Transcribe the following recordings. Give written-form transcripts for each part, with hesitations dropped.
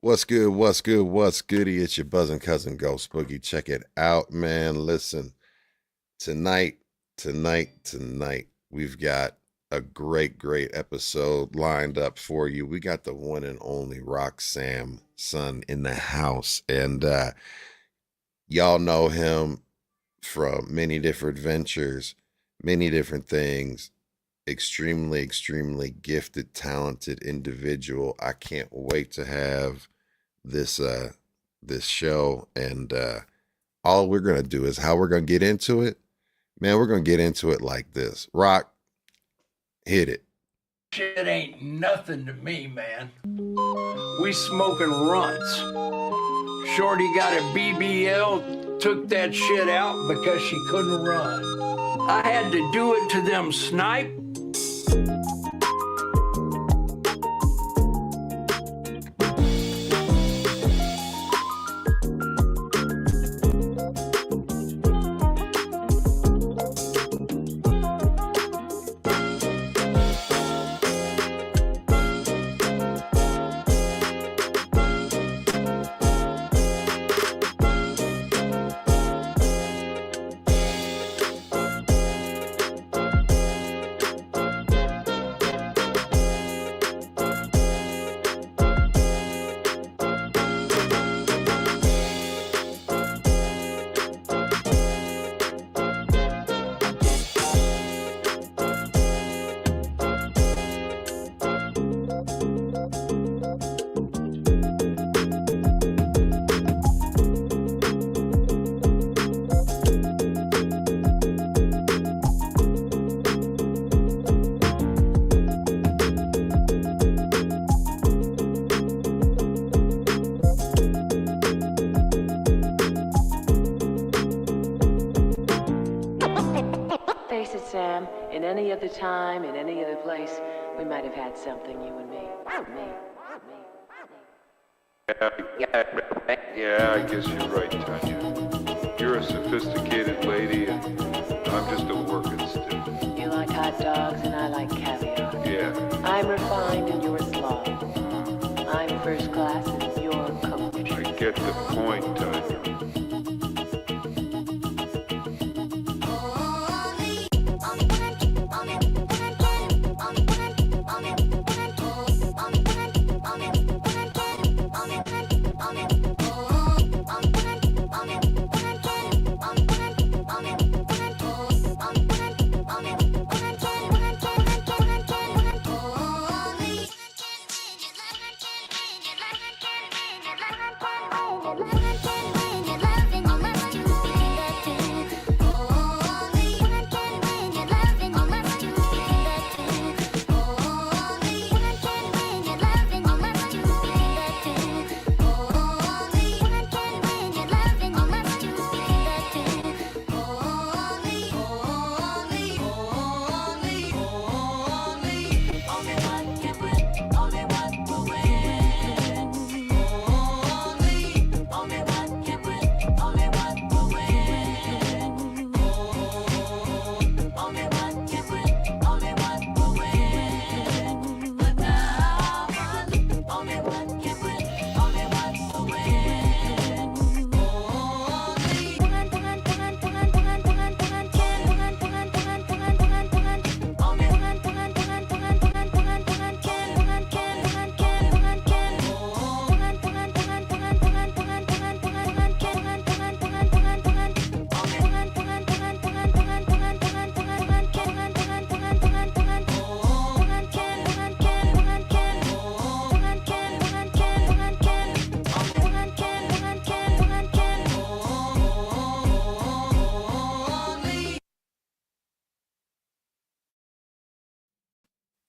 What's good? What's good? What's goody? It's your buzzing cousin Ghost Boogie. Check it out, man. Listen, tonight, we've got a great episode lined up for you. We got the one and only Rock Samson in the house, and y'all know him from many different ventures, many different things. Extremely gifted, talented individual. I can't wait to have this this show, and all we're gonna do is how we're gonna get into it. Man, we're gonna get into it like this. Rock, hit it. Shit ain't nothing to me, man. We smoking runts. Shorty got a BBL, took that shit out because she couldn't run. I had to do it to them snipe. Sam, in any other time, in any other place, we might have had something, you and me. Yeah, I guess you're right, Tanya. You're a sophisticated lady, and I'm just a working stiff. You like hot dogs, and I like caviar. Yeah. I'm refined, and you're a slob. I'm first class, and you're coach. I get the point, Tanya.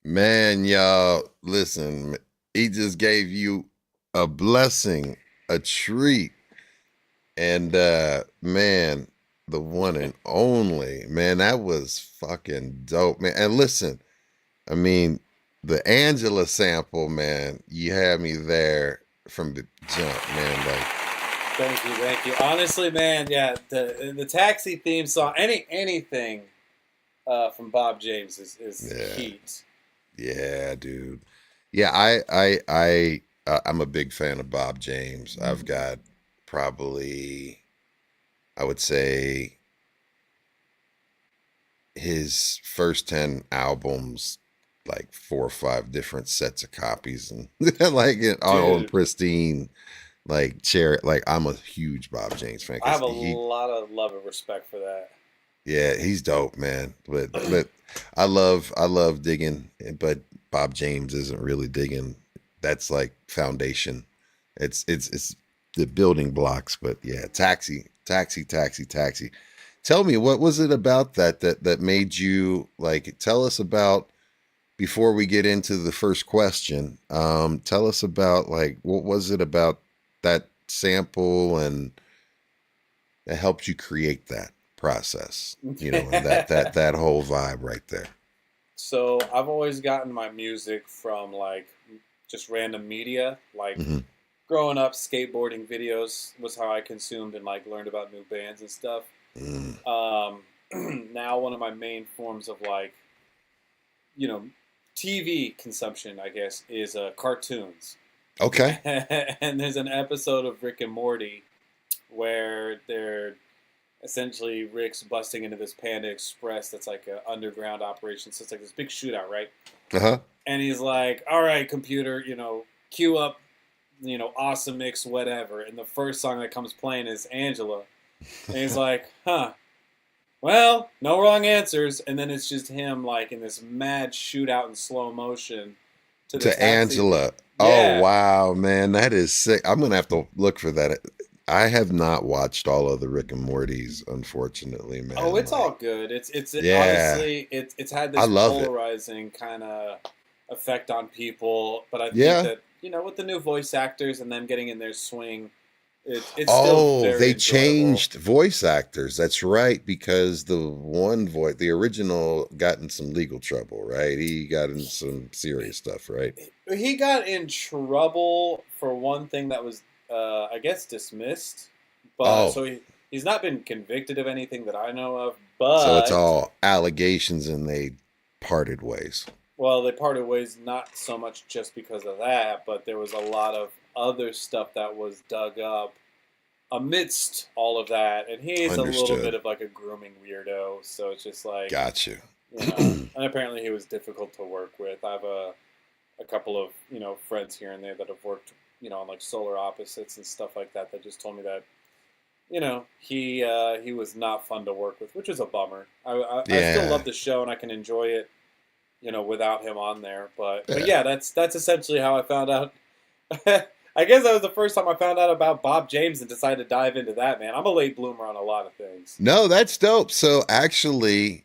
Man, y'all, listen, he just gave you a blessing, a treat. And man, the one and only, man, that was fucking dope, man. And listen, I mean, the Angela sample, man, you had me there from the jump, man. Like, Thank you. Honestly, man, yeah, the taxi theme song, anything from Bob James is Yeah. heat. yeah, dude. Yeah, I I'm a big fan of Bob James. I've got probably, I would say, his first 10 albums, like 4 or 5 different sets of copies, and like it all in Dude, pristine, like chair. Like, I'm a huge Bob James fan I because have a he, lot of love and respect for that. yeah, he's dope, man. But I love digging, but Bob James isn't really digging. That's like foundation. It's the building blocks. But yeah, taxi. Tell me, what was it about that made you like? Tell us about, before we get into the first question. Tell us about, like, what was it about that sample and that helped you create that process, and that whole vibe right there. So I've always gotten my music from like just random media. Like Hmm. growing up, skateboarding videos was how I consumed and like learned about new bands and stuff. Mm. Um, now one of my main forms of like, you know, TV consumption, I guess, is cartoons. Okay. And there's an episode of Rick and Morty where they're essentially Rick's busting into this Panda Express that's like an underground operation. So it's like this big shootout, right? Uh-huh. And he's like, all right, computer, cue up, awesome mix, whatever. And the first song that comes playing is Angela. And he's like, huh, well, no wrong answers. And then it's just him like in this mad shootout in slow motion to the To taxi. Angela. Yeah. Oh wow, man, that is sick. I'm gonna have to look for that. I have not watched all of the Rick and Mortys, unfortunately, man. Oh, it's Like, all good. It's yeah, honestly it's had I this love it. polarizing kind of effect on people, but I think Yeah. that with the new voice actors and them getting in their swing, it's still Oh, very they enjoyable. changed voice actors. That's right, because the one voice, the original, got in some legal trouble, right? He got in some serious stuff, right? He got in trouble for one thing that was, I guess, dismissed, but Oh, so he's not been convicted of anything that I know of. so it's But all allegations and they parted ways. well, they parted ways not so much just because of that, but there was a lot of other stuff that was dug up amidst all of that, and he's a little Understood. bit of like a grooming weirdo. So it's just like, Got you. and apparently he was difficult to work with. I have a couple of friends here and there that have worked on like Solar Opposites and stuff like that that just told me that he was not fun to work with, which is a bummer. I still Yeah. love the show and I can enjoy it without him on there. But Yeah. yeah, that's essentially how I found out. I guess that was the first time I found out about Bob James and decided to dive into that, man. I'm a late bloomer on a lot of things. No, that's dope. So actually,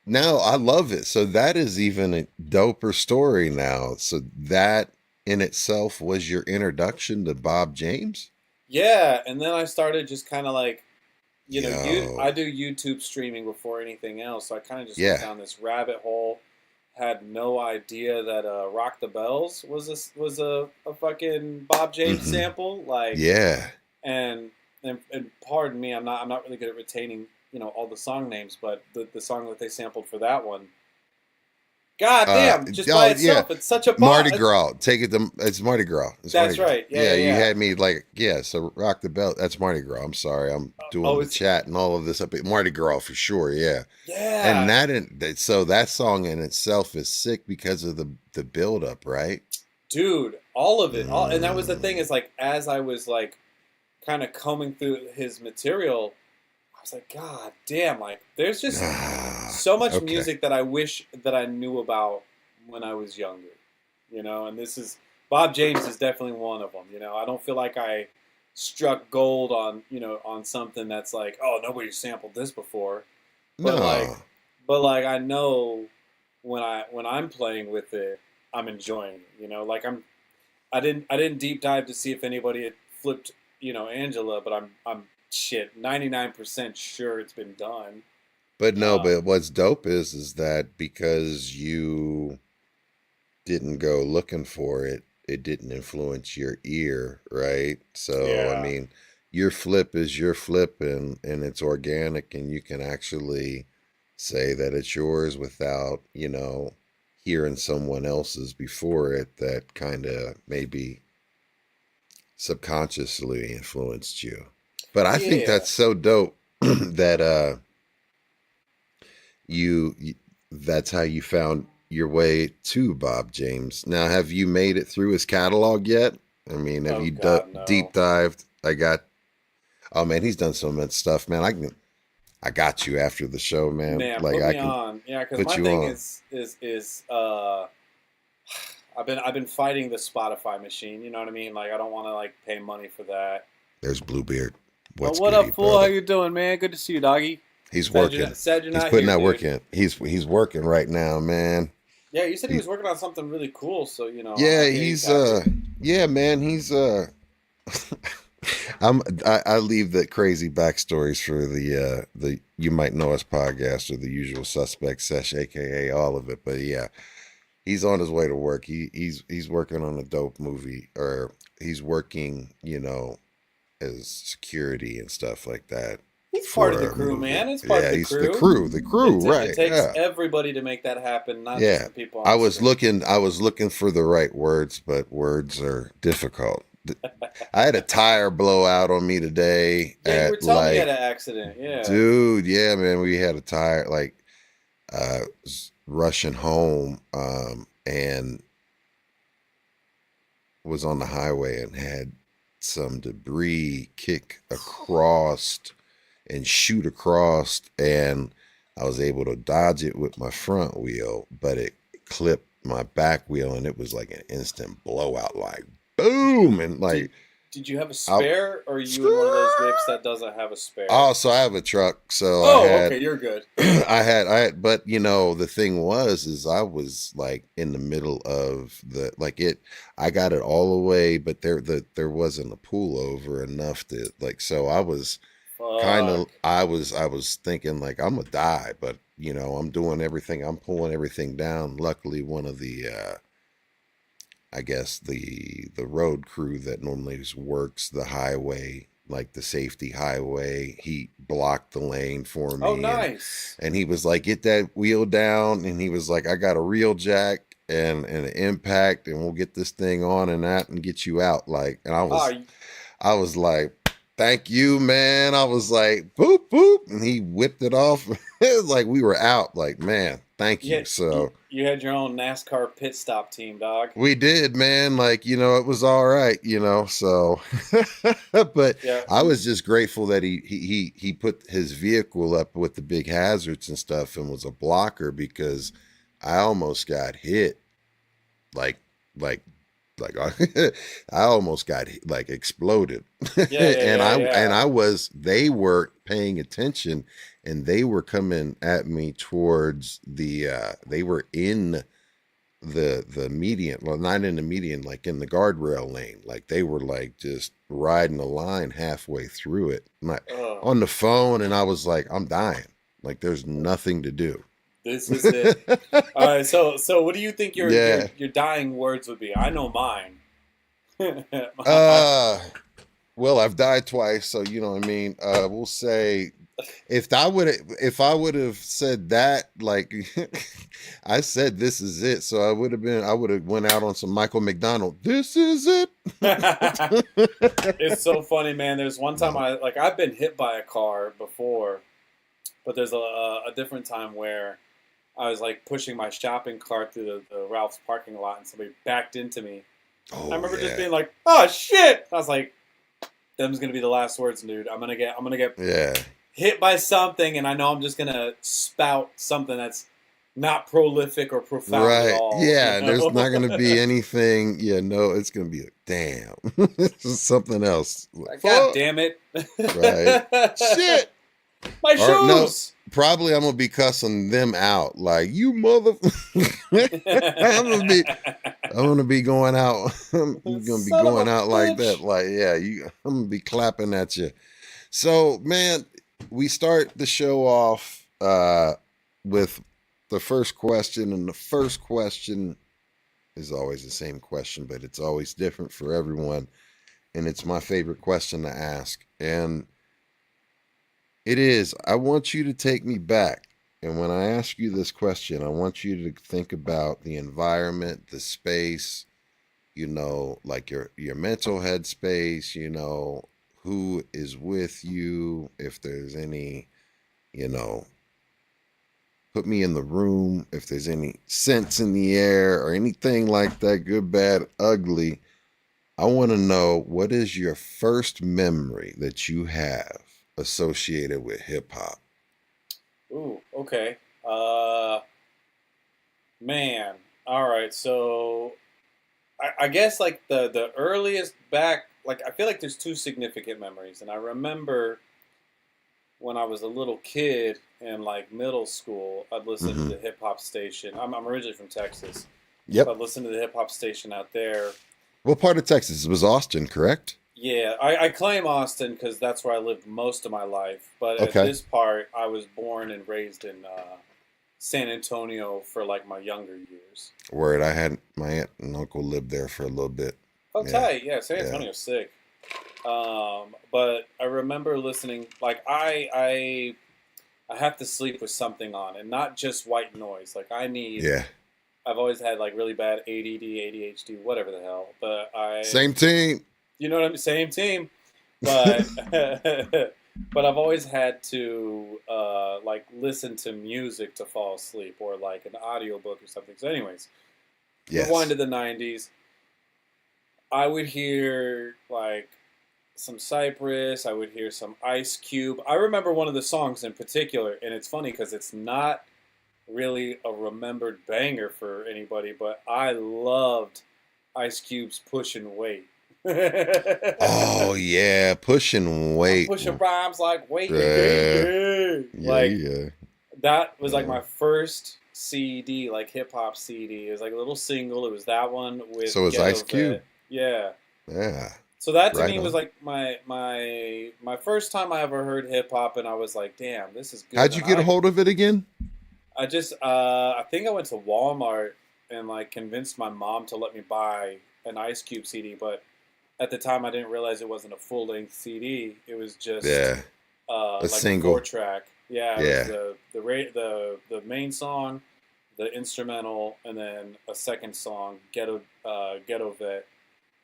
no, I love it. So that is even a doper story now. So that in itself was your introduction to Bob James? Yeah, and then I started just kind of like, Yo. I do YouTube streaming before anything else, so I kind of just Yeah. went down this rabbit hole. Had no idea that "Rock the Bells" was a fucking Bob James Mhm. sample, like, Yeah. and pardon me, I'm not really good at retaining all the song names, but the song that they sampled for that one, god damn, just by itself, it's such a Mardi Gras. Take it to, it's Mardi Gras. It's That's Mardi Gras. right. Yeah, You yeah. had me like, yeah, so Rock the Belt. That's Mardi Gras. I'm sorry. I'm doing oh, the it's- chat and all of this up. Mardi Gras for sure. Yeah. Yeah, And so that song in itself is sick because of the build up, right? dude, all of it, and that was the thing is like as I was like kind of combing through his material, I was like, god damn, like there's just so much Okay. music that I wish that I knew about when I was younger, and this is Bob James is definitely one of them. I don't feel like I struck gold on on something that's like, oh, nobody sampled this before, but No. like I know when I'm playing with it, I'm enjoying it. Like I didn't deep dive to see if anybody had flipped Angela, but I'm shit 99% sure it's been done. But no, but what's dope is that because you didn't go looking for it, it didn't influence your ear, right? So Yeah. I mean, your flip is your flip, and it's organic, and you can actually say that it's yours without hearing someone else's before it that kind of maybe subconsciously influenced you. But I think Yeah. that's so dope that you that's how you found your way to Bob James. Now, have you made it through his catalog yet? I mean, have Oh you God, no. deep dived? Oh man, he's done so much stuff, man. I got you after the show, man. Man, Like put I me can on. Yeah, because put my you thing on. is I've been fighting the Spotify machine. You know what I mean? Like I don't want to like pay money for that. There's Bluebeard. Oh, What's what goody, up, fool? How brother? you doing, man? Good to see you, doggy. He's working. Sad you're He's not putting here, that work dude. in. He's working right now, man. Yeah, you said he He- was working on something really cool. So you know, yeah, he's happy. yeah, man. He's I leave the crazy backstories for the You Might Know Us podcast or the Usual Suspect sesh, aka all of it. But yeah, he's on his way to work. He's working on a dope movie, or he's working, as security and stuff like that. He's part of the for a crew, movie. man. It's part of the He's crew. the crew, right? It takes Yeah. everybody to make that happen, not just Yeah, the people on I the was screen. looking for the right words, but words are difficult. I had a tire blow out on me today Yeah, you were at telling me you had like, an accident. Yeah. dude, yeah, man, we had a tire like was rushing home and was on the highway and had some debris kick across and shoot across, and I was able to dodge it with my front wheel, but it clipped my back wheel, and it was like an instant blowout, like boom, and like Did you have a spare, or are you in one of those whips that doesn't have a spare? oh, so I have a truck, so Oh, I had, okay, you're good. I had, but the thing is I was like in the middle of I got it all the way, but there wasn't a pullover enough to like, so I was kind of, Fuck. I was thinking like I'm gonna die, but I'm doing everything, I'm pulling everything down. Luckily, one of the, I guess the road crew that normally works the highway, like the safety highway, he blocked the lane for me. Oh, nice. And he was like, "Get that wheel down," and he was like, "I got a reel jack and an impact, and we'll get this thing on and that and get you out." Like, and I was like, "Thank you, man." I was like, "Boop boop," and he whipped it off. It was like we were out. Like, man, thank you. So you had your own NASCAR pit stop team, dog. we did, man. Like, it was all right, so but Yeah. I was just grateful that he put his vehicle up with the big hazards and stuff and was a blocker, because I almost got hit. Like I almost got like exploded. They weren't paying attention, and they were coming at me towards they were in the median, well, not in the median, like in the guardrail lane. Like they were like just riding the line halfway through it. On the phone, and I was like, I'm dying. Like there's nothing to do. This is it. All right, so what do you think your dying words would be? I know mine. Well, I've died twice, so you know what I mean. We'll say if I would have said that, like I said, this is it. So I would have went out on some Michael McDonald. This is it. It's so funny, man. There's one time I've been hit by a car before, but there's a different time where I was like pushing my shopping cart through the Ralph's parking lot, and somebody backed into me. Oh, I remember just being like, "Oh shit!" I was like, "Them's gonna be the last words, dude. I'm gonna get hit by something, and I know I'm just gonna spout something that's not prolific or profound right. at all." Yeah, there's not gonna be anything. Yeah, no, it's gonna be damn. This is something else. Like, God damn it! Right. Shit. My shoes. No, probably I'm gonna be cussing them out, like you mother. I'm gonna be going out. I'm gonna be going out like that. Like, yeah, I'm gonna be clapping at you. So, man, we start the show off with the first question, and the first question is always the same question, but it's always different for everyone, and it's my favorite question to ask, and it is, I want you to take me back. And when I ask you this question, I want you to think about the environment, the space, you know, like your mental headspace, you know, who is with you, if there's any, you know, put me in the room, if there's any scents in the air or anything like that, good, bad, ugly. I want to know, what is your first memory that you have associated with hip hop? Ooh, okay. Man. All right. So I guess like the earliest back, like I feel like there's two significant memories, and I remember when I was a little kid in like middle school, I'd listen to Hmm. the hip hop station. I'm originally from Texas, so Yep. I'd listen to the hip hop station out there. What part of Texas? It was Austin, correct? Yeah, I claim Austin because that's where I lived most of my life. But at Okay. this part, I was born and raised in San Antonio for like my younger years. Word. I had my aunt and uncle lived there for a little bit. Oh, Yeah. tight. Yeah, San Yeah. Antonio's sick. But I remember listening. Like I have to sleep with something on, and not just white noise. Like I need. Yeah. I've always had like really bad ADD, ADHD, whatever the hell. But Same team. you know what I'm, same team. But but I've always had to like listen to music to fall asleep, or like an audiobook or something. So, anyways, rewind Yes. to the '90s. I would hear like some Cypress. I would hear some Ice Cube. I remember one of the songs in particular, and it's funny because it's not really a remembered banger for anybody, but I loved Ice Cube's "Pushing Weight." Oh yeah, pushing I'm weight. pushing rhymes like weight, Yeah. Yeah, like yeah. that was like Yeah. my first CD, like hip hop CD. It was like a little single. It was that one with So is Ghetto Ice Cube. Vet. Yeah. Yeah. So that to Right me was on. like my first time I ever heard hip hop, and I was like, damn, this is good. How'd you And get a hold of it again? I just I think I went to Walmart and like convinced my mom to let me buy an Ice Cube CD, but at the time I didn't realize it wasn't a full length CD. It was just Yeah. A like a four single. track. Yeah, it was Yeah. the main song, the instrumental, and then a second song, Ghetto Vet,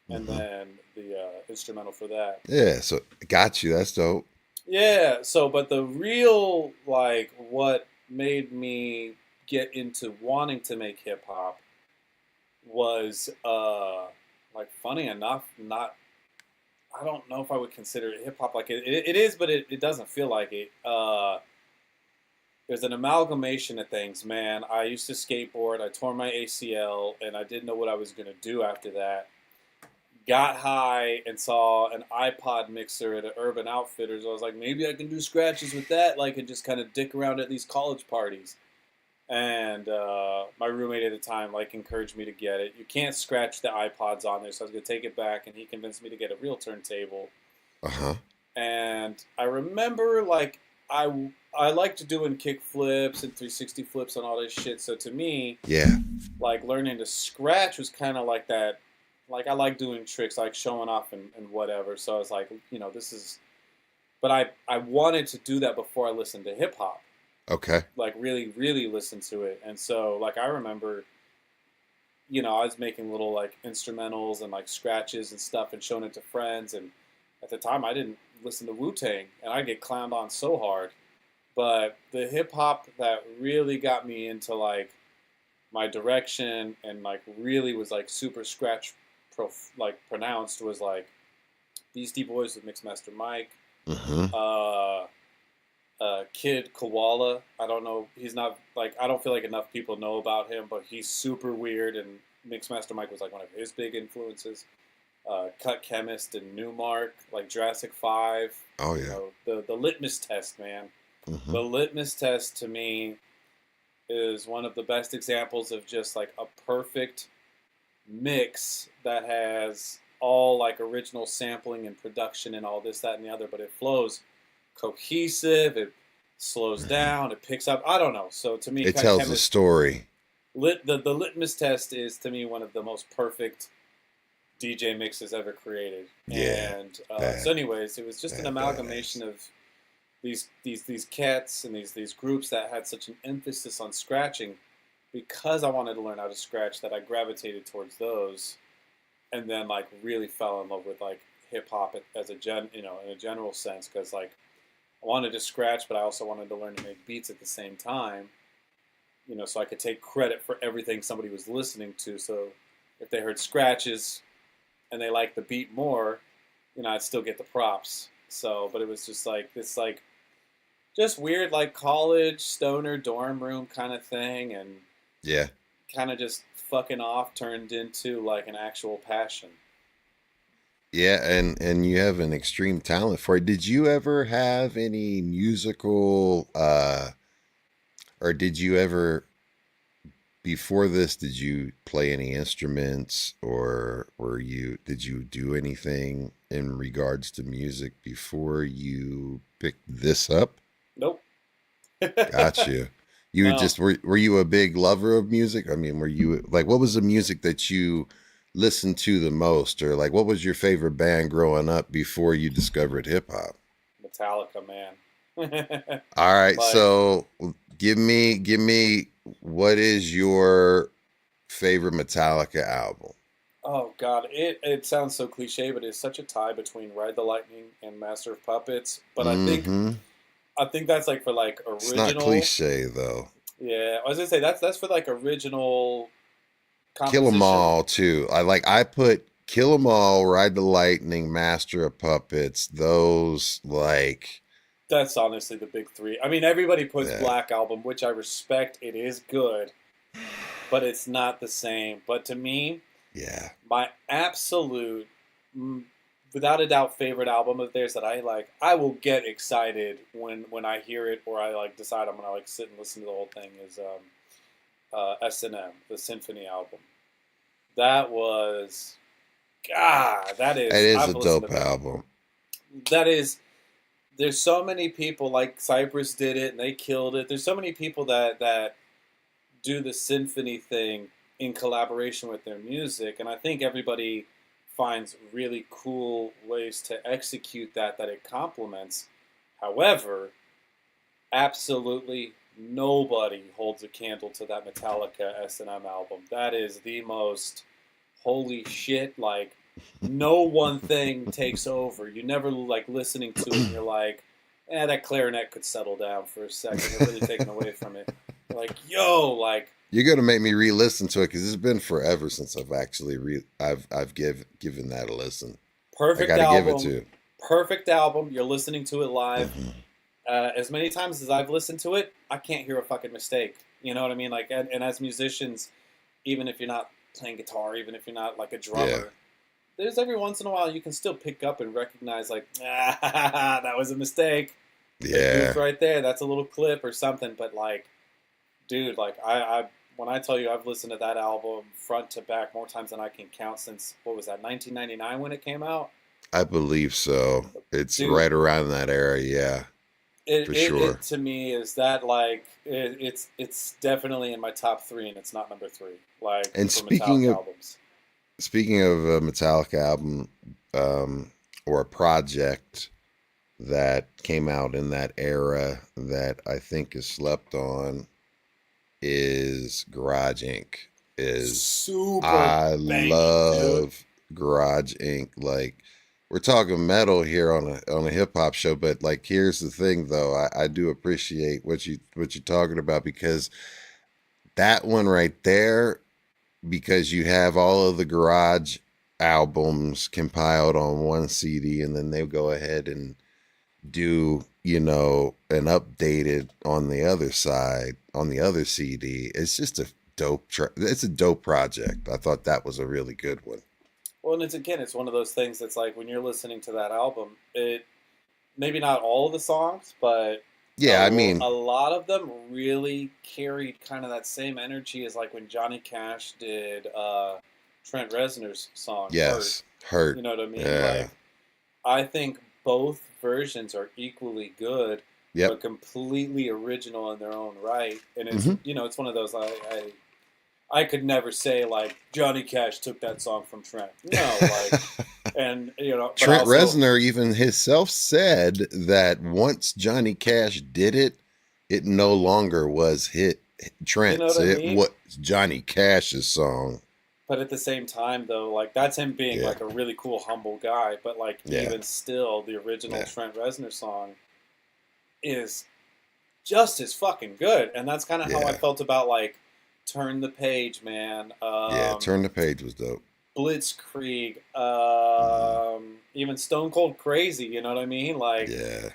and Hmm. then the instrumental for that. Yeah. So got you. That's dope. Yeah. So, but the real like what made me get into wanting to make hip hop was like funny enough, not I don't know if I would consider it hip hop. Like it is, but it doesn't feel like it. There's an amalgamation of things, man. I used to skateboard. I tore my ACL, and I didn't know what I was gonna do after that. Got high and saw an iPod mixer at an Urban Outfitters. I was like, maybe I can do scratches with that, like, and just kind of dick around at these college parties. And my roommate at the time like encouraged me to get it. You can't scratch the iPods on there, so I was gonna take it back, and he convinced me to get a real turntable. Uh-huh. And I remember like I liked doing kick flips and 360 flips and all this shit. So to me, Yeah. like learning to scratch was kind of like that. Like I like doing tricks, like showing off and whatever. So I was like, you know, this is. But I wanted to do that before I listened to hip hop. Okay. Like really, really listen to it. And so like I remember, you know, I was making little like instrumentals and like scratches and stuff and showing it to friends. And at the time, I didn't listen to Wu-Tang, and I get clowned on so hard. But the hip hop that really got me into like my direction and like really was like super scratch like pronounced was like Beastie Boys with Mixmaster Mike, Mm-hmm. Kid Koala. I don't know. He's not like I don't feel like enough people know about him, but he's super weird. And Mixmaster Mike was like one of his big influences. Cut Chemist and Newmark, like Jurassic 5. Oh You yeah. know, the litmus test, man. Mm-hmm. The litmus test to me is one of the best examples of just like a perfect mix that has all like original sampling and production and all this, that, and the other, but it flows cohesive. It slows down. It picks up. I don't know. So to me, It Cut tells a Chemist, story. the litmus test is to me one of the most perfect DJ mixes ever created. Yeah. And Bad. so, anyways, it was just an Bad, amalgamation of these cats and these groups that had such an emphasis on scratching because I wanted to learn how to scratch that I gravitated towards those. and then like really fell in love with like hip hop as in a general sense, because like I wanted to scratch, but I also wanted to learn to make beats at the same time, so I could take credit for everything somebody was listening to. So if they heard scratches and they liked the beat more, I'd still get the props. So, but it was just like this, like, just weird, like college stoner dorm room kind of thing, and Yeah. kind of just fucking off turned into like an actual passion. Yeah, and you have an extreme talent for it. Did you ever have any musical or did you ever before this did you play any instruments, or did you do anything in regards to music before you picked this up? Nope. Got you. You No. just were you a big lover of music? I mean, were you like, what was the music that you listened to the most, or like what was your favorite band growing up before you discovered hip hop? Metallica, man. All right, Like, so give me what is your favorite Metallica album? oh god, it sounds so cliche, but it's such a tie between Ride the Lightning and Master of Puppets. But Mm-hmm. I think that's like for like It's not original. cliche though. Yeah, I was gonna say that's for like original Kill 'Em composition. All too. I put Kill 'Em All, Ride the Lightning, Master of Puppets. Those like That's honestly the big three. I mean, everybody puts yeah, Black Album, which I respect. It is good, but it's not the same. But to me, yeah. my absolute, without a doubt, favorite album of theirs that I like, I will get excited when I hear it, or I like decide I'm gonna like sit and listen to the whole thing, is S&M, the Symphony album. That was, God, that It is, is I've a listened dope to that. album. That is, there's so many people, like Cypress did it and they killed it. There's so many people that do the symphony thing in collaboration with their music, and I think everybody finds really cool ways to execute that it complements. However, absolutely nobody holds a candle to that Metallica S&M album. That is the most holy shit, like, no one thing takes over. You never like listening to it and you're like, that clarinet could settle down for a second. They're really taking away from it. You're like, yo, like, You're gonna make me re-listen to it because it's been forever since I've actually given that a listen. I perfect got to give it album. to. Perfect album. You're listening to it live. Mhm. As many times as I've listened to it, I can't hear a fucking mistake. You know what I mean? Like, and as musicians, even if you're not playing guitar, even if you're not like a drummer, Yeah. there's every once in a while you can still pick up and recognize, like, that was a mistake. They Yeah. goofed right there. That's a little clip or something. But like, dude, like I when I tell you I've listened to that album front to back more times than I can count since, what was that, 1999 when it came out? I believe so. It's Dude, right around that era, yeah, for sure. it to me is that like it's definitely in my top three, and it's not number three. Like And for Metallica albums. speaking of a Metallica album, or a project that came out in that era that I think is slept on, is Garage Inc. Super I banging, dude. love Garage Inc. Like, we're talking metal here on a hip hop show, but like, here's the thing though, I do appreciate what you're talking about, because that one right there, because you have all of the Garage albums compiled on one CD, and then they go ahead and do an updated on the other side on the other CD. It's just a it's a dope project. I thought that was a really good one. Well, and it's one of those things that's like when you're listening to that album, it maybe not all of the songs, but Yeah, I mean, a lot of them really carried kind of that same energy as like when Johnny Cash did Trent Reznor's song yes, Hurt. Hurt. You know what I mean? Yeah. Like, I think both versions are equally good, Yep. but completely original in their own right. And it's Mhm. it's one of those I could never say like Johnny Cash took that song from Trent. No, like, and but Trent also, Reznor even himself said that once Johnny Cash did it, it no longer was hit you Trent's. know what I It mean? was Johnny Cash's song. But at the same time, though, like that's him being Yeah. like a really cool, humble guy. But like Yeah. even still, the original Yeah. Trent Reznor song is just as fucking good, and that's kind of how I Yeah. felt about like Turn the Page, man. Yeah. Turn the Page was dope. Blitzkrieg, Mhm. even Stone Cold Crazy. You know what I mean? Like, Yeah.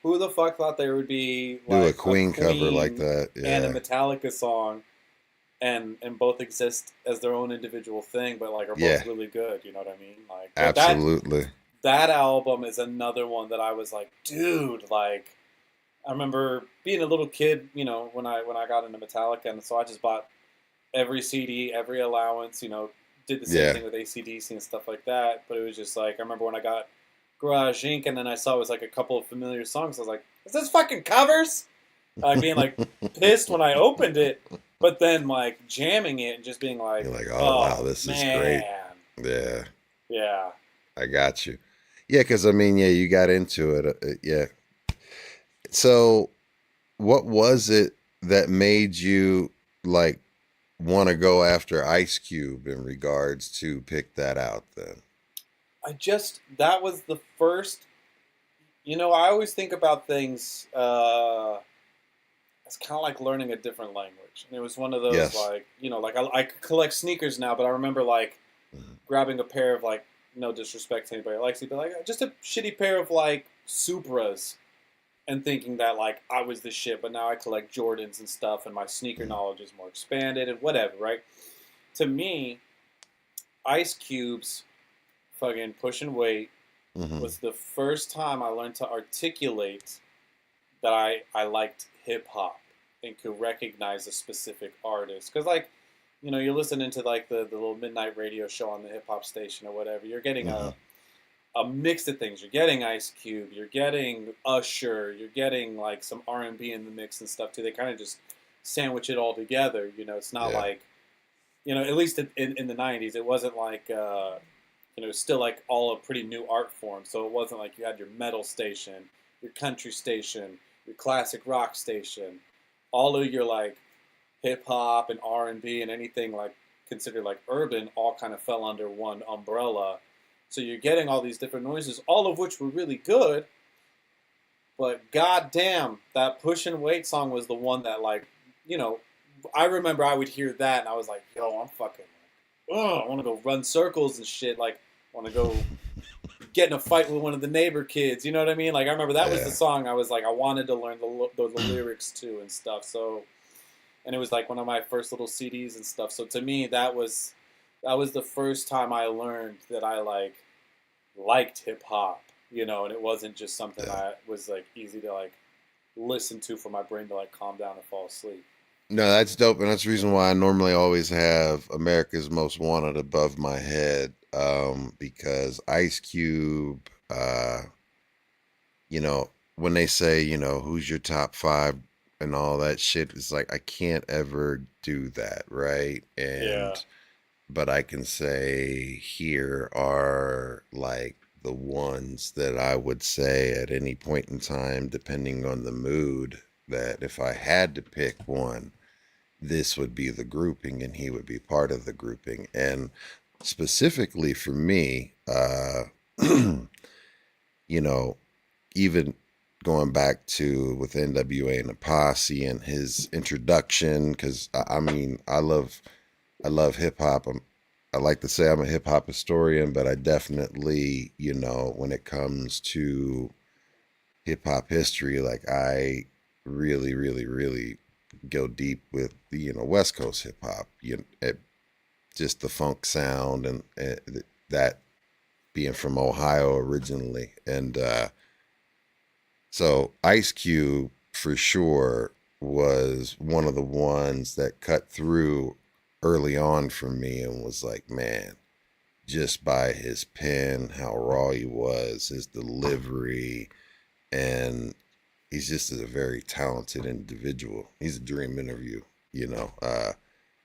who the fuck thought there would be Do a like Queen cover like that. and a Yeah. Metallica song, and both exist as their own individual thing, but like are Yeah. both really good. You know what I mean? Like Absolutely. that album is another one that I was like, dude, like. I remember being a little kid, you know, when I got into Metallica, and so I just bought every CD, every allowance, you know, did the same Yeah. thing with AC/DC and stuff like that. But it was just like I remember when I got Garage Inc. and then I saw it was like a couple of familiar songs. I was like, "Is this fucking covers?" Like being like pissed when I opened it, but then like jamming it and just being like, You're like, oh, wow, this is great. Yeah. Yeah. I got you. Yeah, because I mean, yeah, you got into it. Yeah. So, what was it that made you like want to go after Ice Cube in regards to pick that out then? That was the first, you know, I always think about things, it's kind of like learning a different language. And it was one of those, Yes. like, you know, like I collect sneakers now, but I remember like Mhm. grabbing a pair of like, no disrespect to anybody that likes it, but like just a shitty pair of like Supras and thinking that like I was the shit, but now I collect Jordans and stuff and my sneaker knowledge is more expanded and whatever, right? To me, Ice Cube's fucking Pushing Weight Mhm. was the first time I learned to articulate that I liked hip hop and could recognize a specific artist. Because like, you know, you're listening to like the little midnight radio show on the hip hop station or whatever. You're getting Mhm. a mix of things. You're getting Ice Cube. You're getting Usher. You're getting like some R&B in the mix and stuff too. They kind of just sandwich it all together. You know, it's not Yeah. like, you know, at least in the '90s, it wasn't like. You know, still like all a pretty new art form. So it wasn't like you had your metal station, your country station, your classic rock station, all of your like hip hop and R&B and anything like considered like urban all kind of fell under one umbrella. So you're getting all these different noises, all of which were really good. But goddamn, that Pushing Weight song was the one that like, you know, I remember I would hear that and I was like, yo, I'm fucking, oh, I want to go run circles and shit. Like, I want to go get in a fight with one of the neighbor kids. You know what I mean? Like, I remember that was the Yeah. song I was like, I wanted to learn the lyrics to and stuff. So, and it was like one of my first little CDs and stuff. So to me, that was the first time I learned that I like liked hip hop, you know, and it wasn't just something Yeah. that was like easy to like listen to for my brain to like calm down and fall asleep. No, that's dope, and that's the reason why I normally always have America's Most Wanted above my head, because Ice Cube, you know, when they say, you know, who's your top 5 and all that shit, it's like I can't ever do that, right? Yeah. But I can say here are like the ones that I would say at any point in time, depending on the mood, that if I had to pick one, this would be the grouping and he would be part of the grouping. And specifically for me, you know, even going back to with NWA and the Posse and his introduction, because I mean, I love hip hop. I like to say I'm a hip hop historian, but I definitely, you know, when it comes to hip hop history, like I really, really, really go deep with the, you know, West Coast hip hop. Just the funk sound and that being from Ohio originally, and so Ice Cube for sure was one of the ones that cut through early on for me and was like, man, just by his pen, how raw he was, his delivery, and he's just a very talented individual. He's a dream interview, you know,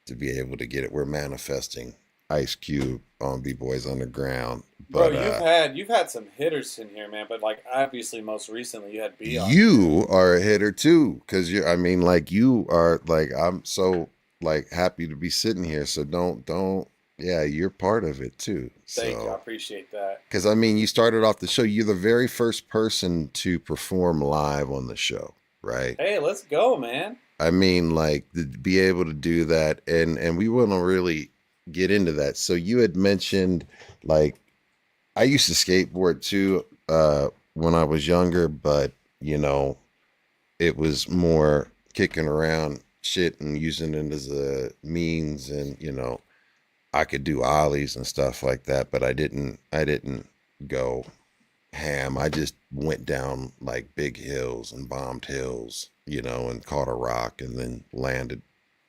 to be able to get it. We're manifesting Ice Cube on B-Boys Underground. Bro, But you've had some hitters in here, man. But like obviously, most recently you had Beyond. you are a hitter too, because I mean, like you are like I'm so like happy to be sitting here. So don't. Yeah, you're part of it too. Thank you. I So, appreciate that. because I mean, you started off the show. You're the very first person to perform live on the show, right? Hey, let's go, man. I mean, like to be able to do that, and we want to really get into that. So you had mentioned, like, I used to skateboard too when I was younger, but you know, it was more kicking around shit and using it as a means, and you know, I could do ollies and stuff like that, but I didn't go ham. I just went down like big hills and bombed hills, you know, and caught a rock and then landed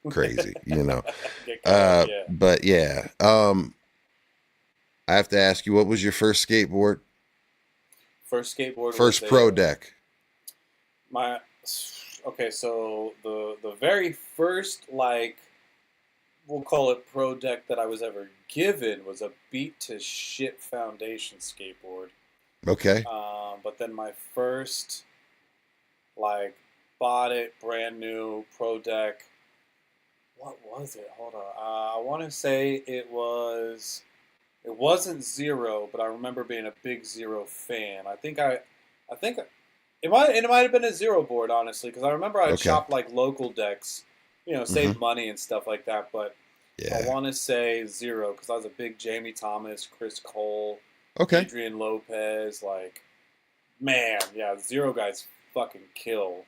crazy, you know. Get caught, yeah. But yeah, I have to ask you, what was your first skateboard? First skateboard. First was pro deck. Okay, so the very first, like, we'll call it pro deck that I was ever given was a Beat to Shit Foundation skateboard. Okay. But then my first, like, bought it brand new pro deck. What was it? Hold on. I want to say it wasn't Zero, but I remember being a big Zero fan. I think it might have been a Zero board, honestly, because I remember I Okay. chopped like local decks, you know, save money and stuff like that. But I Yeah. want to say Zero because I was a big Jamie Thomas, Chris Cole, Okay. Adrian Lopez. Like, man, yeah, Zero guys fucking kill.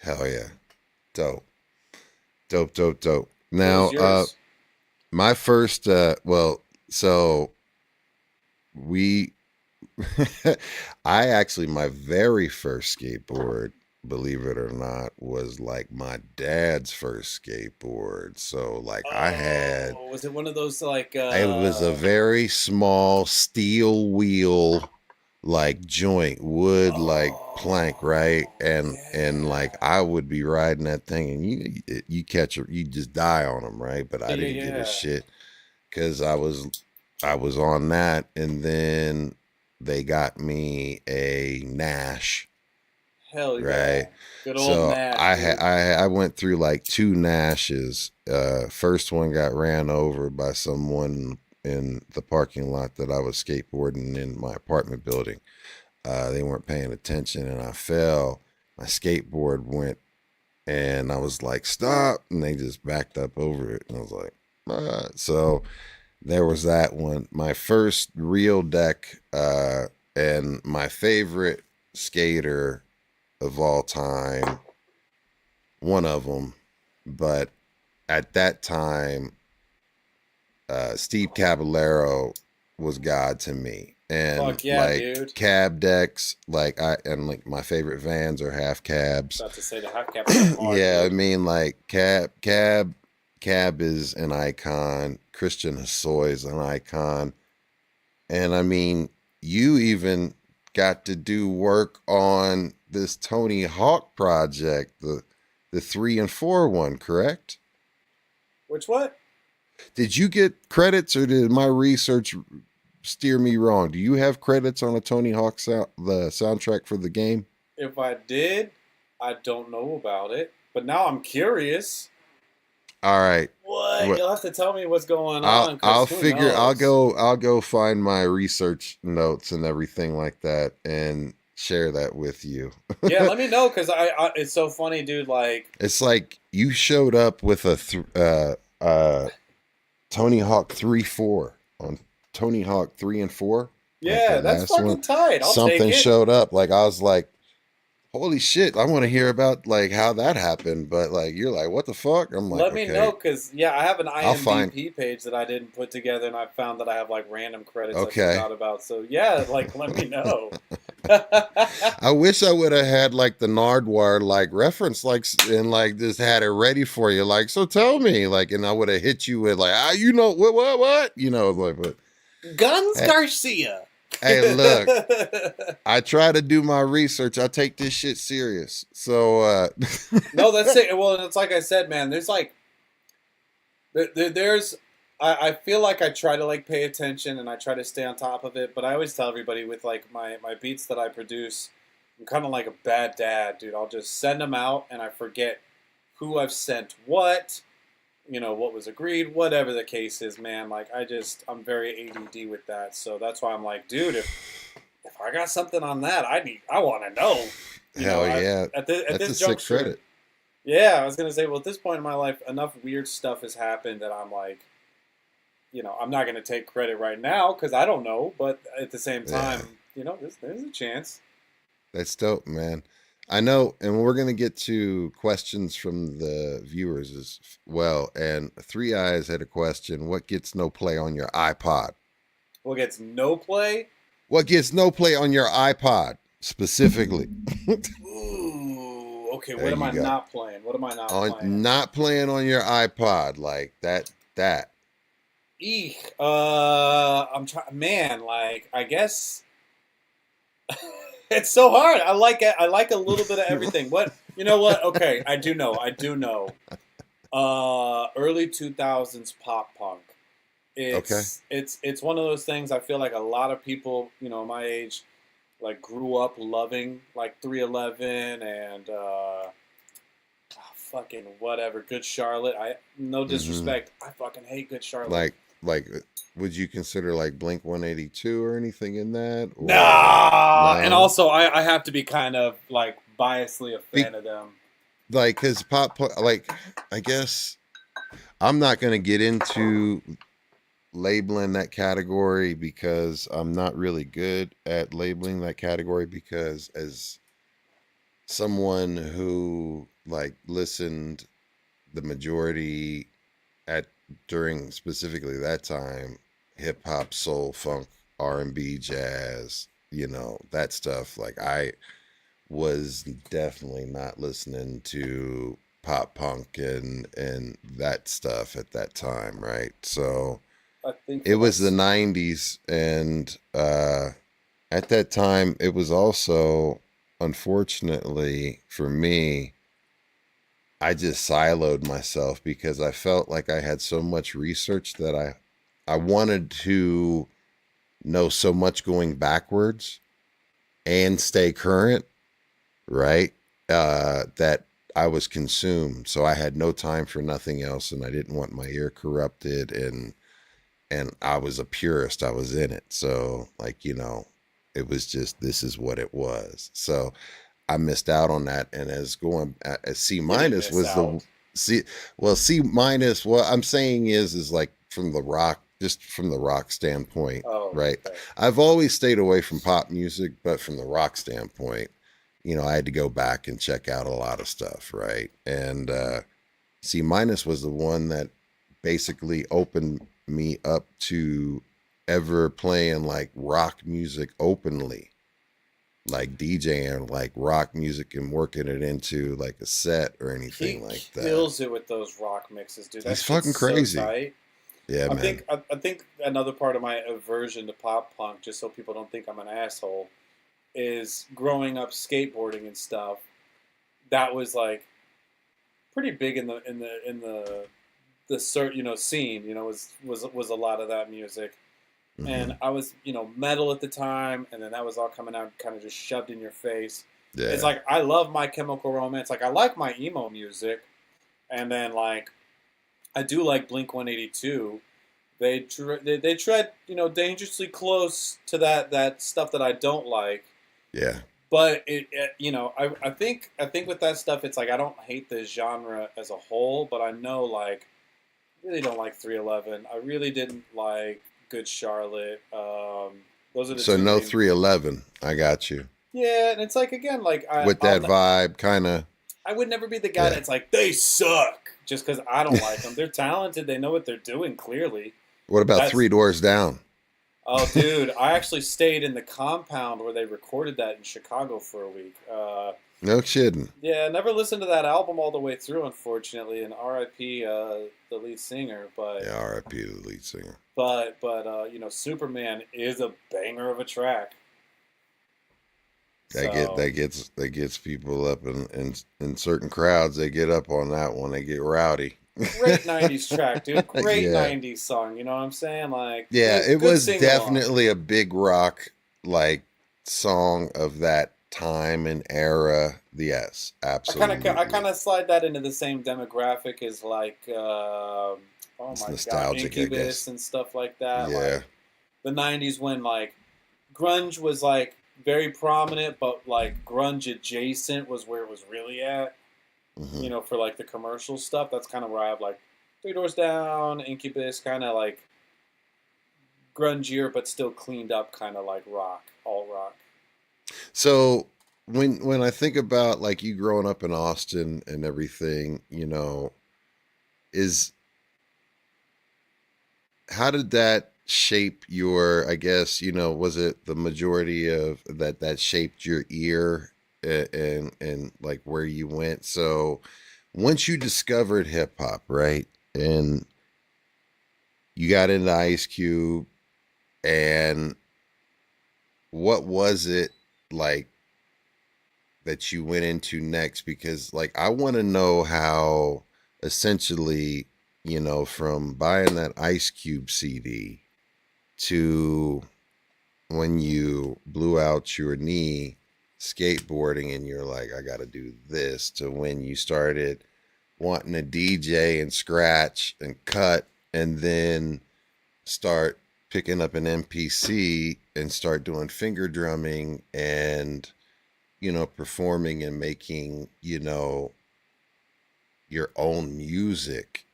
Hell yeah. Dope. Dope, dope, dope. What Now, was yours? my first, well, so we, I actually, my very first skateboard, believe it or not, was like my dad's first skateboard. So, like, I had, Was it one of those like? it was a very small steel wheel, like joint wood, like plank, right? And like I would be riding that thing, and you catch you just die on them, right? But I didn't give a shit because I was on that, and then they got me a Nash, Hell yeah. right? Good old So Nash. I went through like two Nashes. First one got ran over by someone in the parking lot that I was skateboarding in my apartment building. They weren't paying attention, and I fell. My skateboard went, and I was like, "Stop!" And they just backed up over it, and I was like, "Ah." So there was that one. My first real deck, and my favorite skater of all time, one of them, but at that time, Steve Caballero was God to me. And Fuck yeah, like dude. cab decks, like like my favorite vans are half cabs. About to say the half cap. is hard, Yeah, I dude. mean, like cab is an icon. Christian Hosoi is an icon. And I mean, you even got to do work on this Tony Hawk project, the 3 and 4 one, correct? Which what? Did you get credits, or did my research steer me wrong? Do you have credits on a Tony Hawk the soundtrack for the game? If I did, I don't know about it. But now I'm curious. All right. What? What- You'll have to tell me what's going on. 'Cause I'll who figure. knows? I'll go find my research notes and everything like that and share that with you. Yeah, let me know because it's so funny, dude. Like, It's like you showed up with a Tony Hawk 3-4 on Tony Hawk 3 and 4. yeah, the that's last fucking one. tight. I'll Something take it. showed up. Like I was like, holy shit, I want to hear about like how that happened. But like you're like, what the fuck? I'm like, Let me okay. know because yeah, I have an I'll find- IMDb page that I didn't put together, and I found that I have like random credits Okay. I forgot about. So yeah, like let me know. I wish I would have had like the Nardwar like reference, like and like just had it ready for you. Like, so tell me, like, and I would have hit you with like, you know what, you know, like, but Guns Hey. Garcia. hey, look, I try to do my research. I take this shit serious. So No, that's it. Well, it's like I said, man. There's like, there's. I feel like I try to like pay attention and I try to stay on top of it. But I always tell everybody with like my beats that I produce, I'm kind of like a bad dad, dude. I'll just send them out and I forget who I've sent what, what was agreed, whatever the case is, man. Like, I'm very ADD with that. So that's why I'm like, dude, if I got something on that, I want to know. Hell yeah. At That's this a sick juncture, credit. yeah, I was going to say, well, at this point in my life, enough weird stuff has happened that I'm like, I'm not going to take credit right now because I don't know. But at the same time, there's a chance. That's dope, man. I know, and we're going to get to questions from the viewers as well. And Three Eyes had a question. What gets no play on your iPod? What gets no play? What gets no play on your iPod specifically? Ooh, okay. There What am you I go. not playing? What am I not playing? Not playing on your iPod, like that. Eek. I'm trying. Man, like, I guess it's so hard. I like it. I like a little bit of everything. What? You know what? Okay, I do know. Early 2000s pop punk. It's one of those things. I feel like a lot of people, my age, like grew up loving, like 311 and fucking whatever. Good Charlotte. No disrespect. I fucking hate Good Charlotte. Like, would you consider like Blink 182 or anything in that? Or, nah. And also, I have to be kind of like biasly a fan of them. Like, cause like, I guess I'm not gonna get into labeling that category because I'm not really good at labeling that category, because as someone who like listened the majority during specifically that time, hip hop, soul, funk, R&B, jazz, that stuff, like I was definitely not listening to pop punk and that stuff at that time, right? So I think it was the 90s, and at that time it was also, unfortunately for me, I just siloed myself because I felt like I had so much research that I wanted to know so much going backwards and stay current, right? That I was consumed. So I had no time for nothing else, and I didn't want my ear corrupted, and I was a purist. I was in it. So like, it was just, this is what it was. So I missed out on that. And as C minus was out. C minus, what I'm saying is like from the rock standpoint, right? Okay. I've always stayed away from pop music, but from the rock standpoint, I had to go back and check out a lot of stuff, right? And C minus was the one that basically opened me up to ever playing like rock music openly, like DJing like rock music and working it into like a set or anything like that. He kills it with those rock mixes, dude. That's fucking crazy. So tight. Yeah, man. I think another part of my aversion to pop punk, just so people don't think I'm an asshole, is growing up skateboarding and stuff. That was like pretty big in the scene. Was a lot of that music. Mm-hmm. And I was, metal at the time, and then that was all coming out kind of just shoved in your face. Yeah. It's like, I love My Chemical Romance. Like, I like my emo music. And then, like, I do like Blink 182. They tread, dangerously close to that stuff that I don't like. Yeah. But I think with that stuff, it's like I don't hate the genre as a whole, but I know, like, I really don't like 311. I really didn't like Good Charlotte. Those are the so two no main... 311. I got you. Yeah, and it's like, again, like with that vibe, kind of. I would never be the guy that's like, they suck just because I don't like them. They're talented. They know what they're doing. Clearly. What about Three Doors Down? Oh, dude, I actually stayed in the compound where they recorded that in Chicago for a week. No kidding. Yeah, never listened to that album all the way through, unfortunately, and R.I.P. The lead singer. But yeah, R.I.P. the lead singer. But Superman is a banger of a track. That gets people up in certain crowds. They get up on that one. They get rowdy. Great 90s track, dude. Great 90s song. You know what I'm saying? Like, yeah, it was definitely a big rock like song of that time and era, yes, absolutely. I kind of slide that into the same demographic as like, oh It's my god, nostalgic, I Incubus guess. and stuff like that. Yeah. Like the '90s when like grunge was like very prominent, but like grunge adjacent was where it was really at. Hmm. You know, for like the commercial stuff. That's kind of where I have like Three Doors Down, Incubus, kind of like grungier but still cleaned up, kind of like rock, alt rock. So when I think about like you growing up in Austin and everything, is how did that shape your, I guess, was it the majority of that shaped your ear and like where you went? So once you discovered hip hop, right? And you got into Ice Cube, and what was it like that you went into next? Because like I want to know how essentially, from buying that Ice Cube CD to when you blew out your knee skateboarding and you're like, I got to do this, to when you started wanting to DJ and scratch and cut and then start picking up an MPC and start doing finger drumming and performing and making your own music.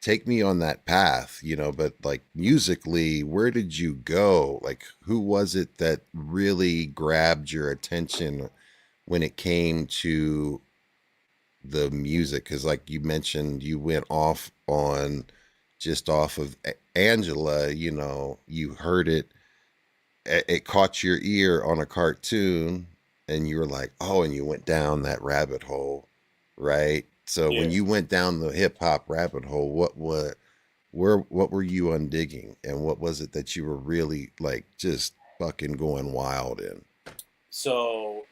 Take me on that path, but like musically, where did you go? Like, who was it that really grabbed your attention when it came to the music? Because like you mentioned, you went off on just off of Angela. You heard it caught your ear on a cartoon and you were like, oh, and you went down that rabbit hole, right? So Yeah. when you went down the hip hop rabbit hole, what were you undigging, and what was it that you were really like just fucking going wild in? So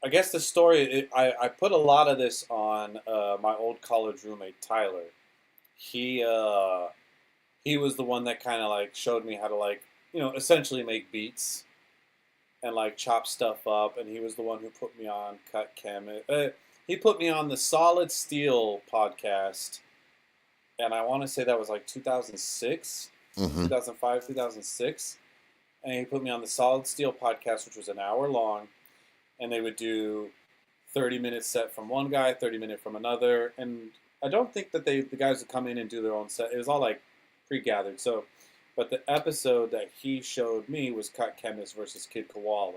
I guess the story, I put a lot of this on my old college roommate Tyler. He was the one that kind of like showed me how to like essentially make beats and like chop stuff up, and he was the one who put me on Cut Chem. He put me on the Solid Steel podcast, and I want to say that was like 2006, Mm-hmm. 2005, 2006. And he put me on the Solid Steel podcast, which was an hour long, and they would do 30-minute set from one guy, 30-minute from another, and I don't think that the guys would come in and do their own set. It was all like pre-gathered. So, but the episode that he showed me was Cut Chemist versus Kid Koala.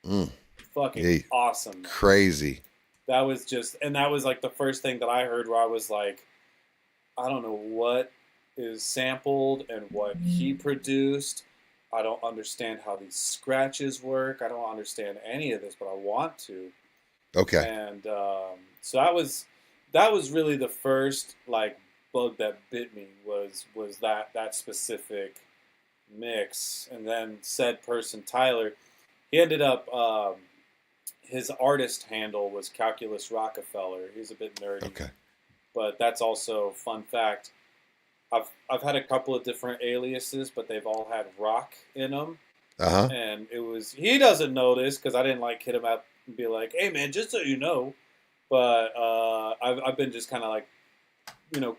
Mm. Fucking Hey, awesome. Man. crazy. That was just, and that was like the first thing that I heard where I was like, I don't know what is sampled and what he produced. I don't understand how these scratches work. I don't understand any of this, but I want to. Okay. And so that was really the first like bug that bit me was that specific mix. And then said person Tyler, he ended up his artist handle was Calculus Rockefeller. He's a bit nerdy. Okay. But that's also fun fact. I've had a couple of different aliases, but they've all had rock in them. Uh-huh. And he doesn't know this because I didn't like hit him up and be like, hey man, just so you know. But I've been just kind of like,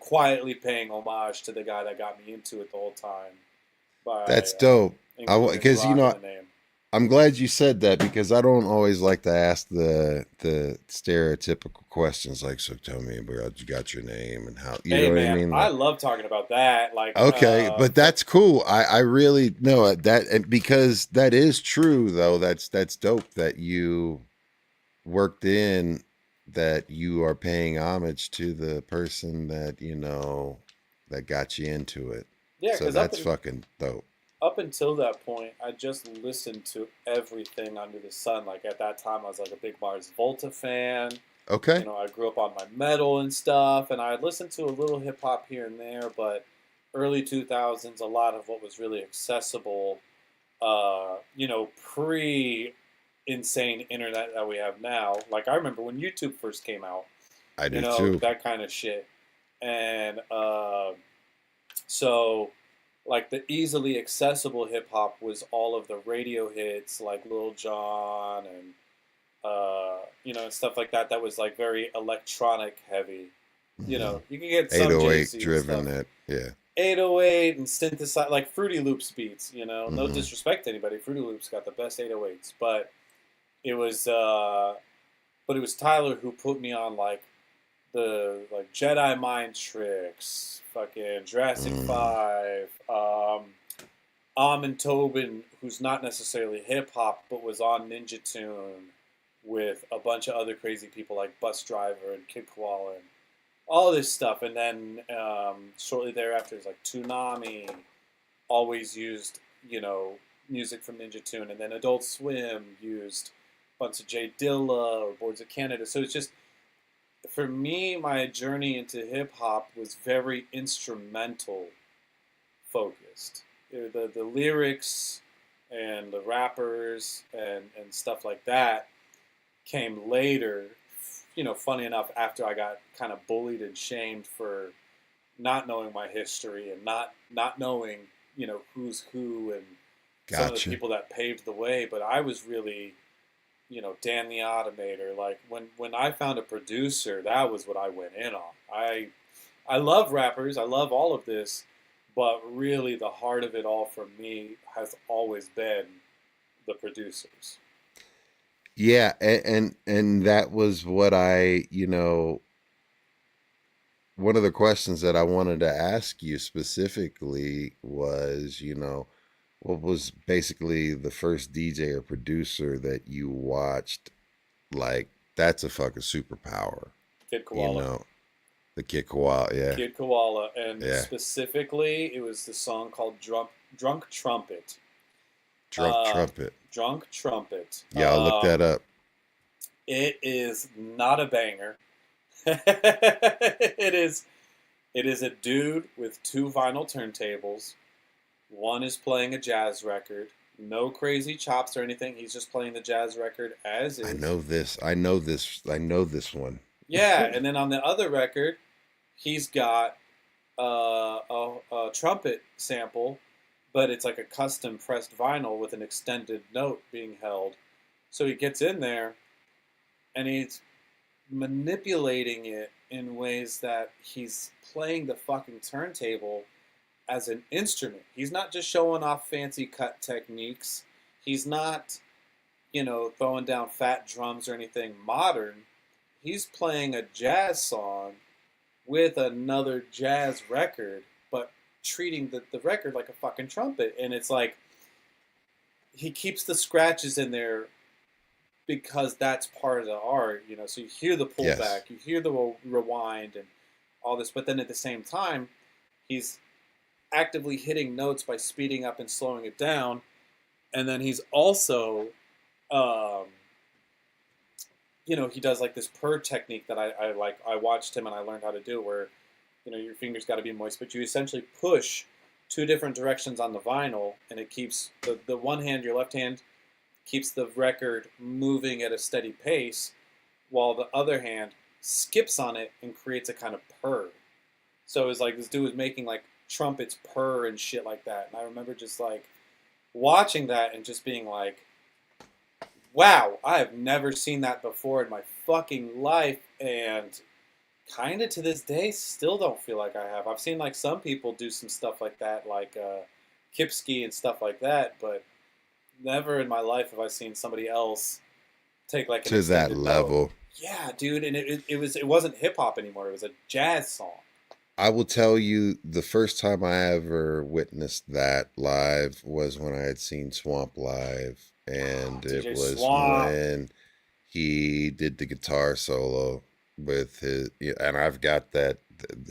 quietly paying homage to the guy that got me into it the whole time. That's dope. Because rock in the name. I'm glad you said that, because I don't always like to ask the stereotypical questions like, so tell me about, you got your name and how, you know what I mean? I love talking about that. Like, okay, but that's cool. I really know that, and because that is true though. That's dope that you worked in, that you are paying homage to the person that that got you into it. Yeah, so that's fucking dope. Up until that point, I just listened to everything under the sun. Like at that time, I was like a big Mars Volta fan. Okay. I grew up on my metal and stuff, and I listened to a little hip hop here and there. But early 2000s, a lot of what was really accessible, pre insane internet that we have now. Like I remember when YouTube first came out. I do too. That kind of shit, and so. like the easily accessible hip hop was all of the radio hits like Lil Jon and and stuff like that. That was like very electronic heavy. Mhm. You can get some 808 Jay-Z and driven stuff. that, yeah. 808 and synthesize like Fruity Loops beats. No Hmm. disrespect to anybody. Fruity Loops got the best 808s, but it was Tyler who put me on like the like Jedi Mind Tricks, fucking Jurassic Mm. 5, Amon Tobin, who's not necessarily hip hop, but was on Ninja Tune with a bunch of other crazy people like Bus Driver and Kid Koala and all this stuff. And then shortly thereafter, it's like Toonami always used, music from Ninja Tune. And then Adult Swim used a bunch of Jay Dilla or Boards of Canada. So it's just, for me, my journey into hip hop was very instrumental focused. The lyrics and the rappers and stuff like that came later. Funny enough, after I got kind of bullied and shamed for not knowing my history and not knowing who's who and some of the Gotcha. people that paved the way. But I was really Dan the Automator. Like when I found a producer, that was what I went in on. I love rappers. I love all of this, but really the heart of it all for me has always been the producers. Yeah, and that was what one of the questions that I wanted to ask you specifically was, what was basically the first DJ or producer that you watched like that's a fucking superpower, Kid you Koala. know, the Kid Koala, yeah, Kid Koala, and yeah, specifically, it was the song called "Drunk Trumpet." Drunk Uh, Trumpet. Drunk Trumpet. Y'all look that up. It is not a banger. it is. It is a dude with two vinyl turntables. One is playing a jazz record. No crazy chops or anything. He's just playing the jazz record as I is. know this. I know this. I know this one. Yeah, and then on the other record, he's got a trumpet sample, but it's like a custom pressed vinyl with an extended note being held. So he gets in there and he's manipulating it in ways that he's playing the fucking turntable as an instrument. He's not just showing off fancy cut techniques. He's not, throwing down fat drums or anything modern. He's playing a jazz song with another jazz record, but treating the record like a fucking trumpet. And it's like he keeps the scratches in there because that's part of the art, So you hear the Yes. pullback, you hear the rewind, and all this, but then at the same time, he's actively hitting notes by speeding up and slowing it down, and then he's also, um, he does like this purr technique that I like. I watched him and I learned how to do where, your fingers got to be moist, but you essentially push two different directions on the vinyl, and it keeps the one hand, your left hand, keeps the record moving at a steady pace, while the other hand skips on it and creates a kind of purr. So it's like this dude was making like trumpets purr and shit like that. And I remember just like watching that and just being like, wow, I have never seen that before in my fucking life. And kind of to this day, still don't feel like I have. I've seen like some people do some stuff like that, like Kipski and stuff like that, but never in my life have I seen somebody else take like an To that extended note. level. Yeah, dude, and it wasn't hip hop anymore. It was a jazz song. I will tell you the first time I ever witnessed that live was when I had seen Swamp live, Oh, and it DJ was Swamp. when he did the guitar solo with his, yeah, and I've got that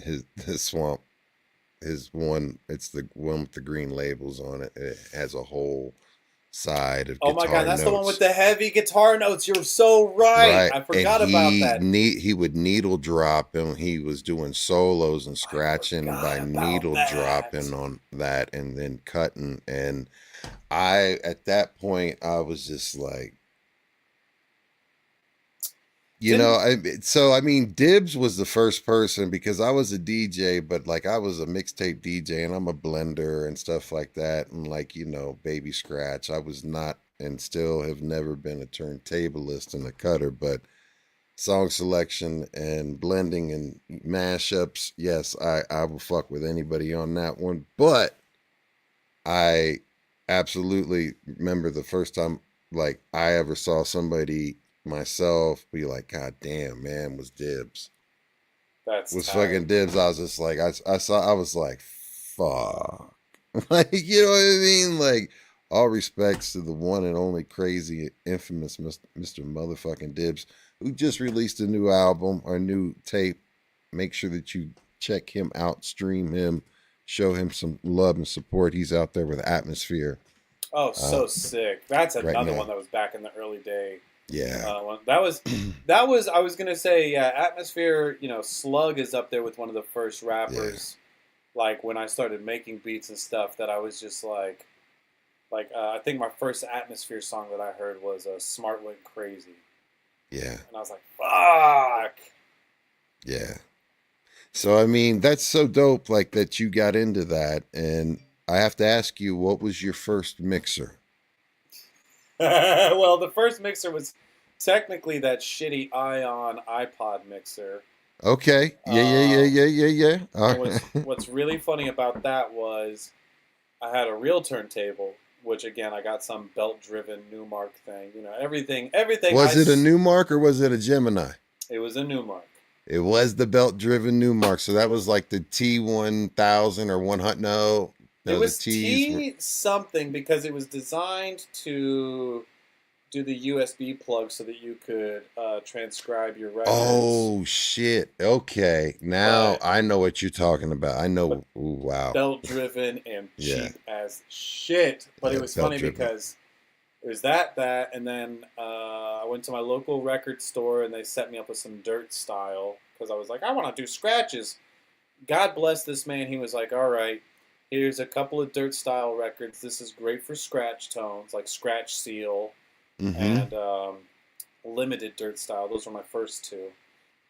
his Swamp, his one. It's the one with the green labels on it. It has a whole side of Oh my god, guitar that's the one with notes. the heavy guitar notes. You're so right. Right, I and forgot about that. he would needle drop, and he was doing solos and I scratching by forgot about needle that. dropping on that, and then cutting. And I, at that point, I was just like, You know, I mean, Dibs was the first person because I was a DJ, but like I was a mixtape DJ and I'm a blender and stuff like that. And like, you know, baby scratch. I was not and still have never been a turntablist and a cutter, but song selection and blending and mashups, yes, I will fuck with anybody on that one. But I absolutely remember the first time like I ever saw somebody myself be like, God damn, man, was Dibs. Was tight. fucking Dibs. I was just like, I was like, fuck. Like, you know what I mean? Like, all respects to the one and only crazy, infamous Mr. Motherfucking Dibs, who just released a new album or new tape. Make sure that you check him out, stream him, show him some love and support. He's out there with Atmosphere. Oh, so sick. That's right another now. one that was back in the early day. Yeah. That was, I was going to say, yeah, Atmosphere, you know, Slug is up there with one of the first rappers, like, when I started making beats and stuff, that I was just like, I think my first Atmosphere song that I heard was Smart Went Crazy. Yeah. And I was like, fuck. Yeah. So, I mean, that's so dope, like, that you got into that. And I have to ask you, what was your first mixer? Well, the first mixer was technically that shitty Ion iPod mixer. Okay. Yeah. What's really funny about that was I had a real turntable, which again I got some belt-driven Newmark thing. You know, everything. Was it a Newmark or was it a Gemini? It was a Newmark. It was the belt-driven Newmark. So that was like the T1000 or 100. No, It was the T's T something because it was designed to do the USB plug so that you could transcribe your records. Oh shit! Okay, now I know what you're talking about. I know. Ooh, wow. Belt driven and cheap as shit. But it was funny because it was that, and then I went to my local record store and they set me up with some dirt style because I was like, I want to do scratches. God bless this man. He was like, all right, here's a couple of dirt style records. This is great for scratch tones, like Scratch Seal and Limited Dirt Style. Those were my first two.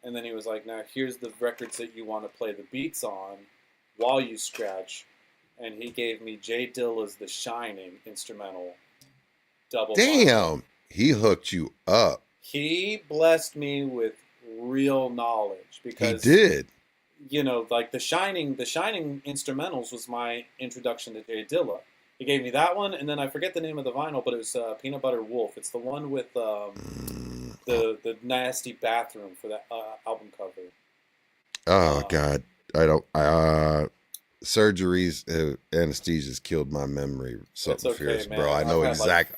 And then he was like, now here's the records that you want to play the beats on while you scratch. And he gave me Jay Dilla's The Shining instrumental. Double. Damn, he hooked you up. He blessed me with real knowledge because he did. You know, like the Shining instrumentals was my introduction to Jay Dilla. He gave me that one, and then I forget the name of the vinyl, but it was Peanut Butter Wolf. It's the one with the nasty bathroom for that album cover. Oh God, I don't. Surgeries, anesthesias killed my memory. Something okay, fierce, man. bro. I know exactly.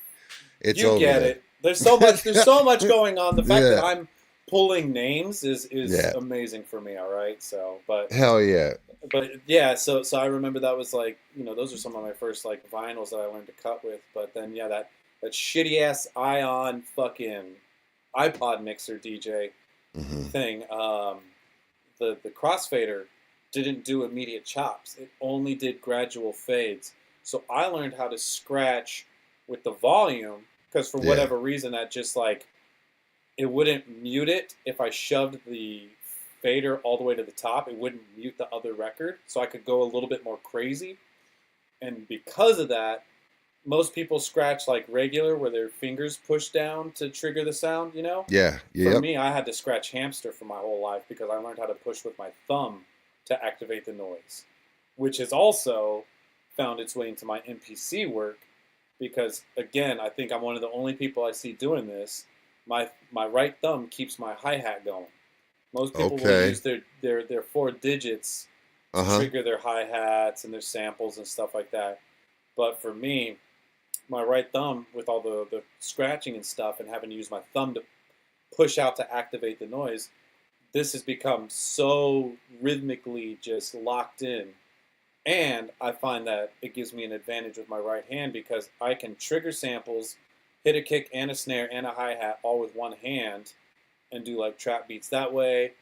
It's you over get there. it. There's so much. There's so much going on. The fact that I'm pulling names is amazing for me. All right, so but hell yeah. But yeah, so I remember that was like, you know, those are some of my first like vinyls that I learned to cut with. But then yeah, that shitty ass Ion fucking iPod mixer DJ thing. The crossfader didn't do immediate chops. It only did gradual fades. So I learned how to scratch with the volume because for whatever reason that just like it wouldn't mute it if I shoved the fader all the way to the top. It wouldn't mute the other record, so I could go a little bit more crazy. And because of that, most people scratch like regular, where their fingers push down to trigger the sound, you know? Yeah. For me, I had to scratch hamster for my whole life because I learned how to push with my thumb to activate the noise, which has also found its way into my MPC work because, again, I think I'm one of the only people I see doing this. My right thumb keeps my hi-hat going. Most people will use their 4 digits to trigger their hi-hats and their samples and stuff like that. But for me, my right thumb, with all the scratching and stuff and having to use my thumb to push out to activate the noise, this has become so rhythmically just locked in. And I find that it gives me an advantage with my right hand because I can trigger samples, hit a kick and a snare and a hi-hat all with one hand and do like trap beats that way.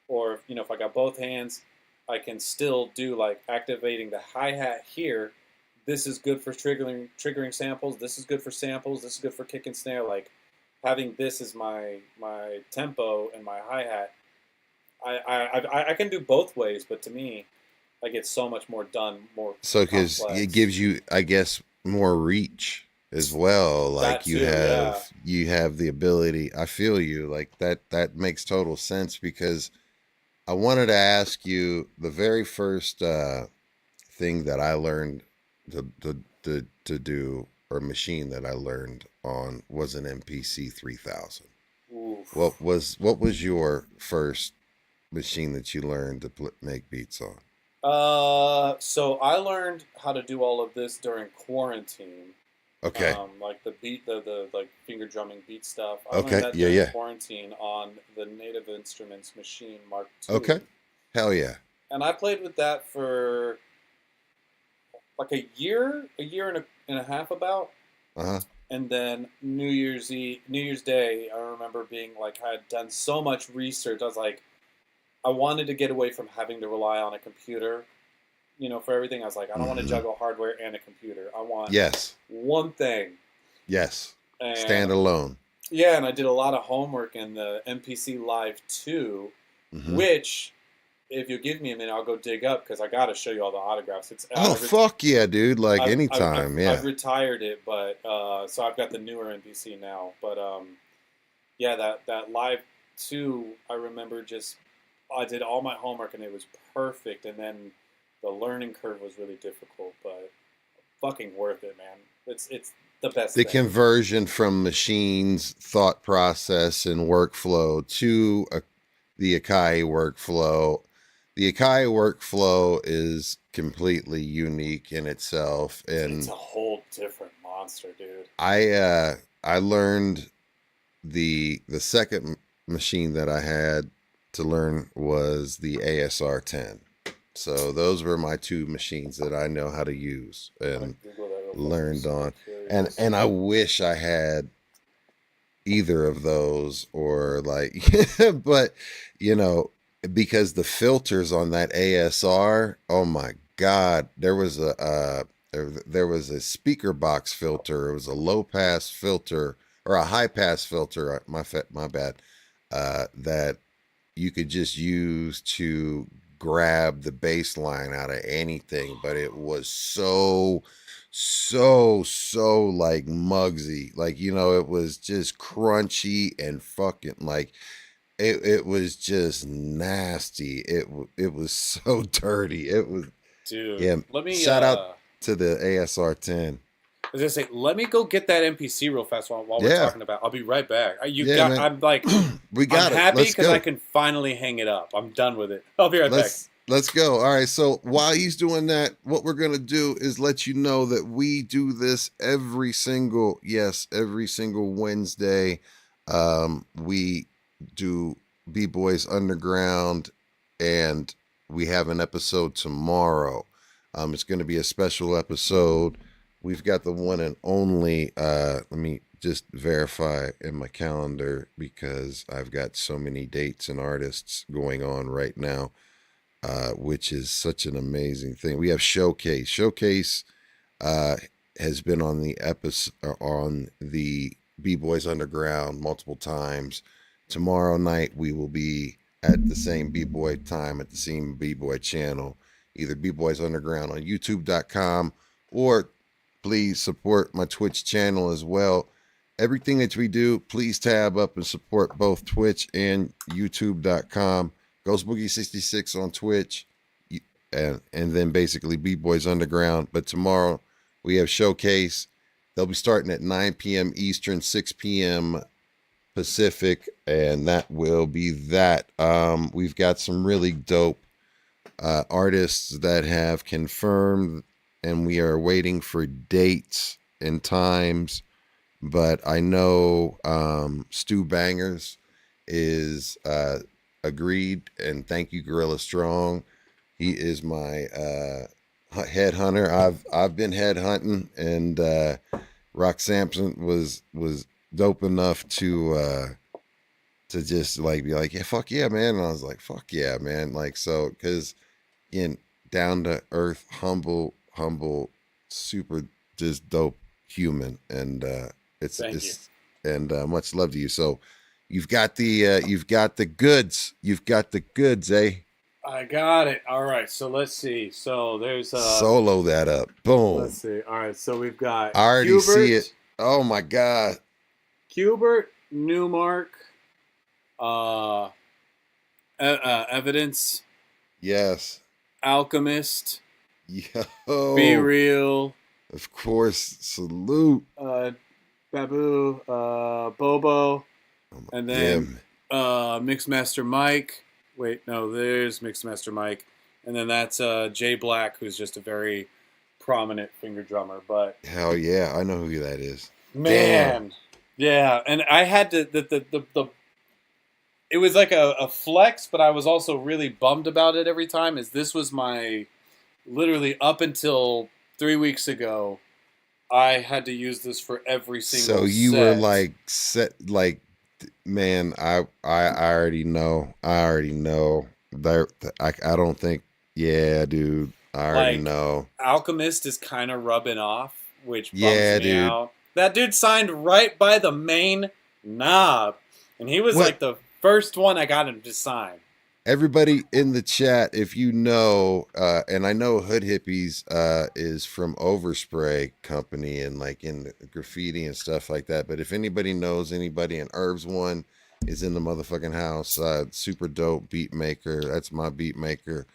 Or, you know, if I got both hands, I can still do like activating the hi-hat here. This is good for triggering samples. This is good for samples. This is good for kick and snare. Like having this as my tempo and my hi-hat, I can do both ways, but to me, I get so much more done, more So because it complex. gives you, I guess, more reach as well. Like That too, yeah. you have the ability. I feel you. Like that makes total sense because I wanted to ask you the very first thing that I learned to do, or machine that I learned on, was an MPC 3000. Oof. What was your first machine that you learned to make beats on? So I learned how to do all of this during quarantine. Okay. Like the beat, the like finger drumming beat stuff. I learned Okay. that Yeah. during Yeah. quarantine on the Native Instruments Machine Mark II. Okay. Hell yeah. And I played with that for like a year and a half about. Uh-huh. And then New Year's Day, I remember being like, I had done so much research. I was like, I wanted to get away from having to rely on a computer, for everything. I was like, I don't want to juggle hardware and a computer. I want Yes. one thing. Yes. And Stand alone. yeah, and I did a lot of homework in the MPC Live 2, Mm-hmm. which, if you give me a minute, I'll go dig up because I got to show you all the autographs. Fuck yeah, dude! Like anytime, yeah. I've retired it, but so I've got the newer MPC now. But yeah, that Live 2, I remember I did all my homework and it was perfect, and then the learning curve was really difficult, but fucking worth it, man. It's the best The thing. conversion from machines, thought process, and workflow to the Akai workflow. The Akai workflow is completely unique in itself, and It's a whole different monster, dude. I learned the second machine that I had to learn was the ASR 10. So those were my two machines that I know how to use and learned on. And I wish I had either of those, or like but because the filters on that ASR, oh my god, there was a speaker box filter, it was a low pass filter or a high pass filter, my bad, that you could just use to grab the bass line out of anything, but it was so like Muggsy, like it was just crunchy and fucking like it was just nasty. It was so dirty. It was, dude. yeah. Let me shout out to the ASR 10. I was gonna say, let me go get that MPC real fast while we're talking about. I'll be right back. Man. I'm like, we got I'm it. happy Let's because go. I can finally hang it up. I'm done with it. I'll be right back. Let's go. All right. So while he's doing that, what we're going to do is let you know that we do this every single Wednesday. We do B-Boys Underground, and we have an episode tomorrow. It's going to be a special episode. We've got the one and only, let me just verify in my calendar because I've got so many dates and artists going on right now. Which is such an amazing thing. We have Showcase. Showcase has been on the B-Boys Underground multiple times. Tomorrow night we will be at the same B-Boy time at the same B-Boy channel, either B-Boys Underground on YouTube.com, or please support my Twitch channel as well. Everything that we do, please tab up and support both Twitch and YouTube.com. Ghost Boogie 66 on Twitch, and then basically B-Boys Underground. But tomorrow we have Showcase. They'll be starting at 9 p.m. Eastern, 6 p.m. Pacific, and that will be that. We've got some really dope artists that have confirmed, and we are waiting for dates and times. But I know Stu Bangers is agreed, and thank you, Gorilla Strong. He is my headhunter. I've been headhunting, and Rock Samson was dope enough to just like be like, yeah, fuck yeah, man. And I was like, fuck yeah, man. Like, so, because again, down to earth, humble, super just dope human, and it's and much love to you. So you've got the goods. You've got the goods, eh? I got it. All right, so let's see. So there's Solo that up. Boom. let's see. All right, so we've got I already Hubert, see it. Oh my God. Hubert, Newmark, Evidence, Yes. Alchemist, Yo. Be Real, Of course. Salute. Babu, Bobo, and then Him. Mixmaster Mike. Wait, no, there's Mixmaster Mike, and then that's Jay Black, who's just a very prominent finger drummer. But Hell yeah. I know who that is. man, yeah, and I had to the it was like a flex, but I was also really bummed about it every time. Is this was my literally up until 3 weeks ago, I had to use this for every single. So you set. were like set like, man, I already know. I already know. I don't think. Yeah, dude. I already know. Alchemist is kind of rubbing off, which bums Yeah, me dude. out. That dude signed right by the main knob, and he was What? like the first one I got him to sign. Everybody in the chat, if you know, and I know Hood Hippies is from Overspray Company and like in graffiti and stuff like that. But if anybody knows anybody, and Herbs One is in the motherfucking house, super dope beat maker. That's my beat maker.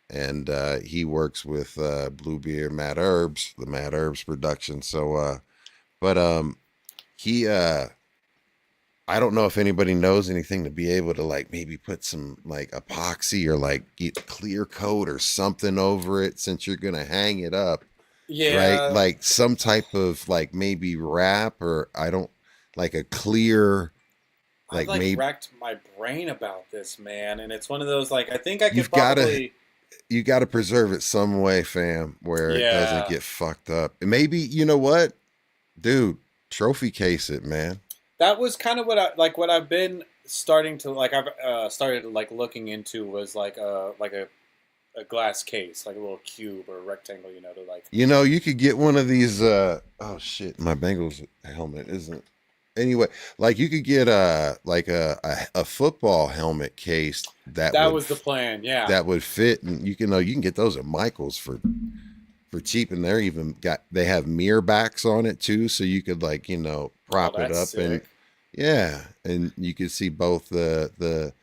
And he works with Bluebeard, Matt Herbs, the Matt Herbs production. So, he, I don't know if anybody knows anything to be able to like maybe put some like epoxy or like get clear coat or something over it since you're gonna hang it up, Yeah, right? Like some type of like maybe wrap or I don't like a clear, I've like maybe racked my brain about this, man, and it's one of those like I think I could You've gotta- probably. you got to preserve it some way, fam, where it Yeah. doesn't get fucked up. And maybe you know what, dude, trophy case it, man. That was kind of what I've been starting to like. I've started like looking into was like a glass case, like a little cube or rectangle, you know, to like. You know, you could get one of these. Oh shit, my Bengals helmet isn't. Anyway, like you could get a football helmet case that Was the plan, yeah. that would fit, and you can get those at Michael's for cheap, and they have mirror backs on it too, so you could like prop it up sick. and yeah, and you could see both the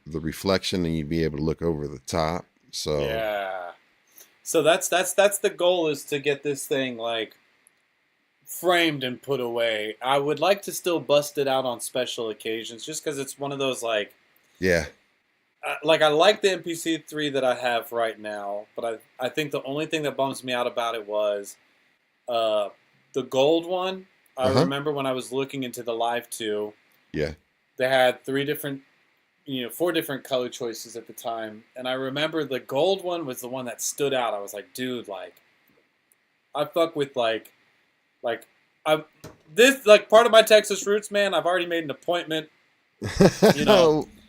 reflection, and you'd be able to look over the top. So Yeah. So that's the goal, is to get this thing like framed and put away. I would like to still bust it out on special occasions, just because it's one of those like yeah, I like the MPC3 that I have right now, but I think the only thing that bums me out about it was the gold one. I remember when I was looking into the Live 2, yeah, they had 4 different color choices at the time, and I remember the gold one was the one that stood out. I was like, dude, like I fuck with like this part of my Texas roots, man. I've already made an appointment.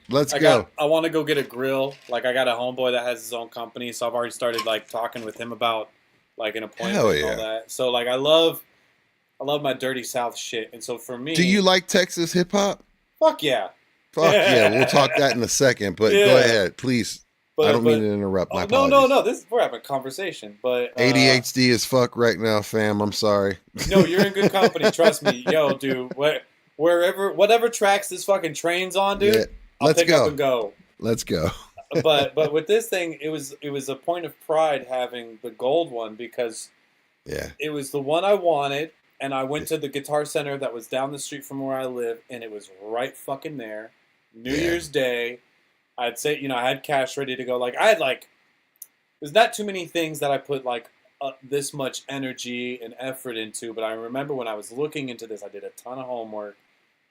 Let's go. I want to go get a grill. Like I got a homeboy that has his own company, so I've already started like talking with him about like an appointment Hell and all yeah. that. So like I love my dirty South shit, and so for me, Do you like Texas hip hop? fuck yeah. Fuck yeah, we'll talk that in a second. But Yeah. go ahead, please. I don't mean to interrupt. My no, apologies. we're having a conversation, but ADHD as fuck right now, fam. I'm sorry. No, you're in good company. Trust me, yo, dude. Whatever tracks this fucking train's on, dude. Yeah, I'll let's pick go. up and go. Let's go. But with this thing, it was a point of pride having the gold one, because Yeah. it was the one I wanted, and I went to the Guitar Center that was down the street from where I live, and it was right fucking there. New Yeah. Year's Day, I'd say, I had cash ready to go. Like I had there's not too many things that I put this much energy and effort into, but I remember when I was looking into this, I did a ton of homework,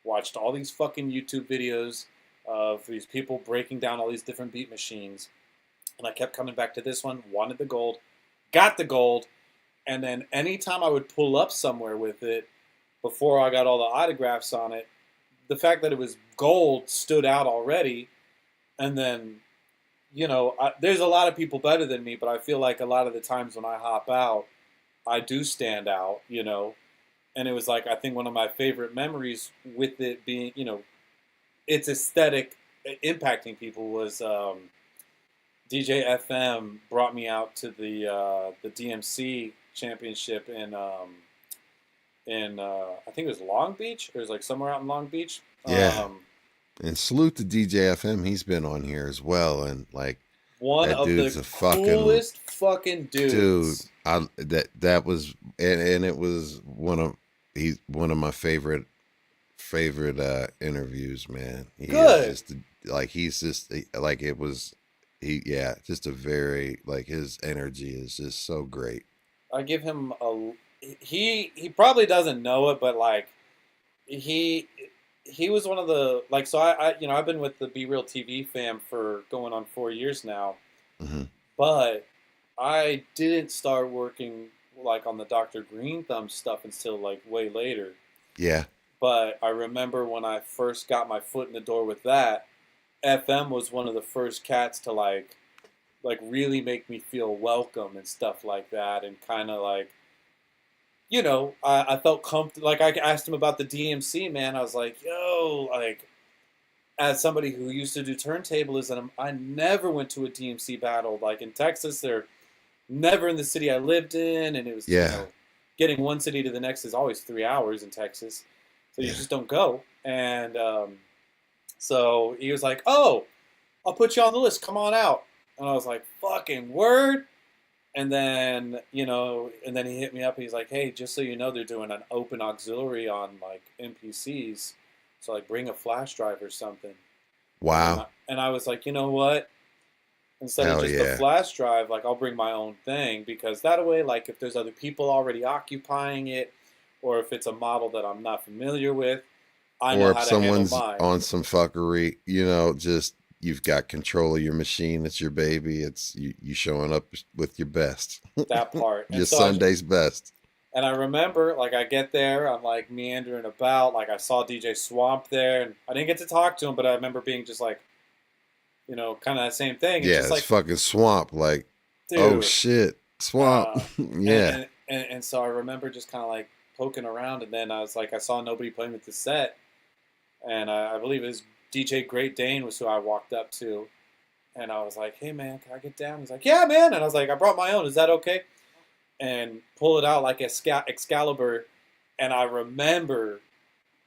watched all these fucking YouTube videos of these people breaking down all these different beat machines, and I kept coming back to this one, wanted the gold, got the gold, and then anytime I would pull up somewhere with it, before I got all the autographs on it, the fact that it was gold stood out already. And then, there's a lot of people better than me, but I feel like a lot of the times when I hop out, I do stand out, and and it was like, I think one of my favorite memories with it being, its aesthetic impacting people was DJ FM brought me out to the DMC championship in I think it was Long Beach. It was like somewhere out in Long Beach. Yeah. And salute to DJ FM. He's been on here as well, and like one that of dude's the a fucking coolest fucking dudes. Dude, that was and it was one of my favorite interviews, man. He's just like it was just a very like his energy is just so great. I give him he probably doesn't know it, but like he was one of the like, so I I've been with the Be Real TV fam for going on 4 years now, but I didn't start working like on the Dr. Greenthumb stuff until like way later. Yeah. But I remember when I first got my foot in the door with that, FM was one of the first cats to like really make me feel welcome and stuff like that, and kind of like, I felt comfortable. Like I asked him about the DMC, man. I was like, yo, like as somebody who used to do turntables, and I never went to a DMC battle. Like in Texas, they're never in the city I lived in, and it was getting one city to the next is always 3 hours in Texas. So you just don't go. And so he was like, oh, I'll put you on the list. Come on out. And I was like, fucking word. And then, he hit me up. He's like, hey, just so you know, they're doing an open auxiliary on like MPCs. So like bring a flash drive or something. Wow. And I was like, you know what? Instead of just the flash drive, like I'll bring my own thing, because that way, like if there's other people already occupying it, or if it's a model that I'm not familiar with, I know how to handle mine. Or if someone's on some fuckery, just you've got control of your machine. It's your baby. It's you showing up with your best. That part. Your Sunday's best. And I remember, like, I get there, I'm like meandering about, like I saw DJ Swamp there, and I didn't get to talk to him, but I remember being just like, kind of that same thing. Yeah, it's like, fucking Swamp. Like, dude, oh shit, Swamp. Yeah. And so I remember just kind of like poking around, and then I was like, I saw nobody playing with the set, and I believe it was DJ Great Dane was who I walked up to, and I was like, hey man, can I get down? He's like, yeah man. And I was like, I brought my own, is that okay? And pull it out like Excalibur, and I remember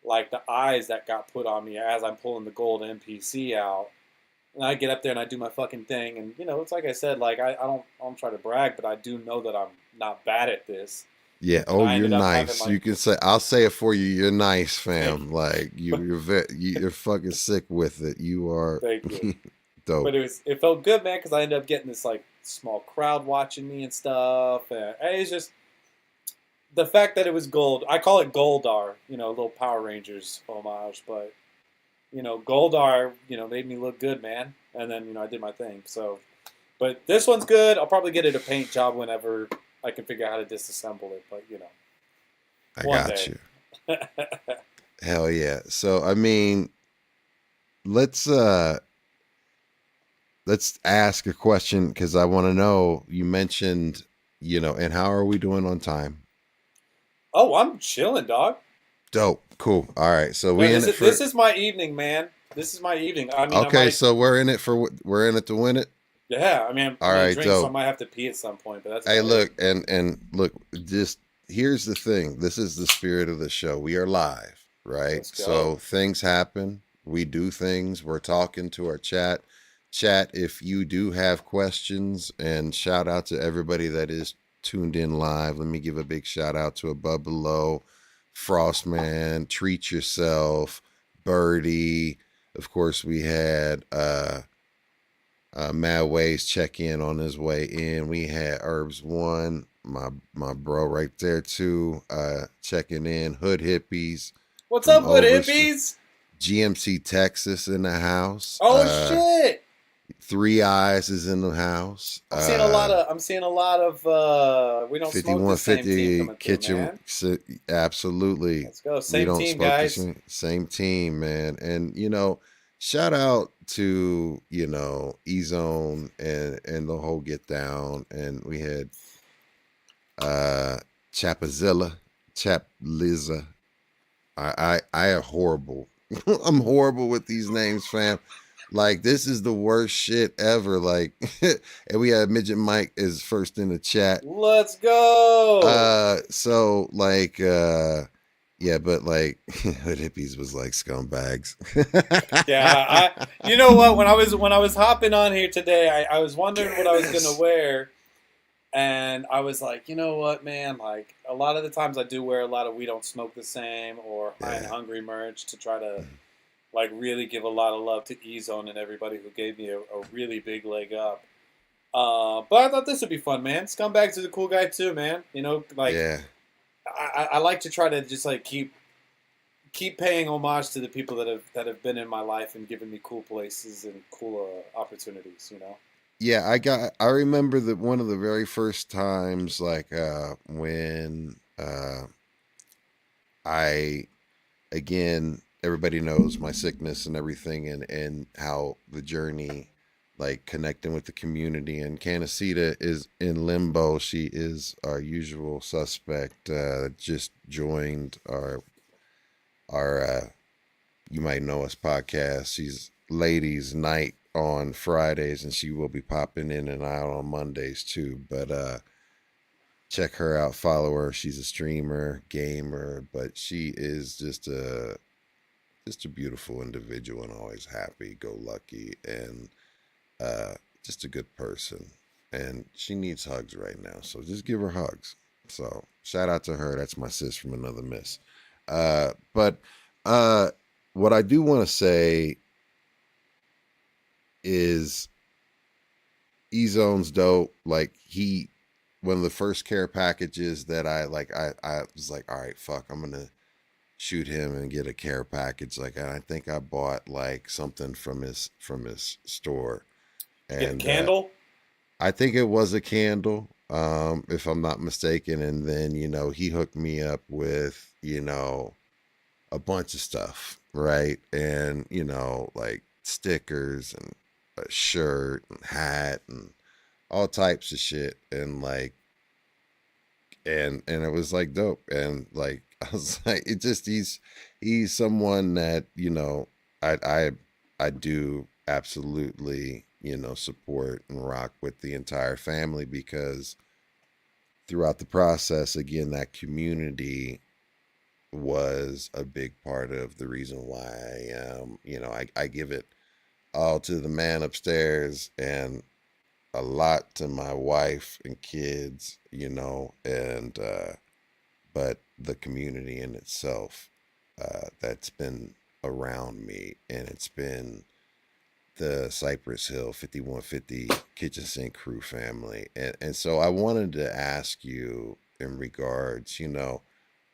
like the eyes that got put on me as I'm pulling the gold MPC out. And I get up there and I do my fucking thing, and it's like I said, like I don't try to brag, but I do know that I'm not bad at this. Yeah. Oh, you're nice. Like, you can say, I'll say it for you. You're nice, fam. Like you're fucking sick with it. You are. Thank you. Dope. But it felt good, man, because I ended up getting this like small crowd watching me and stuff. And it's just the fact that it was gold. I call it Goldar, a little Power Rangers homage, but Goldar, made me look good, man. And then I did my thing. So, but this one's good. I'll probably get it a paint job whenever I can figure out how to disassemble it. But I got you. Hell yeah. So I mean, let's ask a question, because I want to know. You mentioned, and how are we doing on time? Oh, I'm chilling, dog. Dope. Cool. All right. So this is my evening, man. This is my evening. I mean, okay. So we're in it to win it. Yeah. I mean, all right. Drink, so I might have to pee at some point, but that's. Hey, look, and look. Just here's the thing. This is the spirit of the show. We are live, right? So things happen. We do things. We're talking to our chat. If you do have questions, and shout out to everybody that is tuned in live. Let me give a big shout out to Above Below, Frostman, Treat Yourself, Birdie. Of course, we had Mad Ways check in on his way in. We had Herbs One, my bro right there too, checking in. Hood Hippies. What's up, Hood Hippies? GMC Texas in the house. Oh shit! Three Eyes is in the house. I'm seeing a lot of we don't smoke the same team kitchen. Through, absolutely. Let's go. Same team, guys. Same team, man. And shout out to E-Zone and the whole Get Down. And we had Chapazilla Chap Liza. I am horrible. I'm horrible with these names, fam. Like this is the worst shit ever. Like, and we had Midget Mike is first in the chat. Let's go. So like, yeah, but like, Hood Hippies was like scumbags. Yeah, you know what? When I was hopping on here today, I was wondering what I was gonna wear, and I was like, you know what, man? Like a lot of the times I do wear a lot of We Don't Smoke the Same or High and Yeah. Hungry merch to try to like really give a lot of love to E-Zone and everybody who gave me a really big leg up. But I thought this would be fun, man. Scumbags is a cool guy too, man. You know, like Yeah. I like to try to just like keep paying homage to the people that have been in my life and given me cool places and cool opportunities. You know. Yeah, I remember that one of the very first times like when I again everybody knows my sickness and everything and how the journey like connecting with the community and Canacita is in limbo. She is our usual suspect, just joined our you might know us podcast. She's ladies night on Fridays and she will be popping in and out on Mondays too. But check her out, follow her. She's a streamer, gamer, but she is just a beautiful individual and always happy, go lucky, and just a good person. And she needs hugs right now, so just give her hugs. So shout out to her. That's my sis from another miss. But what I do want to say is E-Zone's dope. Like one of the first care packages that I was like, all right, fuck, I'm gonna shoot him and get a care package. Like, and I think I bought like something from his store. Get a And candle. I think it was a candle, if I'm not mistaken. And then he hooked me up with a bunch of stuff, right? And like stickers and a shirt and hat and all types of shit. And like and it was like dope. And like I was like, it just he's someone that I do absolutely support and rock with the entire family, because throughout the process, again, that community was a big part of the reason why I give it all to the man upstairs and a lot to my wife and kids, and but the community in itself, that's been around me, and it's been the Cypress Hill 5150 Kitchen Sink Crew family. And so I wanted to ask you in regards,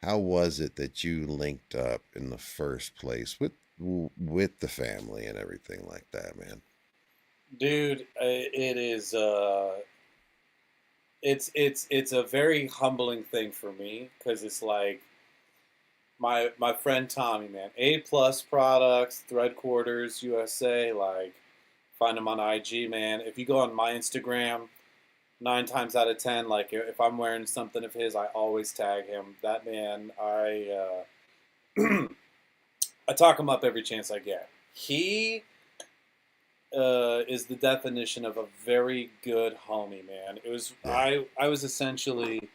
how was it that you linked up in the first place with the family and everything like that, man? Dude, it is it's a very humbling thing for me, because it's like my friend Tommy, man, A Plus Products, Thread Quarters USA, like find him on IG, man. If you go on my Instagram, 9 times out of 10, like if I'm wearing something of his, I always tag him. That man, I talk him up every chance I get. He is the definition of a very good homie, man. It was I was essentially,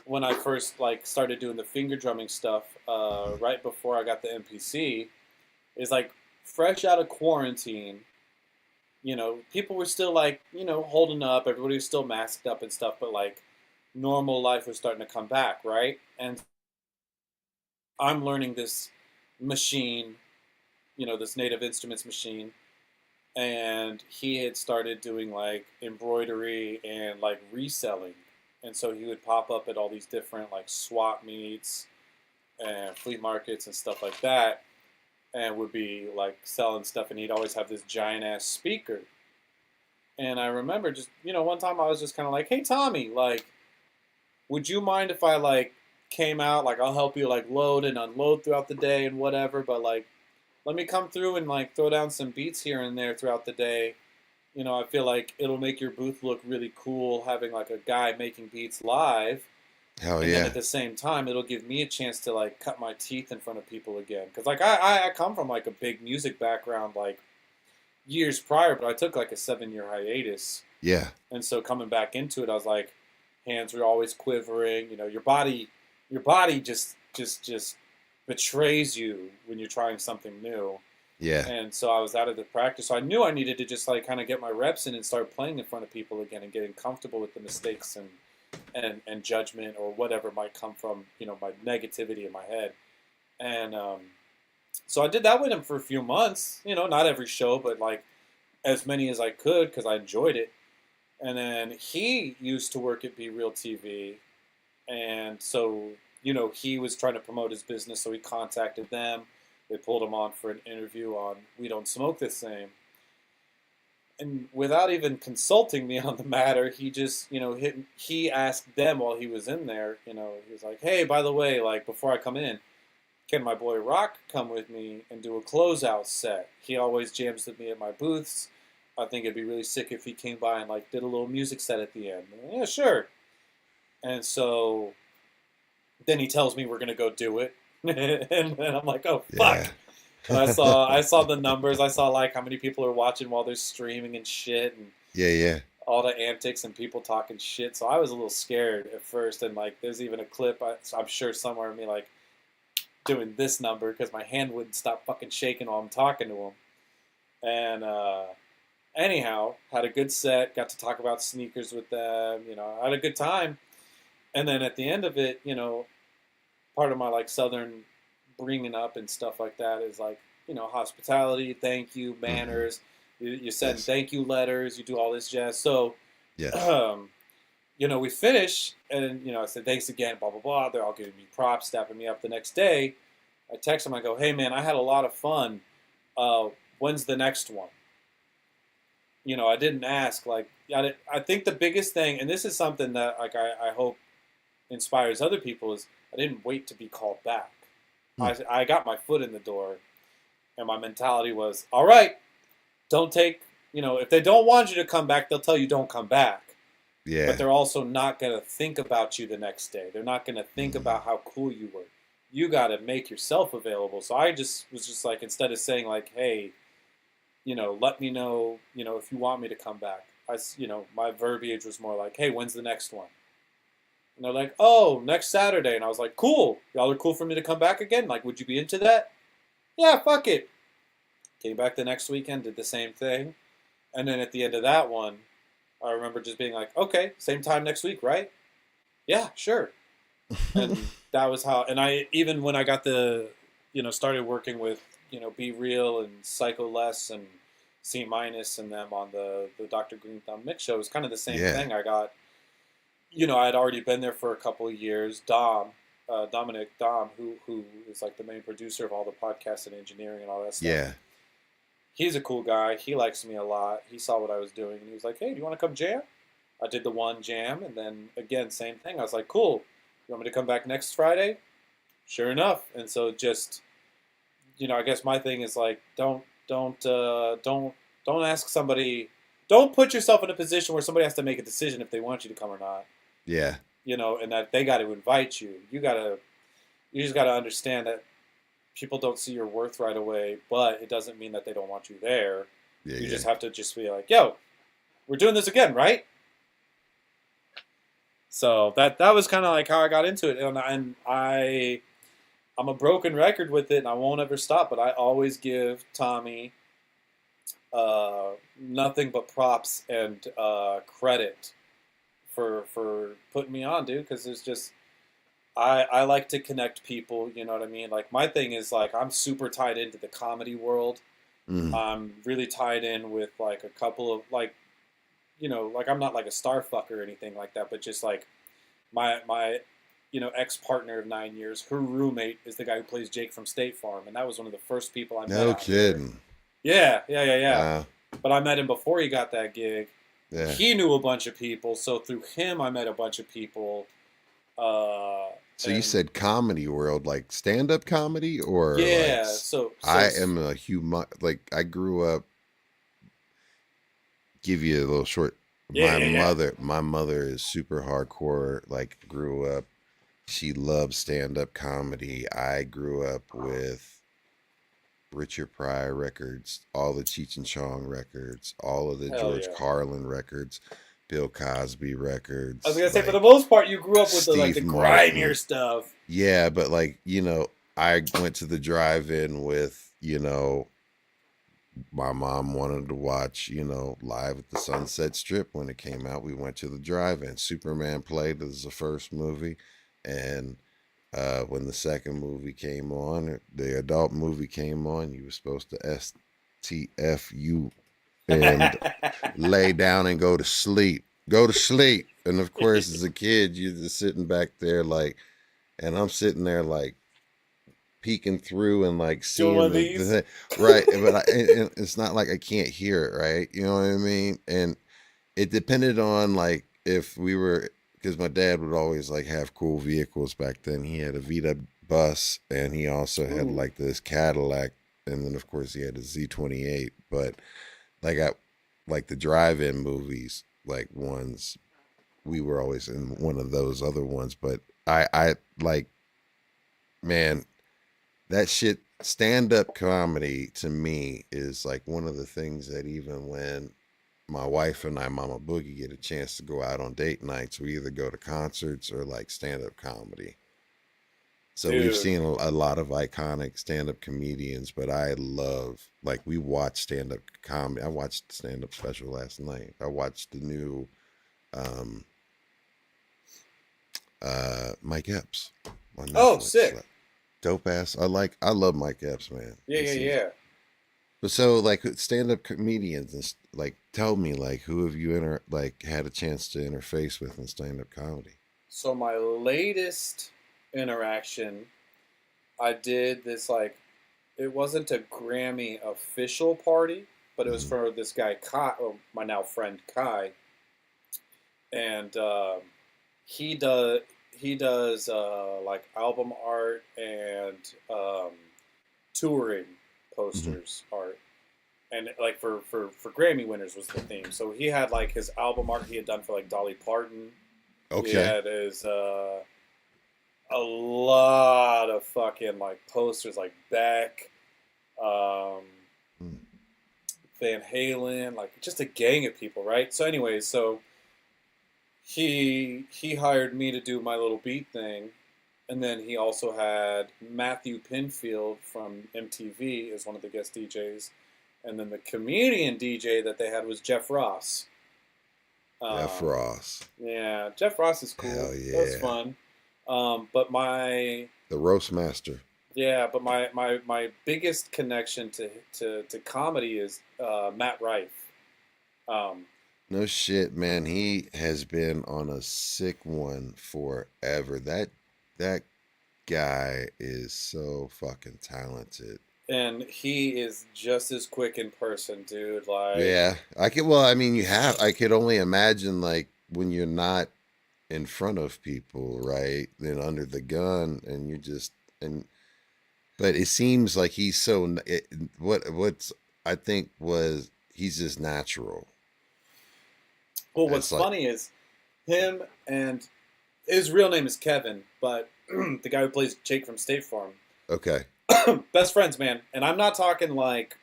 when I first like started doing the finger drumming stuff, right before I got the MPC, is like fresh out of quarantine. People were still like holding up. Everybody was still masked up and stuff, but like normal life was starting to come back, right? And I'm learning this machine, this Native Instruments machine. And he had started doing like embroidery and like reselling, and so he would pop up at all these different like swap meets and flea markets and stuff like that, and would be like selling stuff, and he'd always have this giant ass speaker. And I remember just one time I was just kind of like, hey Tommy, like, would you mind if I like came out, like I'll help you like load and unload throughout the day and whatever, but like let me come through and like throw down some beats here and there throughout the day. I feel like it'll make your booth look really cool, having like a guy making beats live. Hell And then yeah. at the same time, it'll give me a chance to like cut my teeth in front of people again. Because like I come from like a big music background like years prior, but I took like a 7-year hiatus. Yeah. And so coming back into it, I was like, hands were always quivering. You know, your body just betrays you when you're trying something new. Yeah. And so I was out of the practice. So I knew I needed to just like kind of get my reps in and start playing in front of people again and getting comfortable with the mistakes and judgment or whatever might come from, you know, my negativity in my head. And so I did that with him for a few months, you know, not every show, but like as many as I could because I enjoyed it. And then he used to work at Be Real TV. And so, you know, he was trying to promote his business. So he contacted them. They pulled him on for an interview on We Don't Smoke the Same. And without even consulting me on the matter, he just, you know, he asked them while he was in there, you know, he was like, hey, by the way, like before I come in, can my boy Rock come with me and do a closeout set? He always jams with me at my booths. I think it'd be really sick if he came by and like did a little music set at the end. Yeah, sure. And so then he tells me we're gonna go do it, and then I'm like, oh fuck. Yeah. And I saw the numbers. I saw like how many people are watching while they're streaming and shit, and Yeah. all the antics and people talking shit. So I was a little scared at first, and like there's even a clip I'm sure somewhere of me like doing this number because my hand wouldn't stop fucking shaking while I'm talking to him. And anyhow, had a good set. Got to talk about sneakers with them. You know, I had a good time. And then at the end of it, you know, part of my like Southern bringing up and stuff like that is like, you know, hospitality, thank you, manners. You send thank you letters, you do all this jazz. So, Yeah. you know, we finish, and you know, I said thanks again, blah blah blah. They're all giving me props, stepping me up. The next day, I text them. I go, hey man, I had a lot of fun. When's the next one? You know, I didn't ask. Like, I think the biggest thing, and this is something that like I hope inspires other people, is I didn't wait to be called back. I got my foot in the door, and my mentality was, all right, don't take, you know, if they don't want you to come back, they'll tell you don't come back. Yeah. But they're also not going to think about you the next day. They're not going to think about how cool you were. You got to make yourself available. So I just was just like, instead of saying like, hey, you know, let me know, you know, if you want me to come back. You know, my verbiage was more like, hey, when's the next one? And they're like, oh, next Saturday. And I was like, cool. Y'all are cool for me to come back again? Like, would you be into that? Yeah, fuck it. Came back the next weekend, did the same thing. And then at the end of that one, I remember just being like, okay, same time next week, right? Yeah, sure. And that was how, and I, even when I got the, you know, started working with, you know, Be Real and Psycho Less and C Minus and them on the Dr. Greenthumb Mix Show, it was kind of the same thing. I got, you know, I had already been there for a couple of years. Dominic, who is like the main producer of all the podcasts and engineering and all that stuff. Yeah. He's a cool guy. He likes me a lot. He saw what I was doing, and he was like, hey, do you want to come jam? I did the one jam, and then, again, same thing. I was like, cool. You want me to come back next Friday? Sure enough. And so just, you know, I guess my thing is like, don't ask somebody, don't put yourself in a position where somebody has to make a decision if they want you to come or not. Yeah. You know, and that they got to invite you. You just got to understand that people don't see your worth right away, but it doesn't mean that they don't want you there. Yeah. You just have to just be like, yo, we're doing this again, right? So that was kind of like how I got into it. And I'm a broken record with it, and I won't ever stop, but I always give Tommy nothing but props and credit for putting me on, dude, because there's just, I like to connect people, you know what I mean? Like, my thing is, like, I'm super tied into the comedy world. I'm really tied in with, like, a couple of, like, you know, like, I'm not, like, a star fucker or anything like that, but just, like, my you know, ex-partner of 9 years, her roommate is the guy who plays Jake from State Farm, and that was one of the first people I met. No kidding. Yeah. But I met him before he got that gig. Yeah. He knew a bunch of people, so through him I met a bunch of people. So you said comedy world, like stand-up comedy, or yeah? Like, so I am a like I grew up. Give you a little short. My mother is super hardcore. Like grew up She loved stand-up comedy. I grew up with Richard Pryor records, all the Cheech and Chong records, all of the Hell George yeah. Carlin records, Bill Cosby records. I was gonna say, for like the most part, you grew up with the Steve grimier Martin. stuff. Yeah, but like, I went to the drive-in with, my mom wanted to watch, Live at the Sunset Strip when it came out. We went to the drive-in. Superman played as the first movie, and when the second movie came on, the adult movie came on, you were supposed to STFU and lay down and go to sleep. Go to sleep. And of course, as a kid, you're just sitting back there and I'm sitting there peeking through and Doing one seeing of these. right. But and it's not like I can't hear it, right? You know what I mean? And it depended on if we were, because my dad would always have cool vehicles back then. He had a Vita bus, and he also had Ooh. this Cadillac, and then of course he had a Z28. But I the drive-in movies, ones, we were always in one of those other ones. But I man, that shit, stand-up comedy to me is one of the things that even when my wife and I, Mama Boogie, get a chance to go out on date nights, we either go to concerts or stand-up comedy. So we've Dude. seen a lot of iconic stand-up comedians, but I love, we watch stand-up comedy. I watched the stand-up special last night. I watched the new Mike Epps on Netflix. Oh, sick. Dope ass. I love Mike Epps, man. Yeah. But so stand-up comedians, and tell me who have you had a chance to interface with in stand-up comedy? So my latest interaction, I did this it wasn't a Grammy official party, but it was for this guy Kai, or my now friend Kai, and he does album art and touring posters art, and for Grammy winners was the theme. So he had his album art he had done for Dolly Parton. Okay. He had his a lot of fucking posters Beck, Van Halen, just a gang of people, right? So anyways, so he hired me to do my little beat thing, and then he also had Matthew Pinfield from MTV as one of the guest DJs, and then the comedian DJ that they had was Jeff Ross. Jeff Ross. Yeah, Jeff Ross is cool. Hell yeah. That was fun. But the roast master. Yeah, but my biggest connection to comedy is Matt Rife. No shit, man. He has been on a sick one forever. That guy is so fucking talented. And he is just as quick in person, dude. Yeah, I could only imagine when you're not in front of people, right? Then under the gun, and you just but it seems like he's so. What's I think was he's just natural. Well, what's funny is him, and his real name is Kevin, but the guy who plays Jake from State Farm. Okay. Best friends, man. And I'm not talking like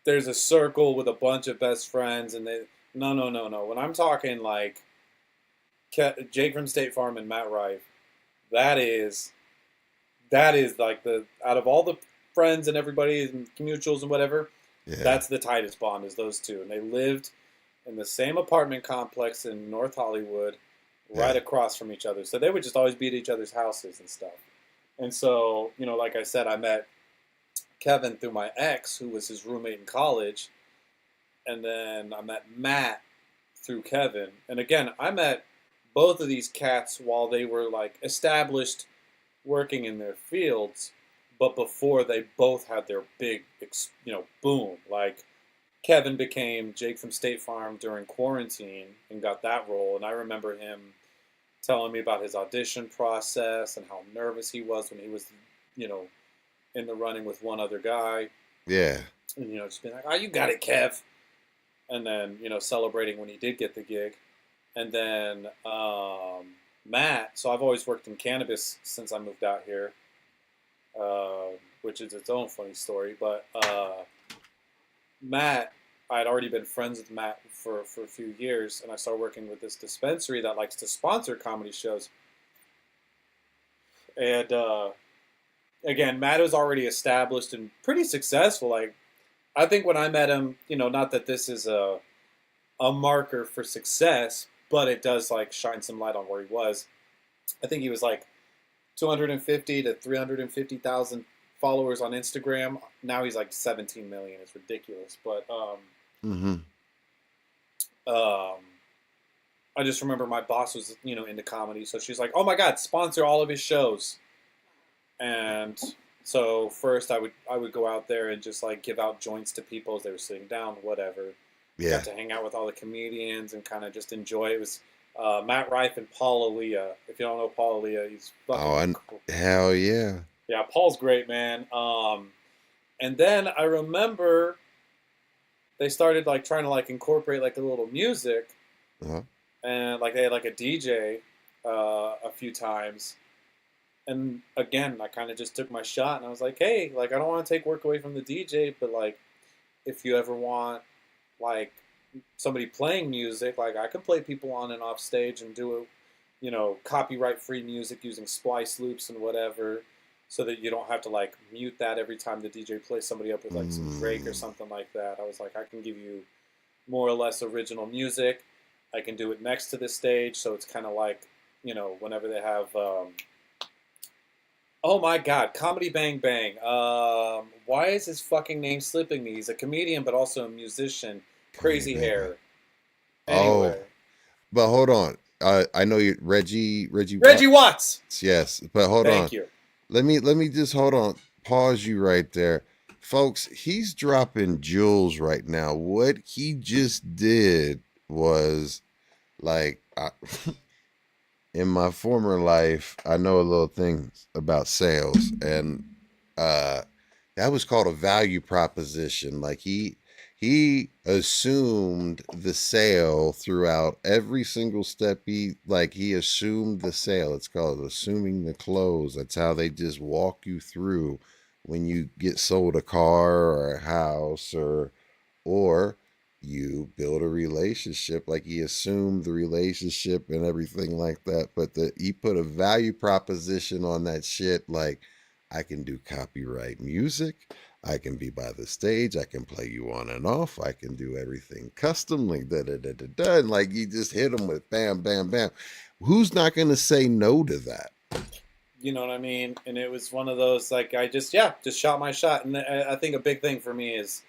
there's a circle with a bunch of best friends, and no. When I'm talking Jake from State Farm and Matt Rife, that is the out of all the friends and everybody and mutuals and whatever, that's the tightest bond is those two. And they lived in the same apartment complex in North Hollywood, right across from each other. So they would just always be at each other's houses and stuff. And so, like I said, I met Kevin through my ex, who was his roommate in college. And then I met Matt through Kevin. And again, I met both of these cats while they were established working in their fields, but before they both had their big, boom. Kevin became Jake from State Farm during quarantine and got that role. And I remember him telling me about his audition process and how nervous he was when he was, in the running with one other guy. Yeah. And, just being like, oh, you got it, Kev. And then, celebrating when he did get the gig. And then Matt, so I've always worked in cannabis since I moved out here, which is its own funny story. But Matt, I had already been friends with Matt for a few years, and I started working with this dispensary that likes to sponsor comedy shows. And again, Matt was already established and pretty successful. Like, I think when I met him, not that this is a marker for success, but it does like shine some light on where he was. I think he was like 250 to 350,000 followers on Instagram. Now he's like 17 million. It's ridiculous. But I just remember my boss was, into comedy. So she's like, oh my God, sponsor all of his shows. And so first I would go out there and just like give out joints to people as they were sitting down, whatever. Yeah. Got to hang out with all the comedians and kind of just enjoy. It was Matt Rife and Paul Aaliyah. If you don't know Paul Aaliyah, he's fucking cool. Hell yeah. Yeah, Paul's great, man. And then I remember they started like trying to like incorporate like a little music, and like they had like a DJ a few times. And again, I kind of just took my shot, and I was like, hey, like I don't want to take work away from the DJ, but like if you ever want like somebody playing music, like I can play people on and off stage and do it, copyright free music using splice loops and whatever, so that you don't have to like mute that every time the DJ plays somebody up with like some Drake or something like that. I was like, I can give you more or less original music. I can do it next to the stage, so it's kind of like, whenever they have oh my God, Comedy Bang Bang. Why is his fucking name slipping me? He's a comedian, but also a musician. Crazy hair. Anyway. But hold on. I know you, Reggie Watts. Yes, but hold on. Thank you. Let me just hold on. Pause you right there. Folks, he's dropping jewels right now. What he just did was like, in my former life, I know a little things about sales, and that was called a value proposition. Like he assumed the sale throughout every single step. He assumed the sale. It's called assuming the close. That's how they just walk you through when you get sold a car or a house or you build a relationship. Like he assumed the relationship and everything like that. But he put a value proposition on that shit. Like, I can do copyright music. I can be by the stage. I can play you on and off. I can do everything custom, like da-da-da-da-da. And like you just hit them with bam, bam, bam. Who's not going to say no to that? You know what I mean? And it was one of those, like, I just shot my shot. And I think a big thing for me is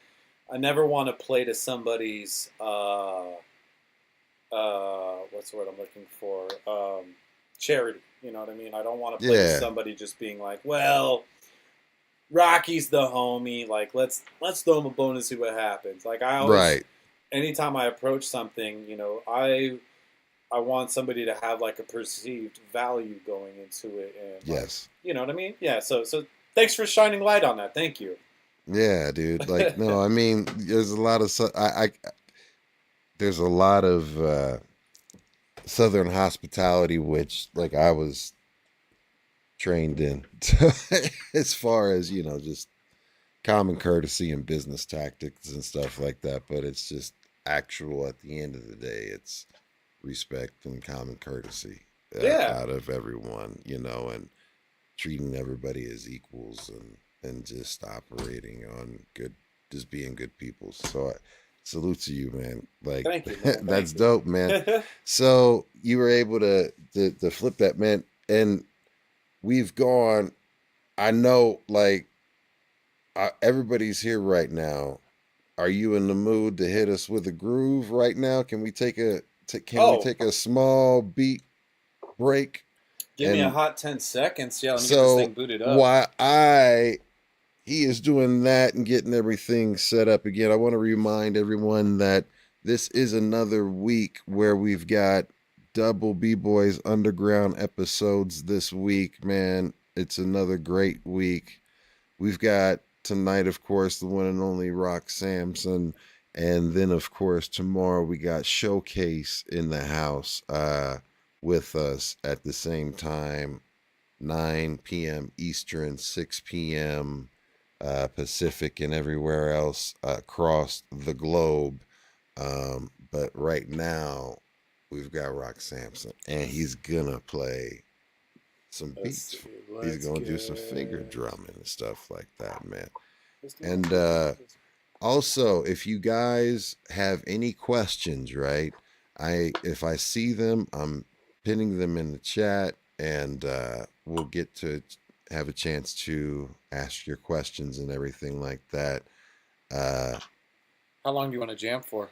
I never want to play to somebody's, what's the word I'm looking for? Charity. You know what I mean? I don't want to play to somebody just being like, well, Rocky's the homie. Like, let's throw him a bone and see what happens. Like, I always, anytime I approach something, I want somebody to have like a perceived value going into it. And like, you know what I mean? Yeah. So thanks for shining light on that. Thank you. Yeah, dude. Like, no, I mean, there's a lot of there's a lot of Southern hospitality, which like I was trained in, as far as just common courtesy and business tactics and stuff like that. But it's just actual. At the end of the day, it's respect and common courtesy out of everyone, and treating everybody as equals and just operating on just being good people. So I salute to you, man. Like, thank you, man. That's dope, man. So you were able to flip that, man. And we've gone, I know, like, everybody's here right now. Are you in the mood to hit us with a groove right now? Can we take we take a small beat break? Give me a hot 10 seconds. Yeah, let me get this thing booted up. While he is doing that and getting everything set up again, I want to remind everyone that this is another week where we've got double B-Boys Underground episodes this week, man. It's another great week. We've got tonight, of course, the one and only Rock Samson. And then, of course, tomorrow we got Showcase in the house. with us at the same time, 9 p.m. Eastern, 6 p.m. Pacific, and everywhere else across the globe. But right now, we've got Rock Samson, and he's gonna play some beats. He's gonna do some finger drumming and stuff like that, man. And also, if you guys have any questions, right? If I see them, I'm pinning them in the chat, and we'll get to have a chance to ask your questions and everything like that. How long do you want to jam for?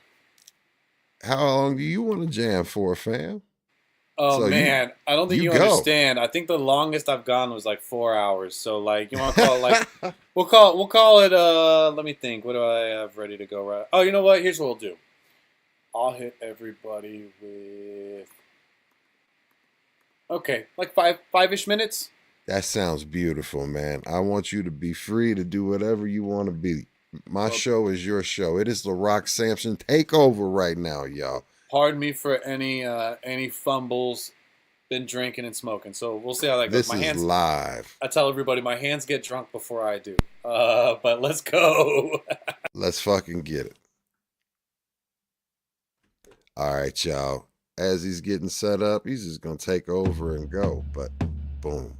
How long do you want to jam for, fam? Oh So man, I don't think you go. understand. I think the longest I've gone was like 4 hours. So like, you want to call it like we'll call it. Let me think. What do I have ready to go? Right. Oh, you know what? Here's what we'll do. I'll hit everybody with. Okay, like five-ish minutes. That sounds beautiful, man. I want you to be free to do whatever you want to be. My show is your show. It is the Rock Samson takeover right now, y'all. Pardon me for any fumbles. Been drinking and smoking, so we'll see how that goes. This is live. I tell everybody my hands get drunk before I do. But let's go. Let's fucking get it. All right, y'all. As he's getting set up, he's just gonna take over and go. But boom.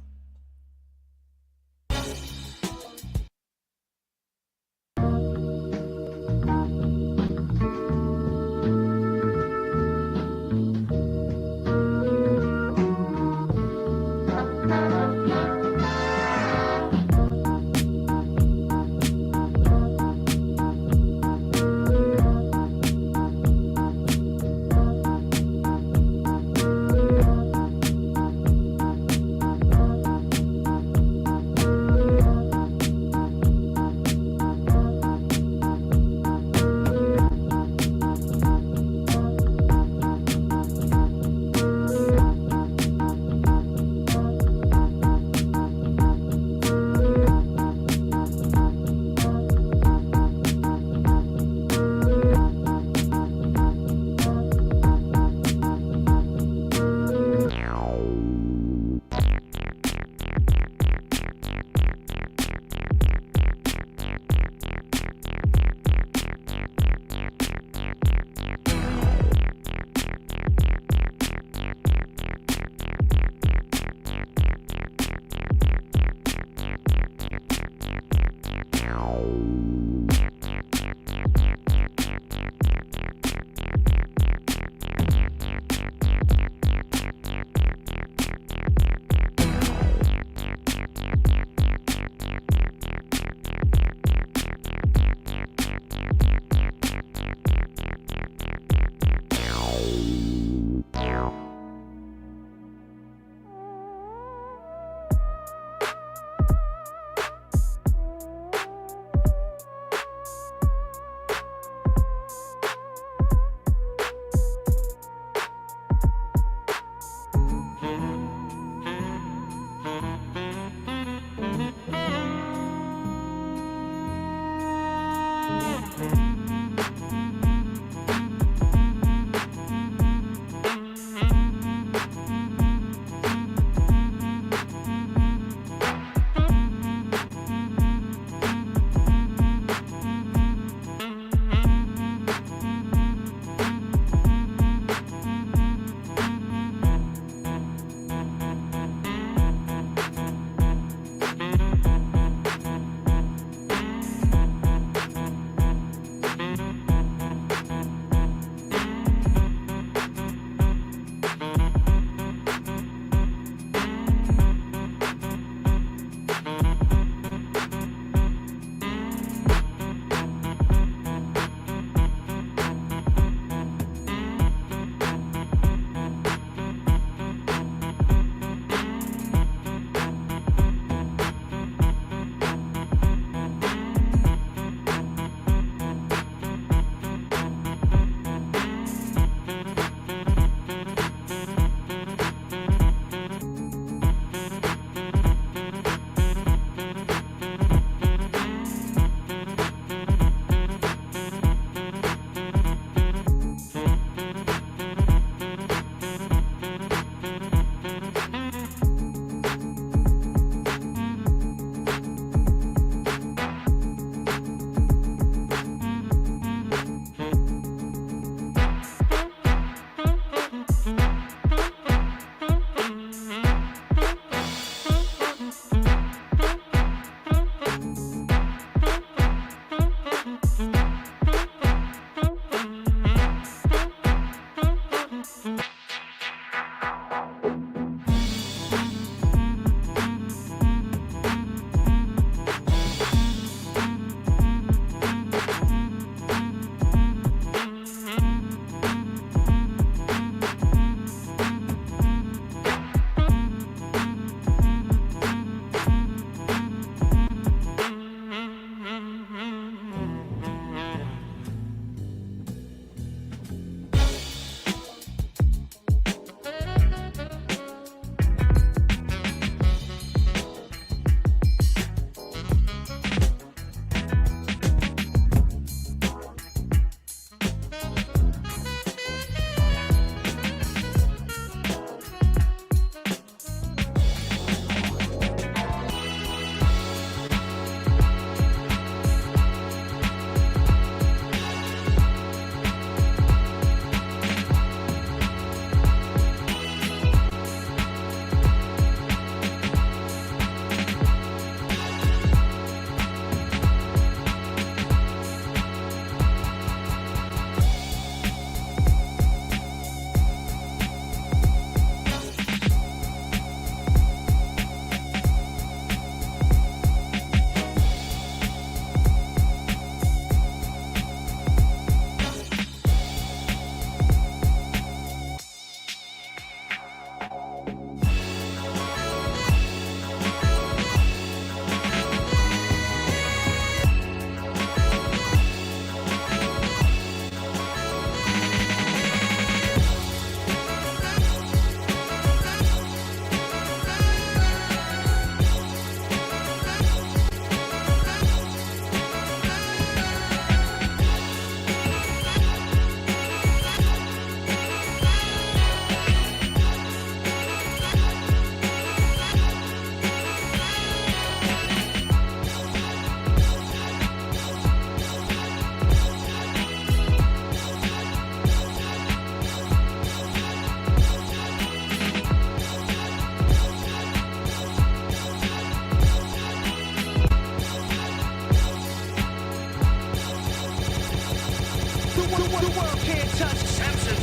world can't touch Samson.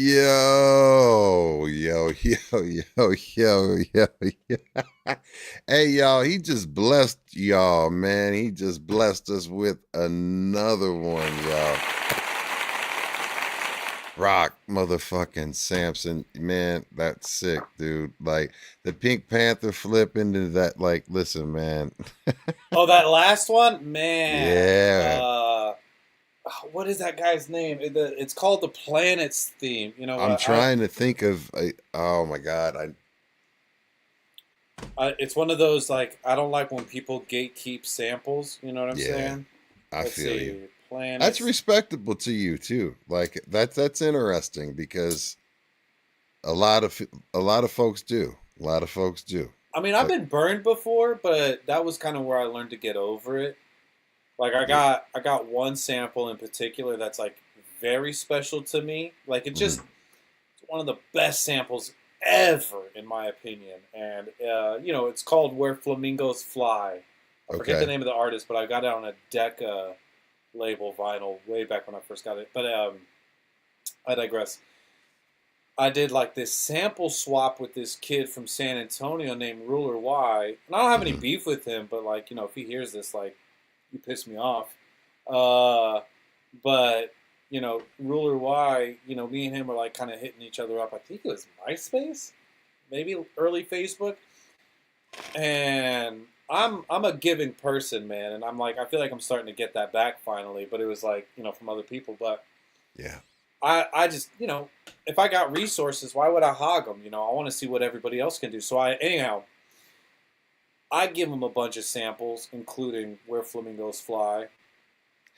Yo, yo, yo, yo, yo, yo, yo. Hey, y'all, he just blessed y'all, man. He just blessed us with another one, y'all. Rock motherfucking Samson, man, that's sick, dude. Like the Pink Panther flip into that, like, listen, man. Oh, that last one? Man. Yeah. What is that guy's name? It's called the Planets theme. You know, I'm trying to think of, oh my God. It's one of those, like, I don't like when people gatekeep samples. You know what I'm Yeah, saying? I Let's feel see. you. Planets. That's respectable to you too. Like that's interesting because a lot of folks do. A lot of folks do. I mean, I've But been burned before, but that was kind of where I learned to get over it. Like yeah. I got one sample in particular that's like very special to me. Like Mhm. it's one of the best samples ever in my opinion. And you know, it's called Where Flamingos Fly. I forget the Okay. name of the artist, but I got it on a Decca label vinyl way back when I first got it. But I digress. I did like this sample swap with this kid from San Antonio named Ruler Y. And I don't have any Mhm. beef with him, but like, you know, if he hears this, like, you piss me off. Uh, but, you know, Ruler Y, you know, me and him were like kind of hitting each other up. I think it was MySpace, maybe early Facebook. And I'm a giving person, man. And I'm like, I feel like I'm starting to get that back finally. But it was like, you know, from other people. But Yeah. I just, you know, if I got resources, why would I hog them? You know, I want to see what everybody else can do. So anyhow, I give them a bunch of samples, including Where Flamingos Fly.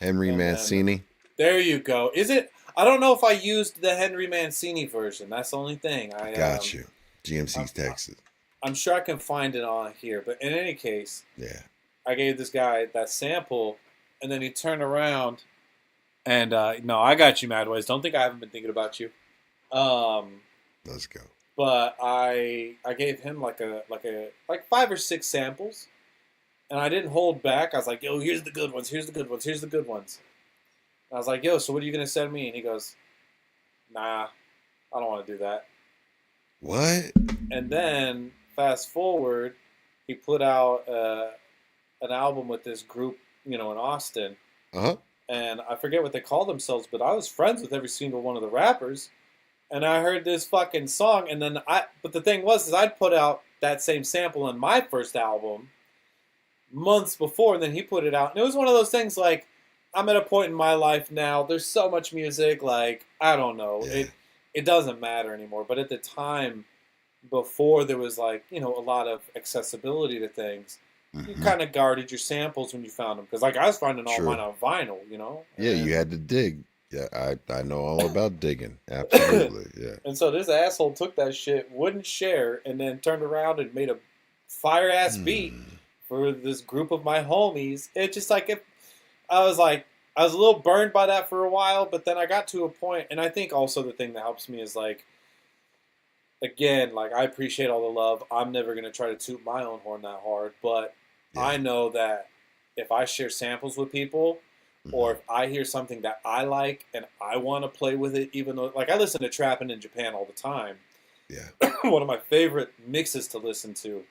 Henry And then, Mancini. there you go. Is it? I don't know if I used the Henry Mancini version. That's the only thing. Got you. I'm, GMC's Texas. I'm sure I can find it on here. But in any case, Yeah. I gave this guy that sample, and then he turned around and no, I got you, Madways. Don't think I haven't been thinking about you. Let's go. But I gave him like 5 or 6 samples, and I didn't hold back. I was like, "Yo, here's the good ones. Here's the good ones. Here's the good ones." And I was like, "Yo, so what are you gonna send me?" And he goes, "Nah, I don't want to do that." What? And then fast forward, he put out an album with this group, you know, in Austin, Uh-huh. and I forget what they call themselves, but I was friends with every single one of the rappers. And I heard this fucking song, and then but the thing was, is I'd put out that same sample on my first album months before, and then he put it out. And it was one of those things like, I'm at a point in my life now, there's so much music, like, I don't know, Yeah. it doesn't matter anymore. But at the time, before there was like, you know, a lot of accessibility to things, you Mhm. kind of guarded your samples when you found them. Because like I was finding all mine True. on vinyl, you know? Yeah, And you had to dig. Yeah, I know all about digging. Absolutely. Yeah. And so this asshole took that shit, wouldn't share, and then turned around and made a fire ass beat Hmm. for this group of my homies. It just like I was like I was a little burned by that for a while, but then I got to a point, and I think also the thing that helps me is like, again, like I appreciate all the love. I'm never gonna try to toot my own horn that hard, but I Yeah. know that if I share samples with people, or Mhm. if I hear something that I like and I want to play with it, even though like I listen to Trappin' in Japan all the time, Yeah. one of my favorite mixes to listen to,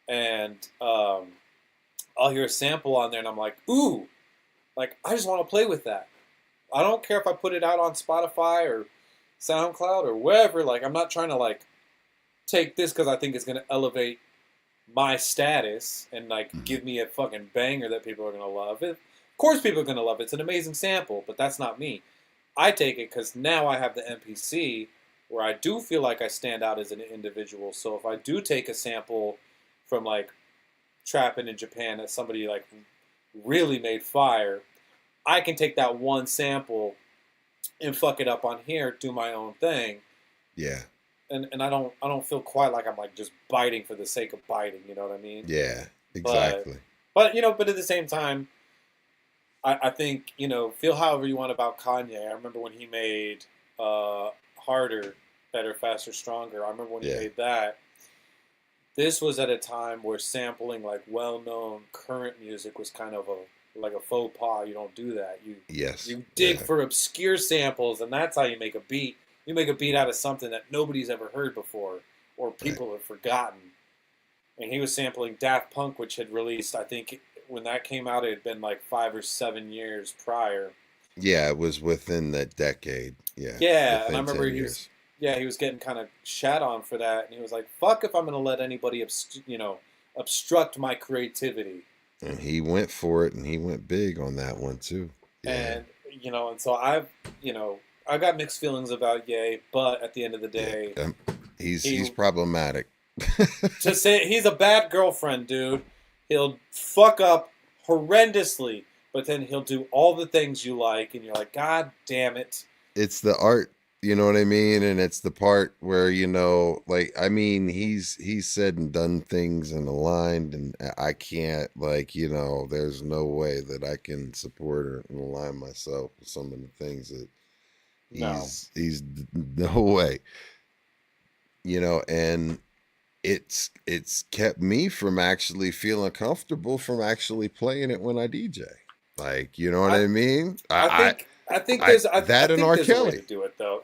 and I'll hear a sample on there and I'm like, ooh, like I just want to play with that. I don't care if I put it out on Spotify or SoundCloud or wherever. Like I'm not trying to like take this because I think it's going to elevate my status and like Mhm. give me a fucking banger that people are going to love. Of course people are going to love it. It's an amazing sample, but that's not me. I take it because now I have the MPC where I do feel like I stand out as an individual. So if I do take a sample from like trapping in Japan that somebody like really made fire, I can take that one sample and fuck it up on here, do my own thing. Yeah. And I don't feel quite like I'm like just biting for the sake of biting, you know what I mean? Yeah, exactly. But but at the same time, I think, feel however you want about Kanye. I remember when he made Harder, Better, Faster, Stronger. I remember when he made that. This was at a time where sampling like well-known current music was kind of a faux pas. You don't do that. You dig for obscure samples, and that's how you make a beat. You make a beat out of something that nobody's ever heard before or people have forgotten. And he was sampling Daft Punk, which had released, I think, when that came out, it had been like 5 or 7 years prior. Yeah, it was within that decade. Yeah. Yeah, and I remember he was getting kind of shat on for that, and he was like, "Fuck if I'm going to let anybody, obstruct my creativity." And he went for it, and he went big on that one too. Yeah. And so I've got mixed feelings about Ye, but at the end of the day, he's problematic. To say he's a bad girlfriend, dude. He'll fuck up horrendously, but then he'll do all the things you like, and you're like, God damn it. It's the art, you know what I mean? And it's the part where, he's said and done things and aligned, and I can't, there's no way that I can support or align myself with some of the things that he's no way. And it's kept me from actually feeling comfortable from actually playing it when I DJ. Like, you know what I mean? I think there's R. Kelly to do it though.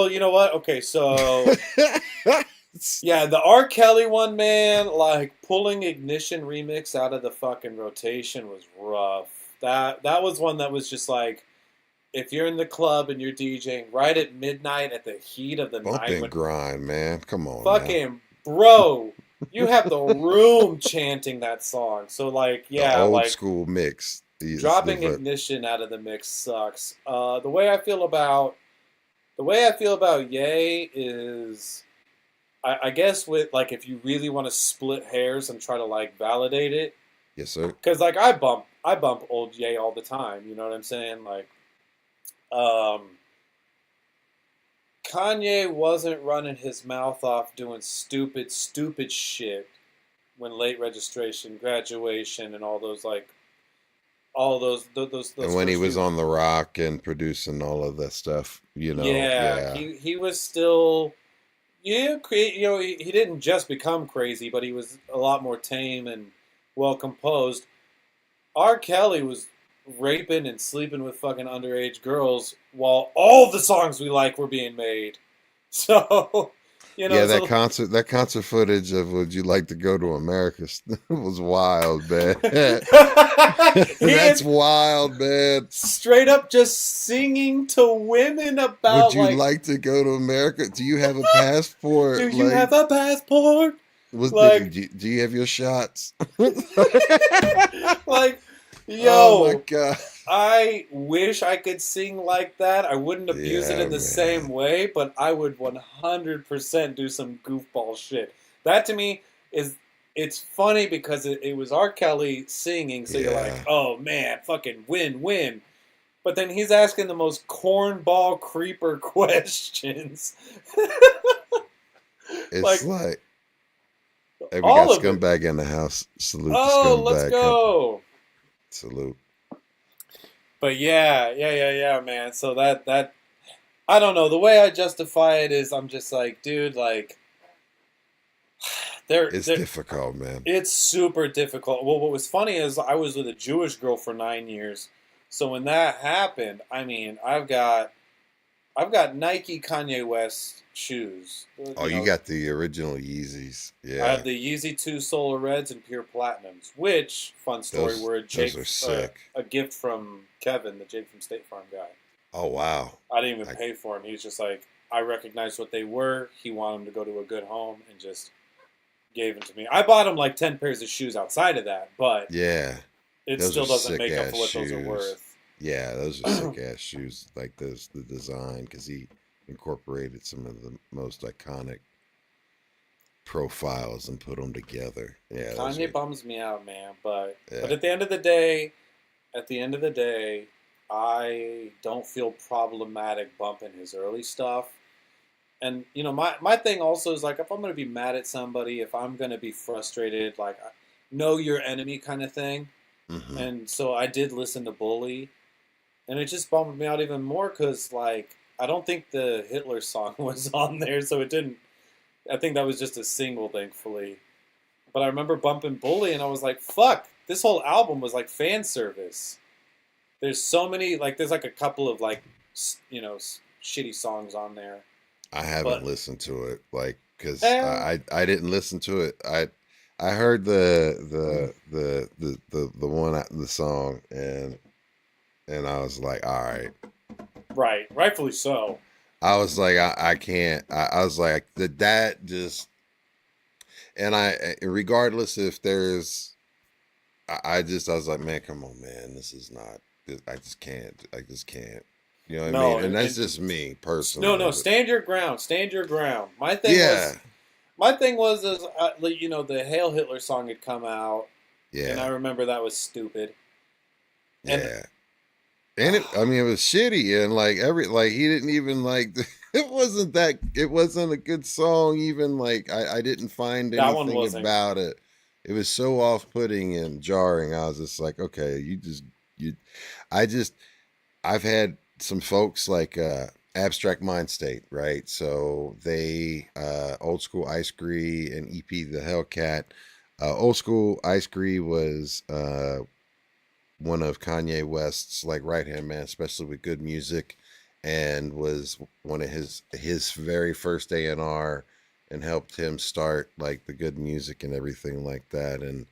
You know what? Okay, so yeah, the R. Kelly one, man, like pulling Ignition remix out of the fucking rotation was rough. That was one that was just like, if you're in the club and you're DJing right at midnight at the heat of the night, and grind, man, come on, fucking bro, you have the room chanting that song. So like, yeah, the old school mix. Dropping Ignition out of the mix sucks. The way I feel about Ye is, I guess with like if you really want to split hairs and try to like validate it. Yes, sir. Because like I bump old Ye all the time. You know what I'm saying? Like, Kanye wasn't running his mouth off doing stupid shit when Late Registration, Graduation, and all those and when he was on the Rock and producing all of that stuff, he was still he didn't just become crazy, but he was a lot more tame and well composed. R. Kelly was raping and sleeping with fucking underage girls while all the songs we like were being made. So that concert footage of Would You Like to Go to America was wild, man. That's wild, man. Straight up just singing to women about, would you like to go to America? Do you have a passport? Do you have a passport? Do you have your shots? Like, yo, oh my God. I wish I could sing like that. I wouldn't abuse it in the same way, but I would 100% do some goofball shit. That to me it's funny because it was R. Kelly singing, so you're like, oh man, fucking win. But then he's asking the most cornball creeper questions. It's like hey, we got scumbag in the house. Salute the scumbag. Let's go. Salute. But yeah, man. So that I don't know. The way I justify it is I'm just like, dude, like it's difficult, man. It's super difficult. Well, what was funny is I was with a Jewish girl for 9 years. So when that happened, I mean, I've got Nike Kanye West shoes. You got the original Yeezys. Yeah. I have the Yeezy 2 Solar Reds and Pure Platinums, which, fun story, were those are sick. A gift from Kevin, the Jake from State Farm guy. Oh, wow. I didn't even pay for them. He was just like, I recognized what they were. He wanted them to go to a good home and just gave them to me. I bought him like 10 pairs of shoes outside of that, but yeah, it still doesn't make up for what those are worth. Yeah, those are sick ass shoes. Like the design, because he incorporated some of the most iconic profiles and put them together. Yeah, those Kanye are, bums me out, man. But yeah. at the end of the day, I don't feel problematic bumping his early stuff. And my thing also is like if I'm gonna be mad at somebody, if I'm gonna be frustrated, like know your enemy kind of thing. Hmm. And so I did listen to Bully, and it just bummed me out even more because like I don't think the Hitler song was on there, so it didn't. I think that was just a single, thankfully. But I remember bumping Bully, and I was like, "Fuck!" This whole album was like fan service. There's so many like there's like a couple of like shitty songs on there, I haven't but listened to it, like, because eh, I didn't listen to it. I heard the one the song, and I was like, all right. right, rightfully so. I was like, I can't. I was like, that just, and regardless if there's, I was like, man, come on, man, this is not. I just can't. I just can't. You know what I No, mean? And that's just me personally. no, But stand your ground, stand your ground. yeah, My thing was is the Hail Hitler song had come out, and I yeah, remember that was stupid. And yeah. And I mean, it was shitty, and like he didn't even like. It wasn't a good song. Even like I didn't find that one anything wasn't. about it. It was so off-putting and jarring. I was just like, okay, you. I just I've had some folks like Abstract Mind State, right? So they Old School Ice Cree and EP the Hellcat. Old School Ice Cree was one of Kanye West's like right hand man, especially with good music, and was one of his very first A&R, and helped him start like the good music and everything like that. And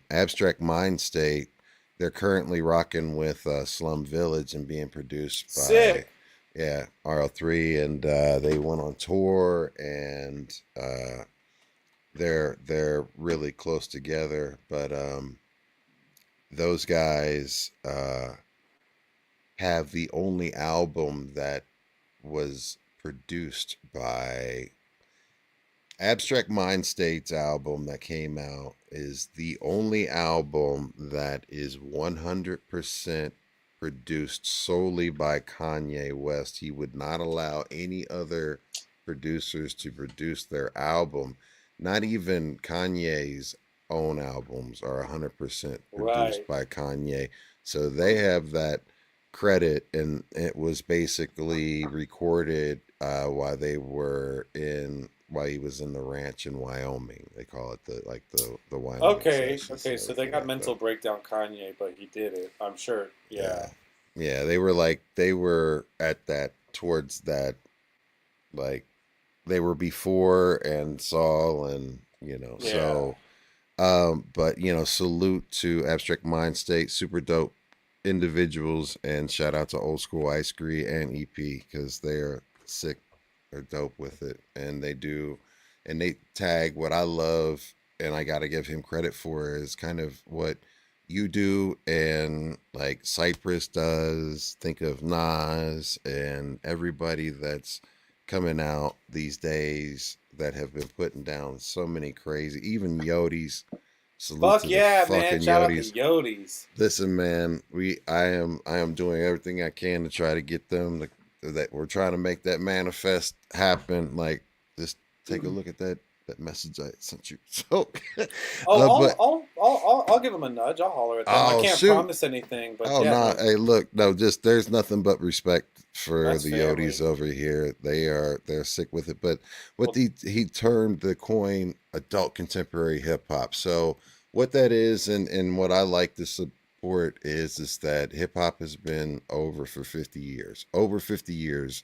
Abstract Mind State, they're currently rocking with Slum Village and being produced by Sick. yeah RL3, and they went on tour, and they're really close together, but those guys have the only album that was produced by Abstract Mind State's album that came out is the only album that is 100% produced solely by Kanye West. He would not allow any other producers to produce their album. Not even Kanye's own albums are 100% produced Right. by Kanye. So they have that credit, and it was basically recorded while he was in the ranch in Wyoming. They call it the Wyoming Okay. sessions Okay. and So they everything got like mental that. breakdown Kanye, but he did it. I'm sure. Yeah, Yeah. yeah. They were at that towards that, like they were before and Saul, and Yeah. so but salute to Abstract Mind State, super dope individuals, and shout out to Old School Ice Cree and EP because they're sick or dope with it, and they tag what I love, and I got to give him credit for is kind of what you do, and like Cypress does. Think of Nas and everybody that's coming out these days that have been putting down so many crazy, even Yodis. Salute Fuck to the yeah, man! fucking Shout out to Yodis. Yodis. Listen, man, I am doing everything I can to try to get them that we're trying to make that manifest happen. Like, just take a look at that message I sent you. So, Oh, but I'll give him a nudge. I'll holler at them. I oh can't shoot, promise anything, but oh yeah, no, no, hey, look, no, just there's nothing but respect for that's the Yodis family. over here. They're sick with it. But what Well, he termed the coin adult contemporary hip hop. So what that is, and what I like to support is that hip hop has been over for 50 years. Over 50 years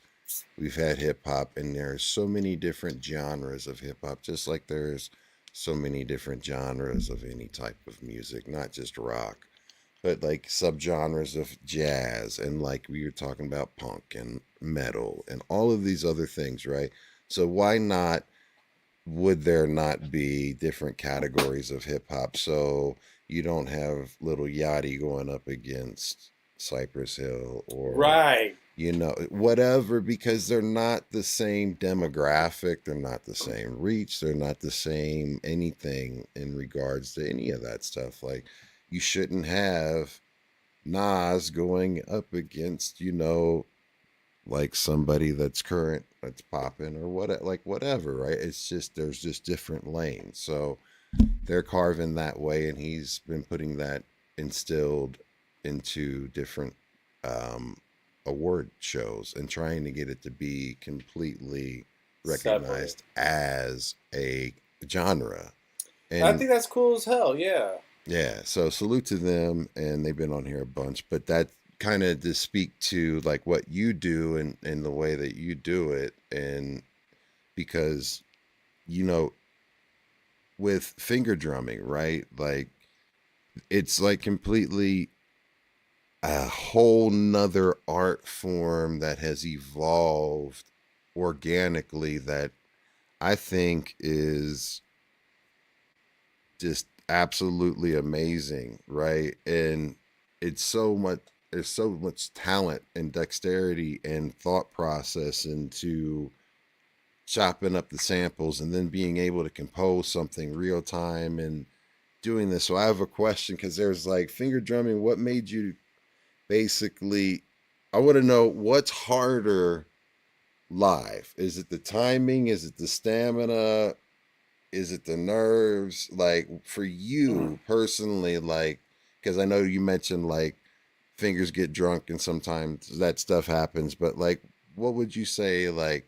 we've had hip hop, and there's so many different genres of hip hop, just like there's so many different genres of any type of music, not just rock, but like subgenres of jazz, and like we were talking about punk and metal and all of these other things, right? So why not would there not be different categories of hip hop? So you don't have Little Yachty going up against Cypress Hill, or right. whatever, because they're not the same demographic, they're not the same reach, they're not the same anything in regards to any of that stuff. Like, you shouldn't have Nas going up against, like somebody that's current, that's popping, or whatever, right? It's just, there's just different lanes. So they're carving that way, and he's been putting that instilled into different award shows and trying to get it to be completely recognized as a genre. And I think that's cool as hell. yeah, so salute to them, and they've been on here a bunch. But that kind of to speak to like what you do and the way that you do it, and because with finger drumming, right? Like, it's like completely a whole nother art form that has evolved organically, that I think is just absolutely amazing, right? And it's so much, there's so much talent and dexterity and thought process into chopping up the samples and then being able to compose something real time and doing this. So I have a question, because there's like finger drumming. What made you basically, I want to know what's harder live. Is it the timing? Is it the stamina? Is it the nerves? Like, for you personally, like, because I know you mentioned like fingers get drunk and sometimes that stuff happens, but like, what would you say, like,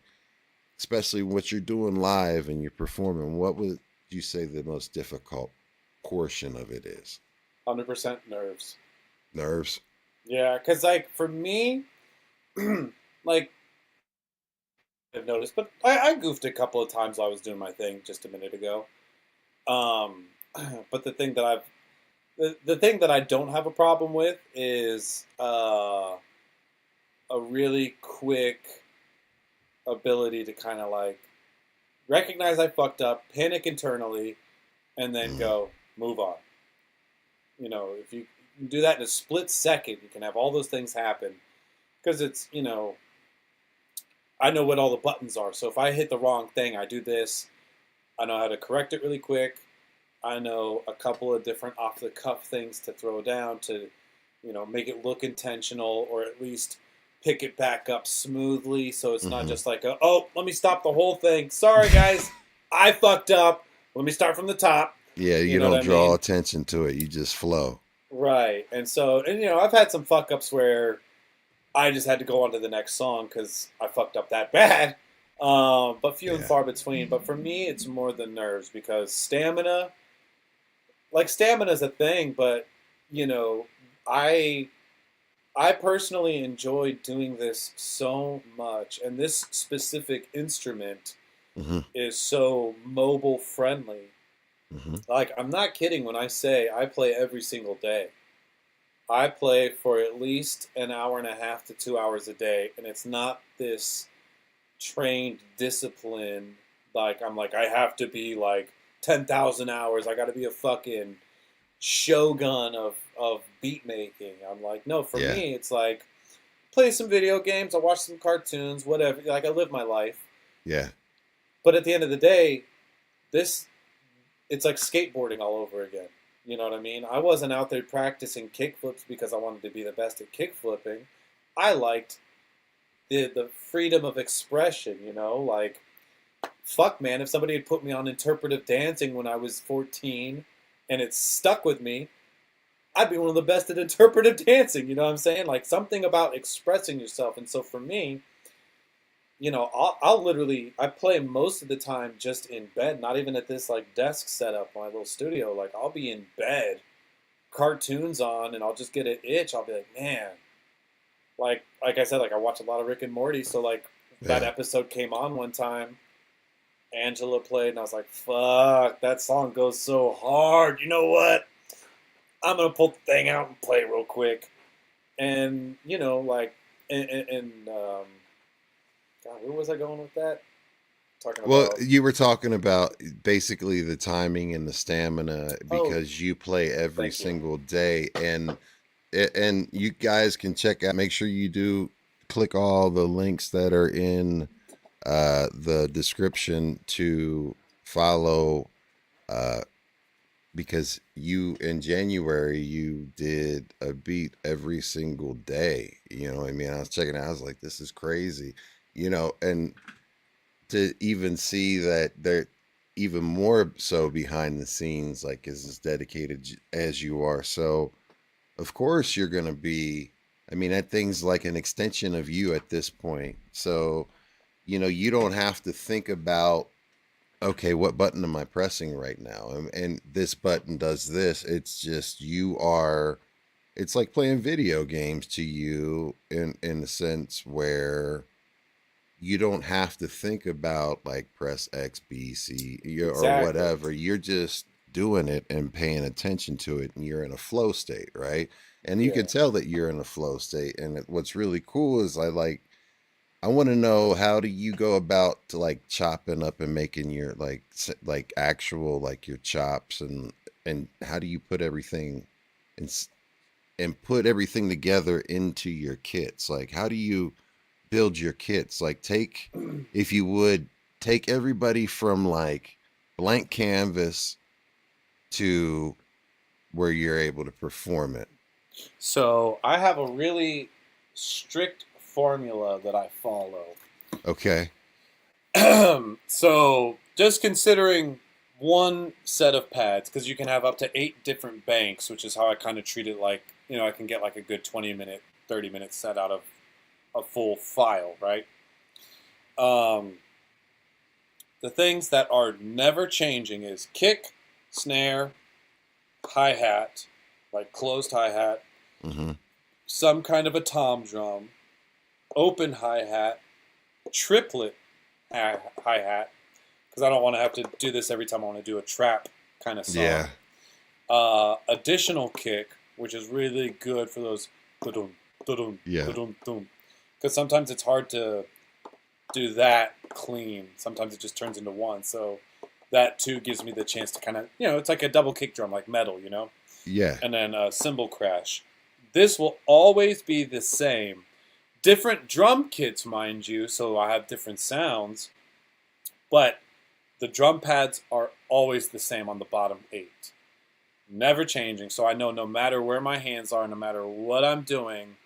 especially what you're doing live and you're performing, what would you say the most difficult portion of it is? 100% nerves. Nerves? Yeah, because like for me, like I've noticed, but I goofed a couple of times while I was doing my thing just a minute ago. But the thing that I don't have a problem with is a really quick ability to kind of like recognize I fucked up, panic internally, and then go move on. If you can do that in a split second, you can have all those things happen, because it's I know what all the buttons are. So if I hit the wrong thing, I do this. I know how to correct it really quick. I know a couple of different off-the-cuff things to throw down to, make it look intentional, or at least pick it back up smoothly, so it's not just like, oh, let me stop the whole thing. Sorry, guys, I fucked up. Let me start from the top. Yeah, you don't draw attention to it. You just flow. Right. And so, I've had some fuck-ups where I just had to go on to the next song because I fucked up that bad. But few and far between. But for me, it's more the nerves, because stamina's a thing, but, I personally enjoy doing this so much, and this specific instrument is so mobile friendly. Like, I'm not kidding when I say I play every single day. I play for at least an hour and a half to 2 hours a day, and it's not this trained discipline. Like, I'm like, I have to be like 10,000 hours. I got to be a fucking shogun of beat making. I'm like, no, for me, it's like, play some video games, I watch some cartoons, whatever. Like, I live my life. Yeah. But at the end of the day, it's like skateboarding all over again. You know what I mean? I wasn't out there practicing kickflips because I wanted to be the best at kickflipping. I liked the freedom of expression, like, fuck, man, if somebody had put me on interpretive dancing when I was 14 and it stuck with me, I'd be one of the best at interpretive dancing, you know what I'm saying? Like, something about expressing yourself. And so for me, I'll literally, I play most of the time just in bed, not even at this like desk setup, my little studio. Like, I'll be in bed, cartoons on, and I'll just get an itch. I'll be like, man, like I said, like, I watch a lot of Rick and Morty. So like that episode came on one time, Angela played, and I was like, fuck, that song goes so hard. You know what? I'm going to pull the thing out and play real quick. And, like, God, where was I going with that? You were talking about basically the timing and the stamina, because you play every single day, and you guys can check out. Make sure you do click all the links that are in the description to follow, uh, because you in January you did a beat every single day. You know what I mean? I was checking it out, I was like, this is crazy. And to even see that they're even more so behind the scenes, like as dedicated as you are. So of course you're gonna be. I mean, that thing's like an extension of you at this point. So you don't have to think about, okay, what button am I pressing right now? And this button does this. It's just you are. It's like playing video games to you in the sense where you don't have to think about like press X, B, C, or Exactly. whatever. You're just doing it and paying attention to it, and you're in a flow state, right? And you Yeah. can tell that you're in a flow state. And what's really cool is I want to know, how do you go about to like chopping up and making your like actual like your chops, and how do you put everything and put everything together into your kits? Like, how do you build your kits? Like, if you would, take everybody from like blank canvas to where you're able to perform it. So I have a really strict formula that I follow. Okay. So just considering one set of pads, because you can have up to 8 different banks, which is how I kind of treat it. Like, I can get like a good 20-minute, 30-minute set out of a full file, right? The things that are never changing is kick, snare, hi-hat, like closed hi-hat, Mm-hmm. some kind of a tom drum, open hi-hat, triplet hi-hat, because I don't want to have to do this every time I want to do a trap kind of song. Yeah. Additional kick, which is really good for those dum dum Yeah. dum dum, because sometimes it's hard to do that clean. Sometimes it just turns into one. So that too gives me the chance to kind of, it's like a double kick drum, like metal, Yeah. And then cymbal crash. This will always be the same. Different drum kits, mind you, so I have different sounds, but the drum pads are always the same on the bottom 8. Never changing. So I know no matter where my hands are, no matter what I'm doing,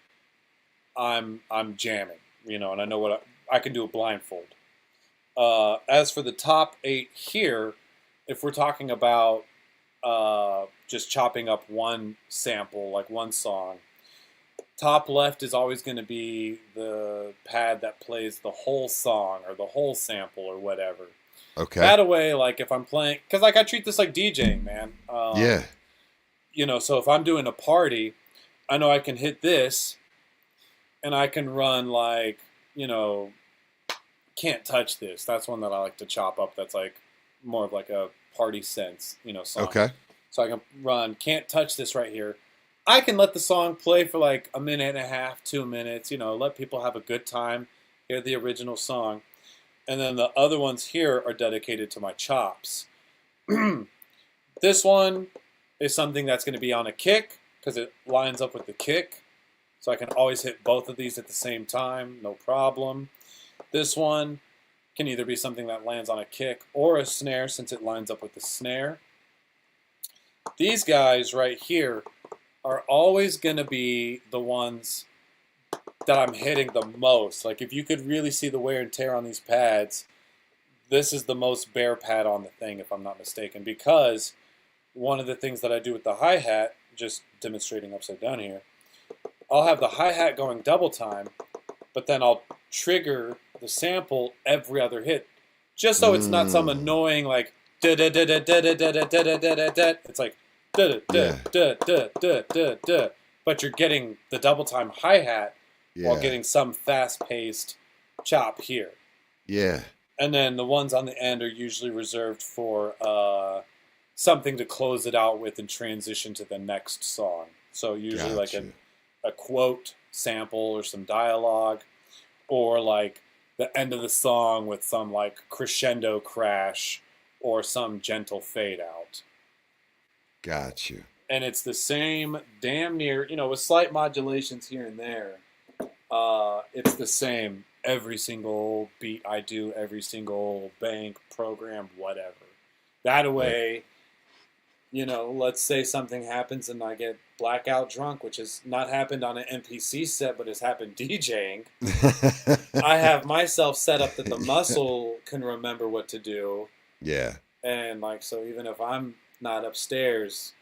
I'm jamming, and I know what I can do a blindfold. As for the top 8 here, if we're talking about just chopping up one sample, like one song, top left is always going to be the pad that plays the whole song or the whole sample or whatever. Okay. That away, like if I'm playing, because like I treat this like DJing, man. Yeah. So if I'm doing a party, I know I can hit this, and I can run like, Can't Touch This. That's one that I like to chop up. That's like more of like a party sense, song. Okay. So I can run Can't Touch This right here. I can let the song play for like a minute and a half, 2 minutes, let people have a good time, hear the original song. And then the other ones here are dedicated to my chops. This one is something that's going to be on a kick because it lines up with the kick. So I can always hit both of these at the same time, no problem. This one can either be something that lands on a kick or a snare since it lines up with the snare. These guys right here are always going to be the ones that I'm hitting the most. Like if you could really see the wear and tear on these pads, this is the most bare pad on the thing if I'm not mistaken, because one of the things that I do with the hi-hat, just demonstrating upside down here, I'll have the hi-hat going double time, but then I'll trigger the sample every other hit, just so it's not some annoying like da da da da da da da da da da da. It's like da da da da da da da, but you're getting the double time hi-hat while getting some fast-paced chop here. Yeah. And then the ones on the end are usually reserved for something to close it out with and transition to the next song. So usually like a quote sample or some dialogue, or like the end of the song with some like crescendo crash or some gentle fade out. Got you. And it's the same damn near, with slight modulations here and there. it's the same every single beat I do, every single bank, program, whatever. That way, let's say something happens and I get blackout drunk, which has not happened on an NPC set, but has happened DJing. I have myself set up that the muscle can remember what to do. Yeah. And so even if I'm not upstairs,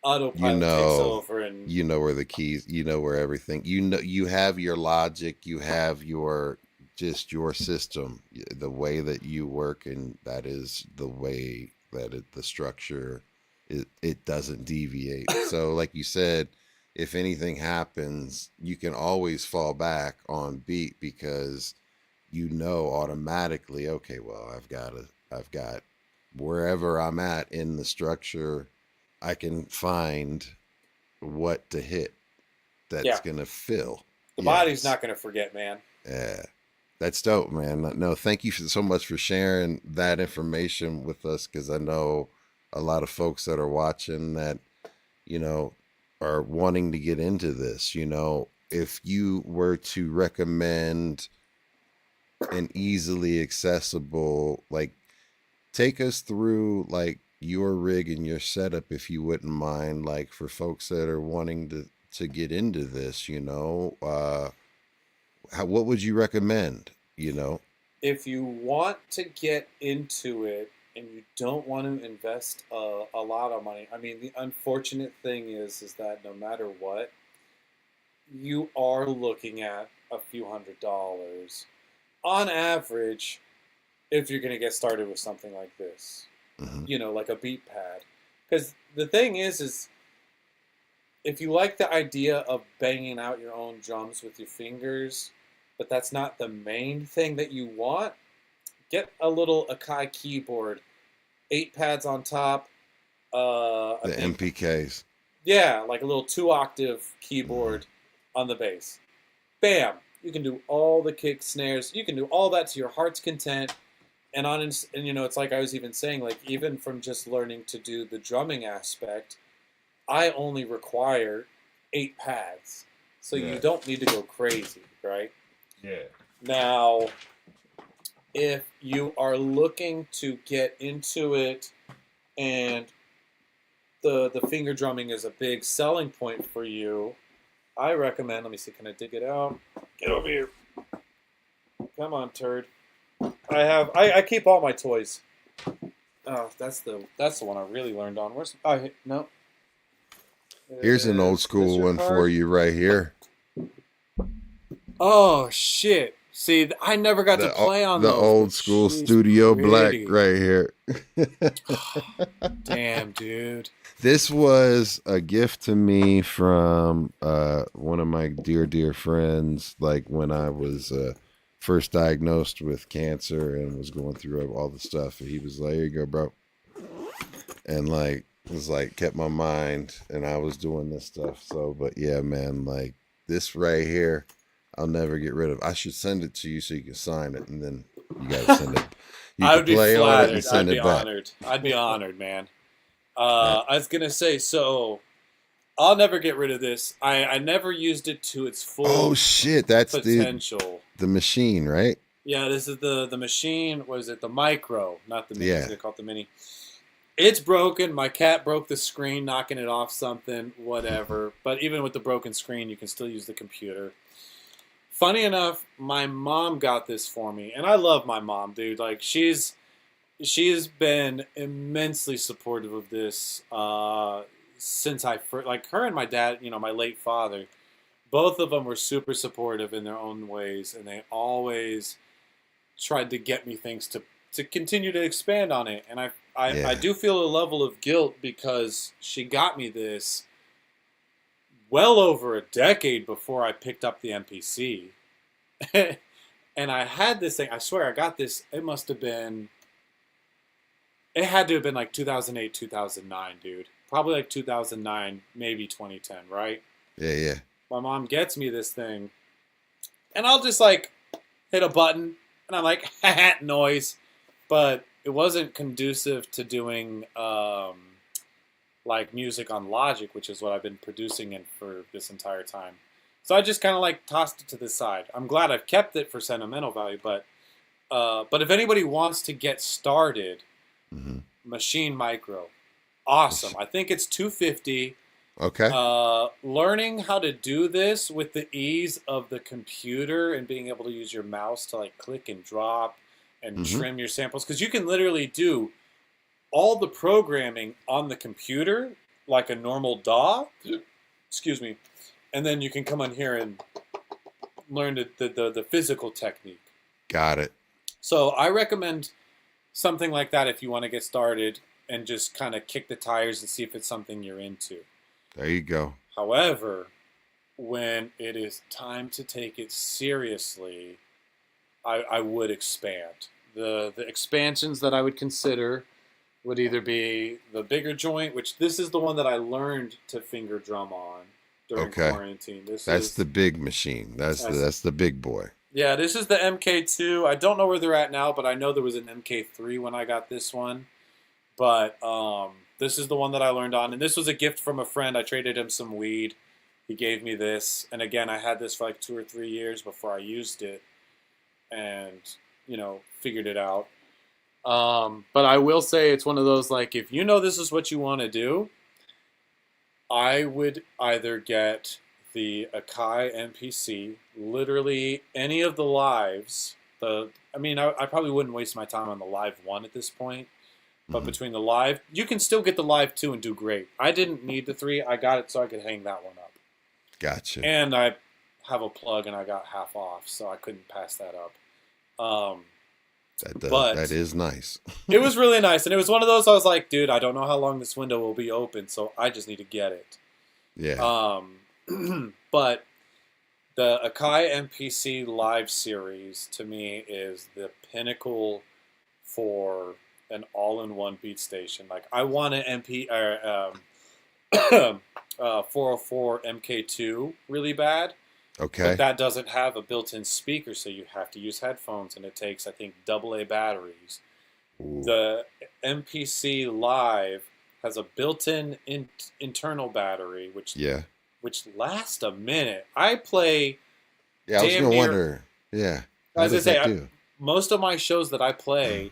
autopilot takes over, and you know where the keys, you know where everything, you have your logic, you have your system, the way that you work, and that is the way that the structure, it doesn't deviate. So like you said, if anything happens, you can always fall back on beat because automatically, okay, well, I've got wherever I'm at in the structure, I can find what to hit that's gonna fill. The body's not gonna forget, man. Yeah, that's dope, man. No, thank you so much for sharing that information with us, because I know a lot of folks that are watching that, are wanting to get into this. If you were to recommend an easily accessible, take us through your rig and your setup, if you wouldn't mind, for folks that are wanting to get into this, what would you recommend? If you want to get into it and you don't want to invest a lot of money, I mean, the unfortunate thing is that no matter what, you are looking at a few $100s on average if you're going to get started with something like this. Like a beat pad. Because the thing is if you like the idea of banging out your own drums with your fingers, but that's not the main thing that you want, get a little Akai keyboard, 8 pads on top. The MPKs. Yeah, like a little 2-octave keyboard on the bass. Bam! You can do all the kick snares. You can do all that to your heart's content. And it's like I was even saying, even from just learning to do the drumming aspect, I only require 8 pads. So you don't need to go crazy, right? Yeah. Now, if you are looking to get into it and the finger drumming is a big selling point for you, I recommend, let me see, can I dig it out? Get over here. Come on, turd. I keep all my toys. Oh, that's the one I really learned on. No. Here's an old school one for you right here. Oh shit! See, I never got to play on the those. Old school Studio Black right here. Damn, dude. This was a gift to me from one of my dear friends. When I was first diagnosed with cancer and was going through all the stuff, and he was like, "Here you go, bro," and kept my mind, and I was doing this stuff. So, but yeah, man, this right here, I'll never get rid of. I should send it to you so you can sign it, and then you guys send it. I would be flattered. I'd be honored. I'd be honored, man. I was gonna say, so I'll never get rid of this. I never used it to its full. Oh shit, that's potential. The machine, right? Yeah, this is the machine. Was it the micro, not the mini? Yeah. They call it the mini. It's broken. My cat broke the screen, knocking it off something, whatever. But even with the broken screen, you can still use the computer. Funny enough, my mom got this for me, and I love my mom, dude. She's been immensely supportive of this since I first, her and my dad, my late father, both of them were super supportive in their own ways, and they always tried to get me things to continue to expand on it. And I do feel a level of guilt because she got me this well over a decade before I picked up the MPC. And I had this thing, I swear I got this, it had to have been 2008, 2009, dude. Probably 2009, maybe 2010, right? Yeah. My mom gets me this thing, and I'll just hit a button, and I'm like, noise. But it wasn't conducive to doing music on Logic, which is what I've been producing in for this entire time. So I just kind of like tossed it to the side. I'm glad I've kept it for sentimental value, but if anybody wants to get started, Mm-hmm. Machine Micro, awesome. I think it's $250. Okay. Learning how to do this with the ease of the computer and being able to use your mouse to like click and drop and Mm-hmm. trim your samples, because you can literally do all the programming on the computer like a normal DAW. Excuse me. And then you can come on here and learn the physical technique. Got it. So I recommend something like that if you want to get started and just kind of kick the tires and see if it's something you're into. There you go. However, when it is time to take it seriously, I would expand. The expansions that I would consider would either be the bigger joint, which this is the one that I learned to finger drum on during quarantine. That's the big machine. That's the big boy. Yeah, this is the MK2. I don't know where they're at now, but I know there was an MK3 when I got this one. But this is the one that I learned on. And this was a gift from a friend. I traded him some weed. He gave me this. And again, I had this for like 2 or 3 years before I used it. And, figured it out. But I will say it's one of those, like, if you know this is what you want to do, I would either get the Akai MPC, literally any of the lives. I probably wouldn't waste my time on the live one at this point. But between the live, you can still get the live 2 and do great. I didn't need the 3. I got it so I could hang that one up. Gotcha. And I have a plug and I got half off, so I couldn't pass that up. That is nice. It was really nice. And it was one of those, I was like, dude, I don't know how long this window will be open, so I just need to get it. Yeah. But the Akai MPC Live series, to me, is the pinnacle for an all-in-one beat station. Like, I want an 404 MK2 really bad. Okay. But that doesn't have a built-in speaker, so you have to use headphones, and it takes, I think, AA batteries. Ooh. The MPC Live has a built-in internal battery, which lasts a minute. I play. Yeah, I was gonna wonder. Yeah. As I say, most of my shows that I play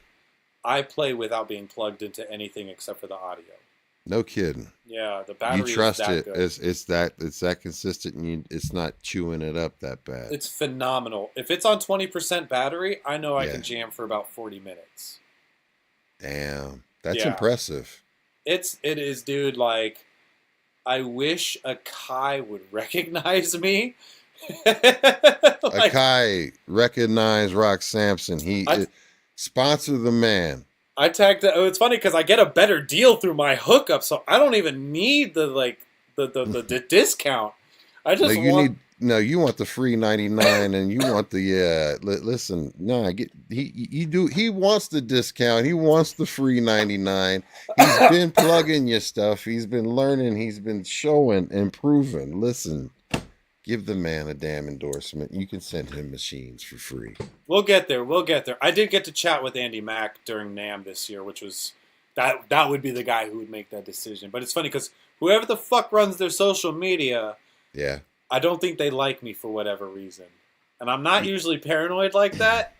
without being plugged into anything except for the audio. No kidding. Yeah, the battery. You trust is that it? good. It's that consistent, and it's not chewing it up that bad. It's phenomenal. If it's on 20% battery, I know I can jam for about 40 minutes. Damn, that's impressive. It is, dude. Like, I wish Akai would recognize me. Akai, recognize Rock Samson. Sponsor the man. I tagged it. It's funny because I get a better deal through my hookup, so I don't even need the discount. I just you want the free 99 and you want the listen. No, he wants the discount. He wants the free 99. He's been plugging your stuff. He's been learning. He's been showing and proving. Listen, give the man a damn endorsement. You can send him machines for free. We'll get there. I did get to chat with Andy Mack during NAMM this year, which was that would be the guy who would make that decision. But it's funny because whoever the fuck runs their social media, I don't think they like me for whatever reason. And I'm not usually paranoid like that,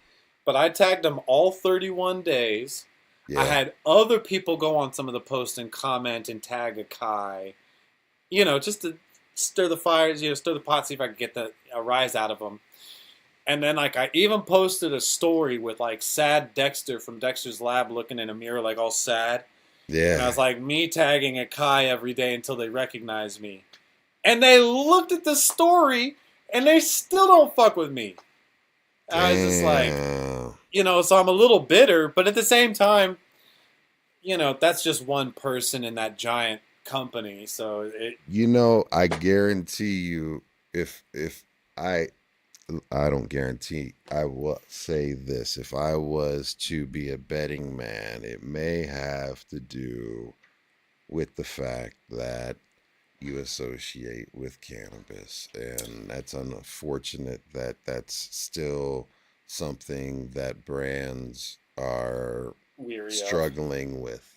but I tagged them all 31 days. Yeah. I had other people go on some of the posts and comment and tag Akai, just to stir the fires, stir the pot, see if I could get a rise out of them. And then, like, I even posted a story with, like, sad Dexter from Dexter's Lab looking in a mirror, like, all sad. Yeah. And I was like, me tagging Akai every day until they recognize me. And they looked at the story, and they still don't fuck with me. And I was just like, so I'm a little bitter, but at the same time, that's just one person in that giant company. So I guarantee you, if I don't guarantee, I will say this: if I was to be a betting man, it may have to do with the fact that you associate with cannabis, and that's unfortunate that that's still something that brands are struggling with.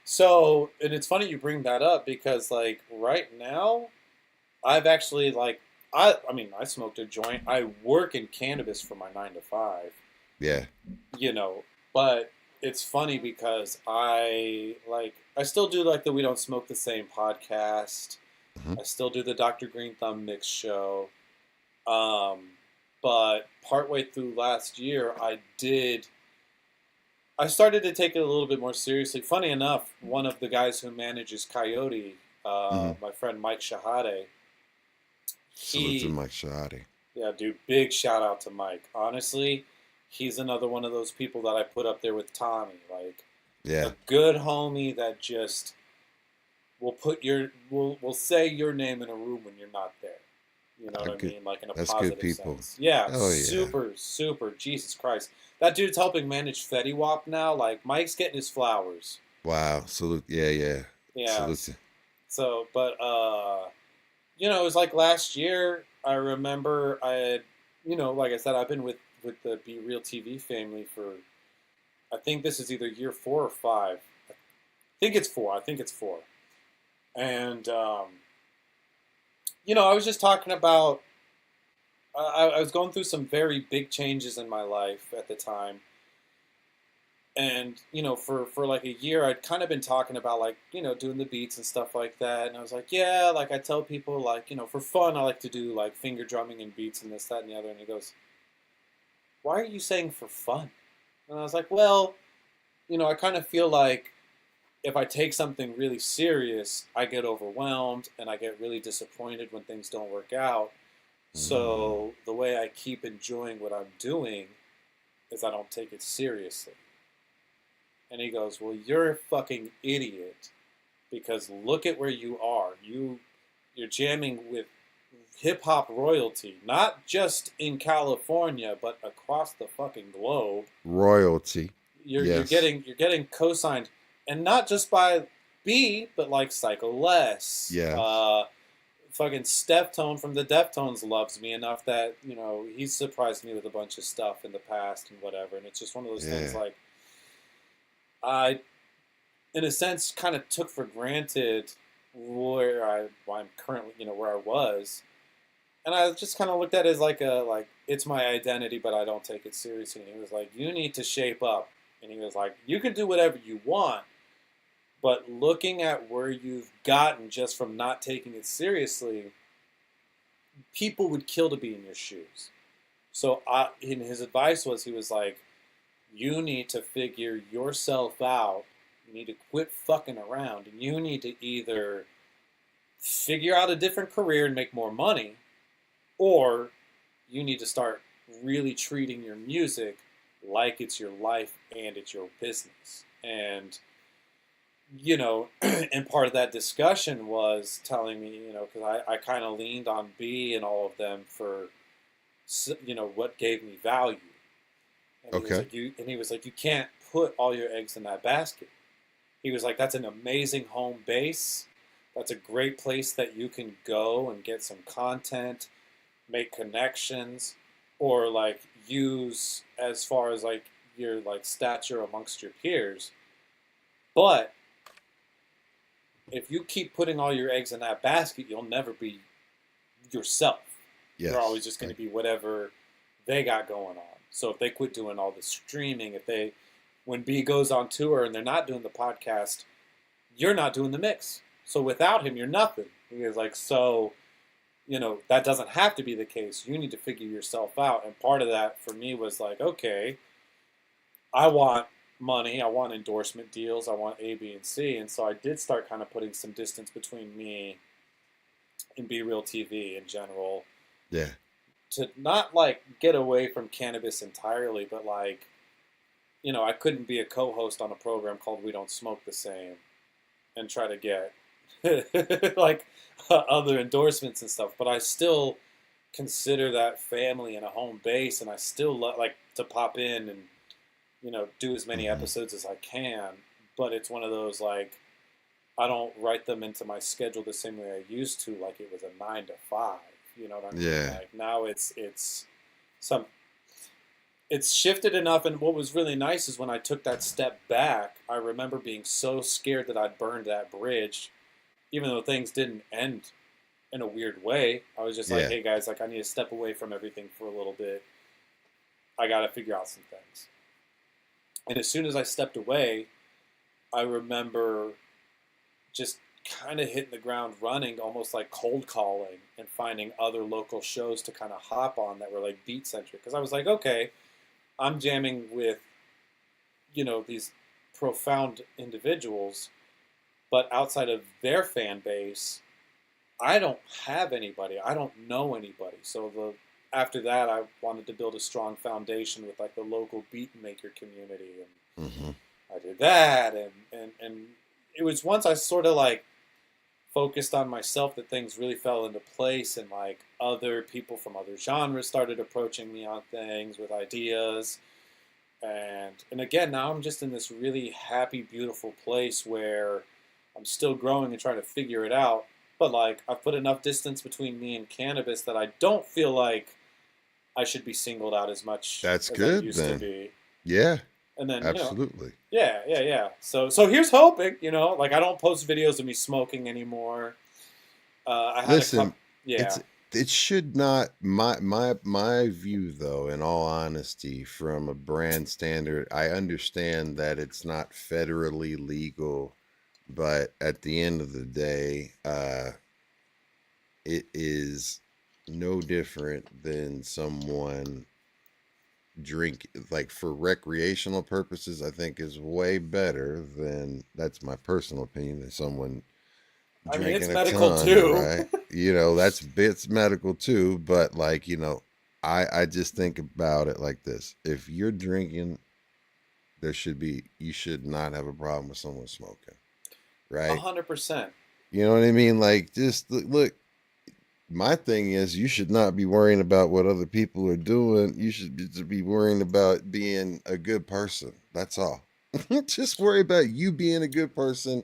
So, and it's funny you bring that up because, like, right now, I've actually, like, I mean, I smoked a joint. I work in cannabis for my 9 to 5, Yeah. you know, but it's funny because I still do like the We Don't Smoke the Same podcast. Mhm. I still do the Dr. Greenthumb Mix Show. But partway through last year, I started to take it a little bit more seriously. Funny enough, one of the guys who manages Coyote, Mhm. my friend Mike Shahade, Salute to Mike Shahade. yeah, dude, big shout out to Mike. Honestly, he's another one of those people that I put up there with Tommy. Like, Yeah. a good homie that just will say your name in a room when you're not there. You know what I mean? Like in a That's positive good people. sense. Yeah, Oh, yeah. super, super. Jesus Christ, that dude's helping manage Fetty Wap now. Like Mike's getting his flowers. Wow. Salute. Yeah, yeah. Yeah. Salute to. So, but it was like last year. I remember I had, like I said, I've been with the Be Real TV family for, I think this is either year 4 or 5. I think it's 4. I think it's 4. And I was just talking about. I was going through some very big changes in my life at the time. And, for like a year, I'd kind of been talking about, like, doing the beats and stuff like that. And I was like, yeah, like I tell people, like, for fun, I like to do like finger drumming and beats and this, that, and the other. And he goes, why are you saying for fun? And I was like, well, I kind of feel like if I take something really serious, I get overwhelmed and I get really disappointed when things don't work out. So the way I keep enjoying what I'm doing is I don't take it seriously. And he goes, well, you're a fucking idiot because look at where you are. You're jamming with hip-hop royalty, not just in California, but across the fucking globe. Royalty. You're Yes. getting co-signed, and not just by B, but like Psycho Les. Yeah. Fucking Steftone from the Deftones loves me enough that, he's surprised me with a bunch of stuff in the past and whatever. And it's just one of those things Yeah. like I, in a sense, kind of took for granted where I'm currently, where I was. And I just kind of looked at it as like it's my identity, but I don't take it seriously. And he was like, you need to shape up. And he was like, you can do whatever you want, but looking at where you've gotten just from not taking it seriously, people would kill to be in your shoes. So his advice was, he was like, you need to figure yourself out. You need to quit fucking around. And you need to either figure out a different career and make more money, or you need to start really treating your music like it's your life and it's your business. And and part of that discussion was telling me, because I kind of leaned on B and all of them for, what gave me value. And Okay. He was like, you can't put all your eggs in that basket. He was like, that's an amazing home base. That's a great place that you can go and get some content, make connections, or like use as far as like your like stature amongst your peers. But if you keep putting all your eggs in that basket, you'll never be yourself. Yes. You're always just going to be whatever they got going on. So if they quit doing all the streaming, when B goes on tour and they're not doing the podcast, you're not doing the mix. So without him, you're nothing. He was like, so, that doesn't have to be the case. You need to figure yourself out. And part of that for me was like, okay, I want money, I want endorsement deals, I want A, B, and C. And so I did start kind of putting some distance between me and Be Real TV in general. Yeah. To not like get away from cannabis entirely, but like, I couldn't be a co-host on a program called We Don't Smoke the Same and try to get like other endorsements and stuff. But I still consider that family and a home base, and I still like to pop in and do as many episodes as I can. But it's one of those like, I don't write them into my schedule the same way I used to, like it was a 9 to 5. You know what I mean? Yeah. Like now it's shifted enough. And what was really nice is when I took that step back, I remember being so scared that I'd burned that bridge, even though things didn't end in a weird way. I was just like, Yeah. hey guys, like I need to step away from everything for a little bit. I got to figure out some things. And as soon as I stepped away, I remember just kind of hitting the ground running, almost like cold calling and finding other local shows to kind of hop on that were like beat centric. Because I was like, okay, I'm jamming with, you know, these profound individuals, but outside of their fan base, I don't have anybody. I don't know anybody. So after that, I wanted to build a strong foundation with like the local beat maker community, and I did that, and it was once I sort of like focused on myself that things really fell into place, and like other people from other genres started approaching me on things with ideas, and again, now I'm just in this really happy, beautiful place where I'm still growing and trying to figure it out. But like I've put enough distance between me and cannabis that I don't feel like I should be singled out as much That's as good I used then. to be. Yeah, And then absolutely. yeah. So here's hoping, you know, like I don't post videos of me smoking anymore. I had Listen, yeah. it should not, my view though, in all honesty, from a brand standard, I understand that it's not federally legal, but at the end of the day, it is no different than someone drink, like for recreational purposes. I think is way better than, that's my personal opinion, than someone I mean, it's drinking a medical ton, too. right? You know, it's medical too, but like, you know, I just think about it like this. If you're drinking, you should not have a problem with someone smoking, right? 100%. You know what I mean? Like, just look, my thing is, you should not be worrying about what other people are doing. You should be worrying about being a good person. That's all. Just worry about you being a good person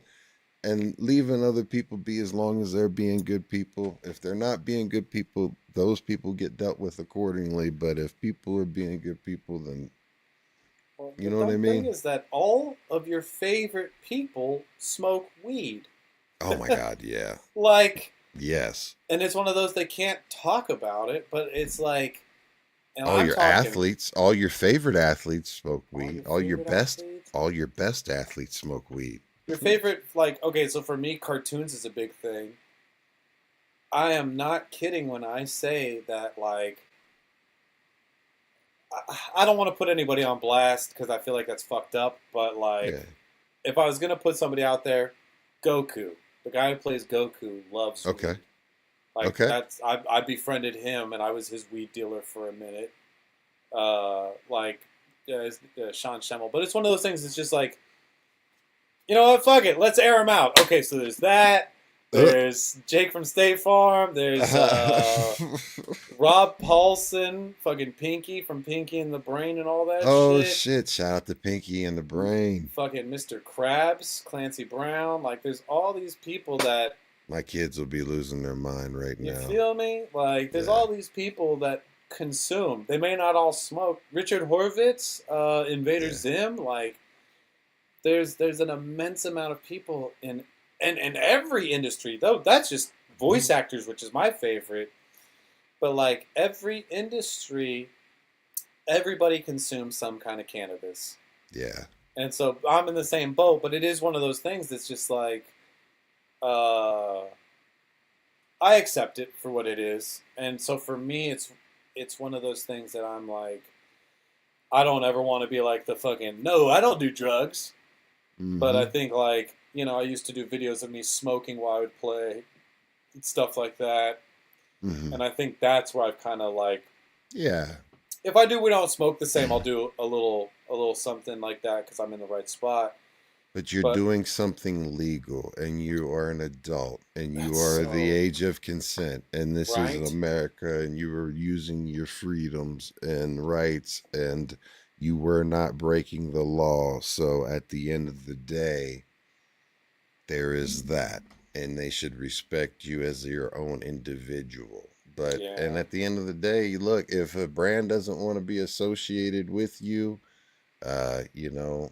and leaving other people be, as long as they're being good people. If they're not being good people, those people get dealt with accordingly. But if people are being good people, then Well, you the know what I dumb thing mean? is that all of your favorite people smoke weed. Oh my God, yeah. Like, Yes. and it's one of those they can't talk about it, but it's like, and All I'm your talking athletes, all your favorite athletes smoke all weed. your All your favorite best, athletes. all your best athletes smoke weed. Your favorite, like, okay, so for me, cartoons is a big thing. I am not kidding when I say that, like, I don't want to put anybody on blast because I feel like that's fucked up, but, like, Yeah. if I was going to put somebody out there, Goku, the guy who plays Goku, loves Okay. weed. Like, Okay. I befriended him, and I was his weed dealer for a minute. Sean Schemmel. But it's one of those things, it's just like, you know what, fuck it, let's air him out. Okay, so there's that. There's Jake from State Farm. There's Rob Paulson, fucking Pinky from Pinky and the Brain and all that Oh shit. shit! Shout out to Pinky and the Brain. Fucking Mr. Krabs, Clancy Brown. Like, there's all these people that, My kids will be losing their mind right you now. feel me? Like, there's Yeah. all these people that consume. They may not all smoke. Richard Horvitz, Invader Yeah. Zim. Like, there's an immense amount of people in every industry. Though that's just voice actors, which is my favorite. But like every industry, everybody consumes some kind of cannabis. Yeah. And so I'm in the same boat, but it is one of those things that's just like, I accept it for what it is. And so for me, it's one of those things that I'm like, I don't ever want to be like the fucking, no, I don't do drugs. Mhm. But I think, like, you know, I used to do videos of me smoking while I would play and stuff like that. Mhm. And I think that's where I've kind of like, Yeah. if I do We Don't Smoke the Same, I'll do a little something like that because I'm in the right spot. But you're doing something legal, and you are an adult, and you That's are so- the age of consent, and this Right? is America, and you are using your freedoms and rights, and you were not breaking the law. So at the end of the day, there is that, and they should respect you as your own individual. But Yeah. and at the end of the day, look, if a brand doesn't want to be associated with you, you know,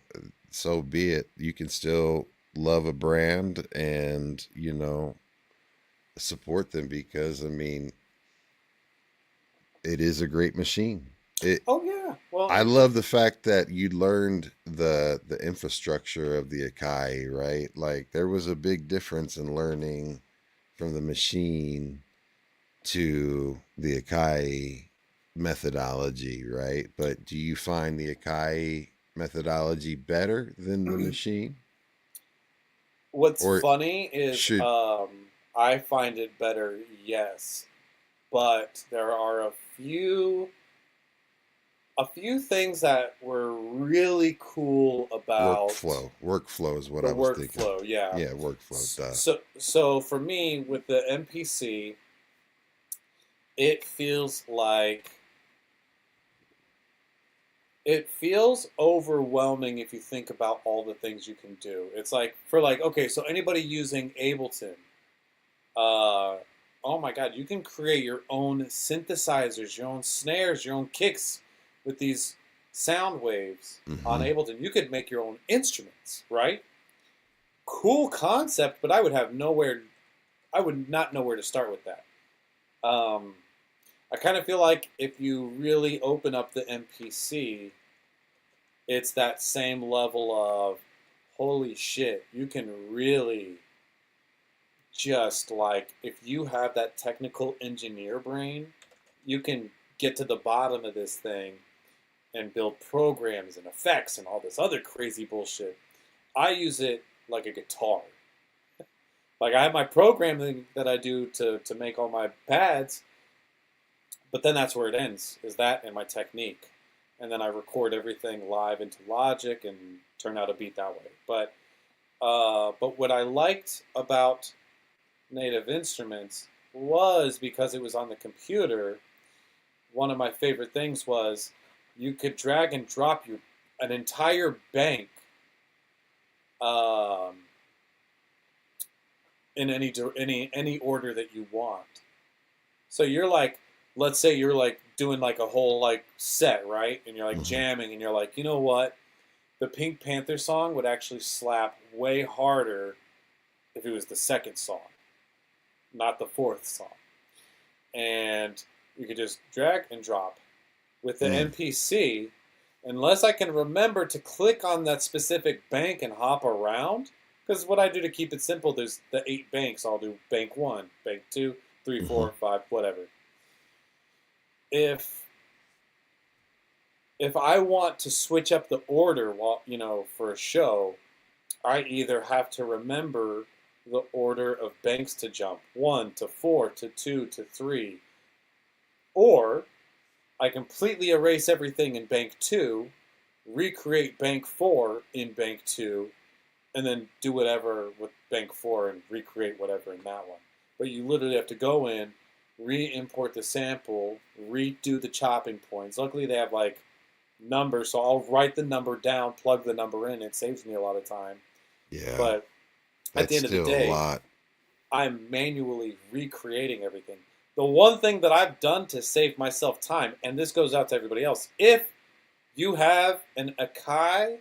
so be it. You can still love a brand and, you know, support them because I mean, it is a great machine. Oh yeah. Well, I love the fact that you learned the infrastructure of the Akai, right? Like there was a big difference in learning from the machine to the Akai methodology, right? But do you find the Akai methodology better than the machine? what's Or funny is should I find it better, yes, but there are a few things that were really cool about workflow is what the I was thinking. workflow. Yeah. Yeah, workflow, duh. So for me with the MPC, it feels like it feels overwhelming if you think about all the things you can do. It's like okay, so anybody using Ableton, oh my God, you can create your own synthesizers, your own snares, your own kicks with these sound waves on Hmm. Ableton. You could make your own instruments, right? Cool concept, but I would not know where to start with that. Um, I kind of feel like if you really open up the MPC, it's that same level of holy shit, you can really just like, if you have that technical engineer brain, you can get to the bottom of this thing and build programs and effects and all this other crazy bullshit. I use it like a guitar. Like I have my programming that I do to make all my pads, but then that's where it ends, is that and my technique. And then I record everything live into Logic and turn out a beat that way. But what I liked about Native Instruments was because it was on the computer. One of my favorite things was you could drag and drop an entire bank um, in any order that you want. So you're like, let's say you're like doing like a whole like set, right? And you're like Hmm. jamming, and you're like, you know what? The Pink Panther song would actually slap way harder if it was the second song, not the fourth song. And you could just drag and drop. With the Mm. MPC, unless I can remember to click on that specific bank and hop around, because what I do to keep it simple, there's the 8 banks. I'll do bank 1, bank 2, 3, Hmm. 4, 5, whatever. If I want to switch up the order for a show, I either have to remember the order of banks to jump, 1 to 4 to 2 to 3, or I completely erase everything in bank 2, recreate bank 4 in bank 2, and then do whatever with bank 4 and recreate whatever in that one. But you literally have to go in, re-import the sample, redo the chopping points. Luckily they have like numbers, so I'll write the number down, plug the number in. It saves me a lot of time. Yeah, But at the that's end of the still a day, lot. I'm manually recreating everything. The one thing that I've done to save myself time, and this goes out to everybody else, if you have an Akai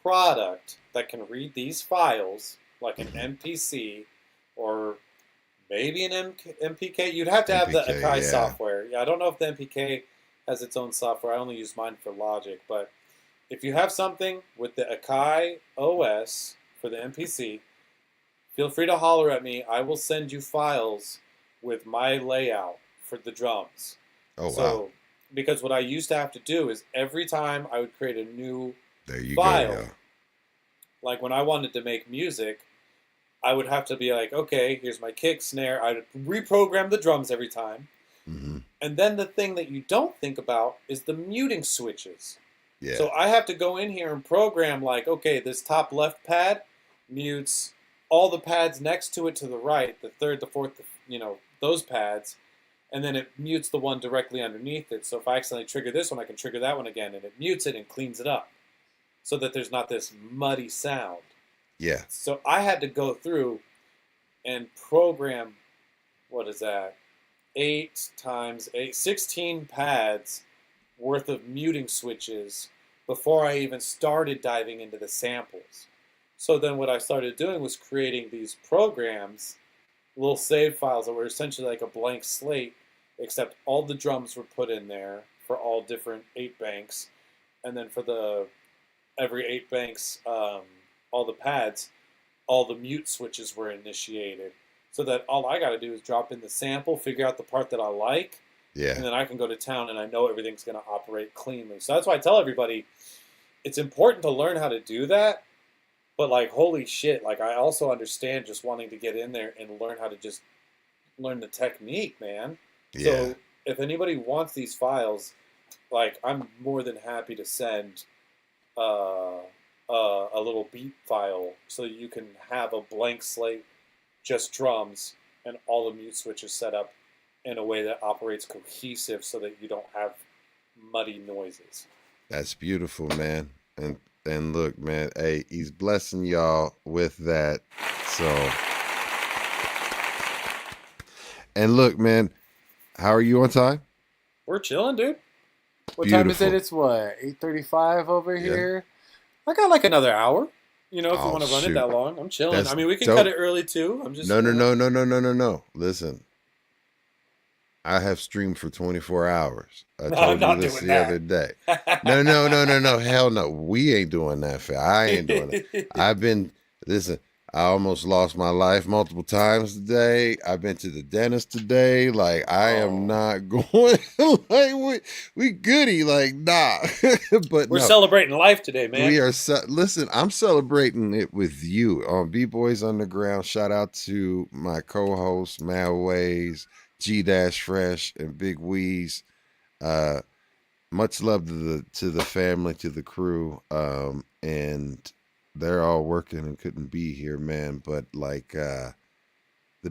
product that can read these files, like an Hmm. MPC or maybe an MPK, you'd have to have the MPK, Akai yeah. software. Yeah, I don't know if the MPK has its own software. I only use mine for Logic. But if you have something with the Akai OS for the MPC, feel free to holler at me. I will send you files with my layout for the drums. Oh wow, So, because what I used to have to do is every time I would create a new there you go. file, Yeah. like when I wanted to make music, I would have to be like, okay, here's my kick, snare. I'd reprogram the drums every time. Hmm. And then the thing that you don't think about is the muting switches. Yeah. So I have to go in here and program like, okay, this top left pad mutes all the pads next to it to the right, the third, the fourth, those pads, and then it mutes the one directly underneath it. So if I accidentally trigger this one, I can trigger that one again, and it mutes it and cleans it up so that there's not this muddy sound. Yeah. So I had to go through and program, what is that, 8 times 8, 16 pads worth of muting switches before I even started diving into the samples. So then what I started doing was creating these programs little save files that were essentially like a blank slate, except all the drums were put in there for all different 8 banks, and then for the every 8 banks, all the pads, all the mute switches were initiated, so that all I got to do is drop in the sample, figure out the part that I like, Yeah. and then I can go to town and I know everything's going to operate cleanly. So that's why I tell everybody it's important to learn how to do that. But like, holy shit, like I also understand just wanting to get in there and learn how to just learn the technique, man. Yeah. So if anybody wants these files, like I'm more than happy to send a little beat file so you can have a blank slate, just drums, and all the mute switches set up in a way that operates cohesive so that you don't have muddy noises. That's beautiful, man. And look, man, hey, he's blessing y'all with that. So, and look, man, how are you on time? We're chilling, dude. What time is it? Beautiful. It's what, 8:35 over Yeah. here? I got like another hour. You know, if you Oh, want to run shoot. it that long, I'm chilling. That's I mean, we can dope. cut it early too. I'm just No. Listen, I have streamed for 24 hours. I No, told I'm not you this doing the that. other day. No. Hell no. We ain't doing that, fam. I ain't doing that. Listen, I almost lost my life multiple times today. I've been to the dentist today. Like, I am not going, like, we goody. Like, nah. But We're no. celebrating life today, man. We are listen, I'm celebrating it with you on B-Boys Underground. Shout out to my co-hosts, Mad Ways, G-Fresh, and Big Weeze. Much love to the family, to the crew. And they're all working and couldn't be here, man. But like the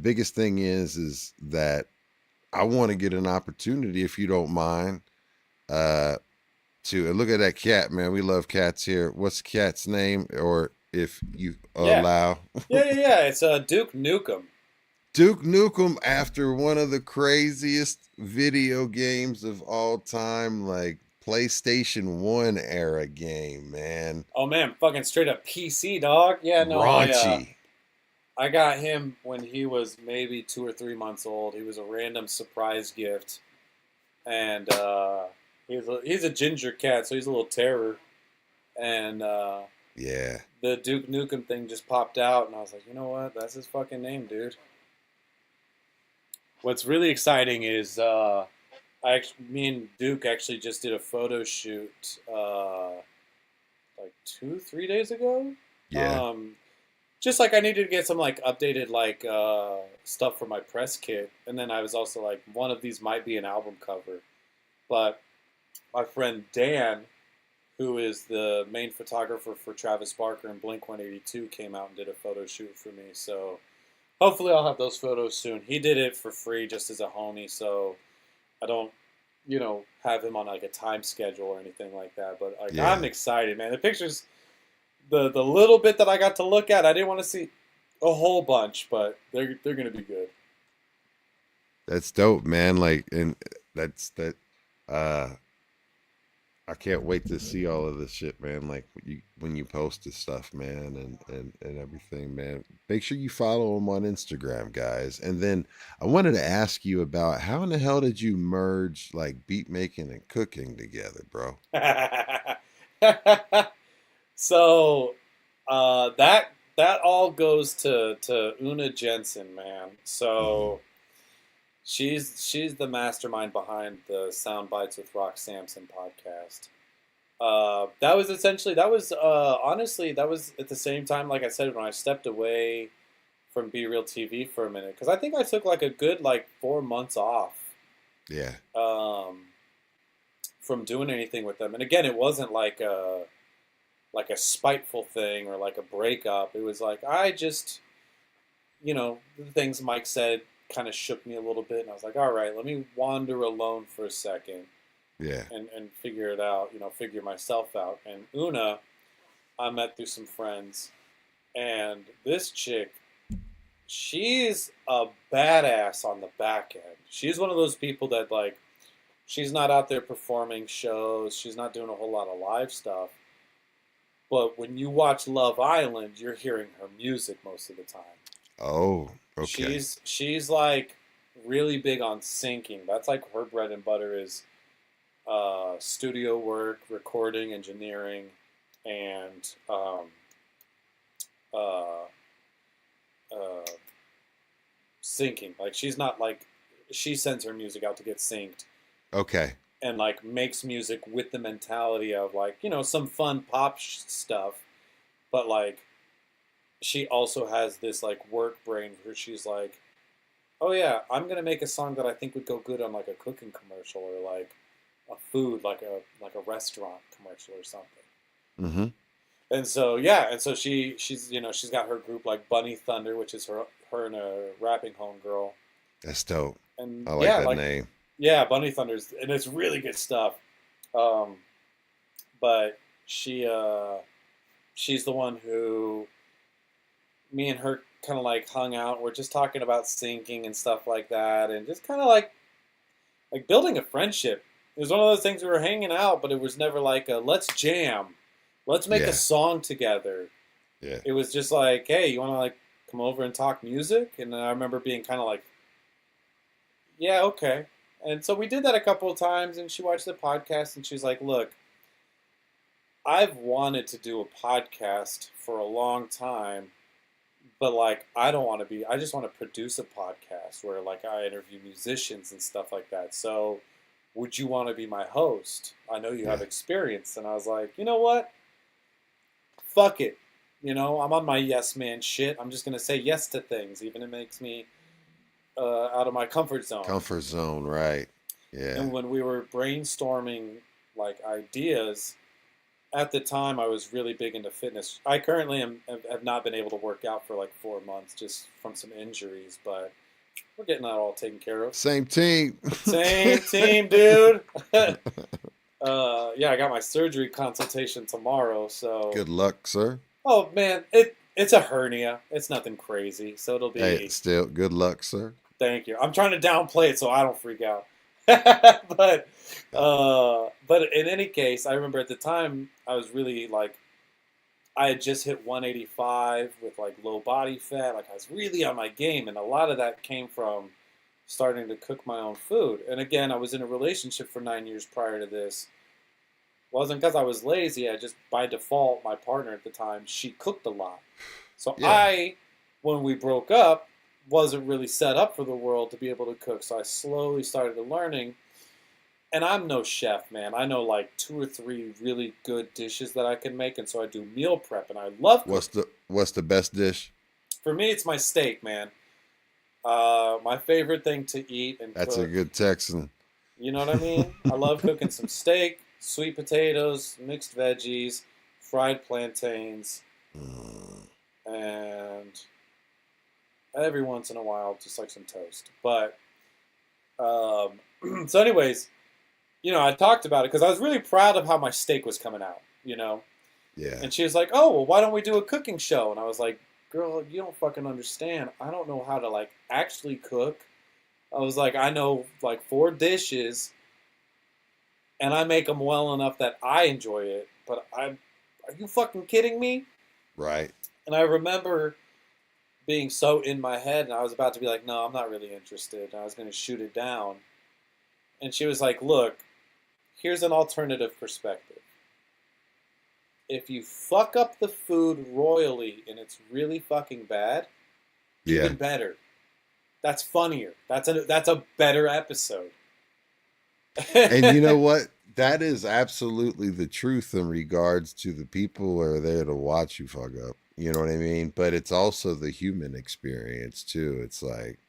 biggest thing is that I want to get an opportunity, if you don't mind, to and look at that cat, man. We love cats here. What's the cat's name? Or if you allow. Yeah. It's Duke Nukem. Duke Nukem, after one of the craziest video games of all time, like PlayStation 1 era game, man. Oh man, fucking straight up PC, dog. Yeah, no, Raunchy. I got him when he was maybe 2 or 3 months old. He was a random surprise gift, and he's a ginger cat, so he's a little terror. And Yeah. the Duke Nukem thing just popped out, and I was like, you know what? That's his fucking name, dude. What's really exciting is me and Duke actually just did a photo shoot like 2-3 days ago. Yeah. Just like I needed to get some like updated like stuff for my press kit, and then I was also like, one of these might be an album cover, but my friend Dan, who is the main photographer for Travis Barker and Blink-182, came out and did a photo shoot for me. So hopefully I'll have those photos soon. He did it for free just as a homie, so I don't, have him on like a time schedule or anything like that. But like, Yeah. I'm excited, man. The pictures, the little bit that I got to look at, I didn't want to see a whole bunch, but they're gonna be good. That's dope, man. Like, and that's I can't wait to see all of this shit, man. Like when you post this stuff, man, and everything, man. Make sure you follow him on Instagram, guys. And then I wanted to ask you about how in the hell did you merge like beat making and cooking together, bro? So that all goes to Una Jensen, man. So she's the mastermind behind the Sound Bites with Rock Samson podcast. Honestly, that was at the same time, like I said, when I stepped away from Be Real TV for a minute, because I think I took like a good like 4 months off. Yeah. From doing anything with them, and again, it wasn't like a spiteful thing or like a breakup. It was like I just, the things Mike said kind of shook me a little bit, and I was like, all right, let me wander alone for a second. Yeah. And figure it out, figure myself out. And Una, I met through some friends, and this chick, she's a badass on the back end. She's one of those people that like, she's not out there performing shows, she's not doing a whole lot of live stuff, but when you watch Love Island, you're hearing her music most of the time. Oh, okay. She's like really big on syncing. That's like her bread and butter is studio work, recording, engineering, and uh, uh, syncing. Like she's not like she sends her music out to get synced Okay. and like makes music with the mentality of like some fun pop stuff, but like she also has this like work brain where she's like, oh yeah, I'm gonna make a song that I think would go good on like a cooking commercial or like a food like a restaurant commercial or something. Mm-hmm. And so yeah, and so she's she's got her group like Bunny Thunder, which is her and a rapping homegirl. That's dope. And I like yeah, that like name. yeah, Bunny Thunder's and it's really good stuff. But she's the one who me and her kind of like hung out. We're just talking about syncing and stuff like that, and just kind of like building a friendship. It was one of those things we were hanging out, but it was never like a let's jam, let's make Yeah. a song together. Yeah. It was just like, hey, you want to like come over and talk music? And I remember being kind of like, yeah, okay. And so we did that a couple of times, and she watched the podcast, and she's like, look, I've wanted to do a podcast for a long time, but like I don't want to be. I just want to produce a podcast where like I interview musicians and stuff like that. So, would you want to be my host? I know you have Yeah. experience, and I was like, you know what? Fuck it. I'm on my yes man shit. I'm just gonna say yes to things, even if it makes me out of my comfort zone. Comfort zone, right? Yeah. And when we were brainstorming like ideas, at the time I was really big into fitness. I currently have not been able to work out for like 4 months just from some injuries, but we're getting that all taken care of. Same team. Same team, dude. Yeah, I got my surgery consultation tomorrow, so Good luck, sir. oh man, it's a hernia. It's nothing crazy, so it'll be. Hey, still good luck, sir. Thank you. I'm trying to downplay it so I don't freak out. but in any case, I remember at the time I was really like, I had just hit 185 with like low body fat. Like I was really on my game, and a lot of that came from starting to cook my own food. And again, I was in a relationship for 9 years prior to this. It wasn't because I was lazy. I just by default, my partner at the time, she cooked a lot. So Yeah. when we broke up, wasn't really set up for the world to be able to cook. So I slowly started learning. And I'm no chef, man. I know like 2 or 3 really good dishes that I can make, and so I do meal prep, and I love cooking. What's the best dish? For me, it's my steak, man. My favorite thing to eat and That's cook. a good Texan. You know what I mean? I love cooking some steak, sweet potatoes, mixed veggies, fried plantains, and every once in a while, just like some toast. But so, anyways, I talked about it because I was really proud of how my steak was coming out. Yeah. And she was like, "Oh, well, why don't we do a cooking show?" And I was like, "Girl, you don't fucking understand. I don't know how to like actually cook." I was like, "I know like 4 dishes, and I make them well enough that I enjoy it. But are you fucking kidding me?" Right. And I remember being so in my head, and I was about to be like, "No, I'm not really interested." And I was going to shoot it down. And she was like, "Look, here's an alternative perspective. If you fuck up the food royally and it's really fucking bad, Yeah. even better. That's funnier. That's a better episode." And you know what? That is absolutely the truth in regards to the people who are there to watch you fuck up. You know what I mean? But it's also the human experience too. It's like,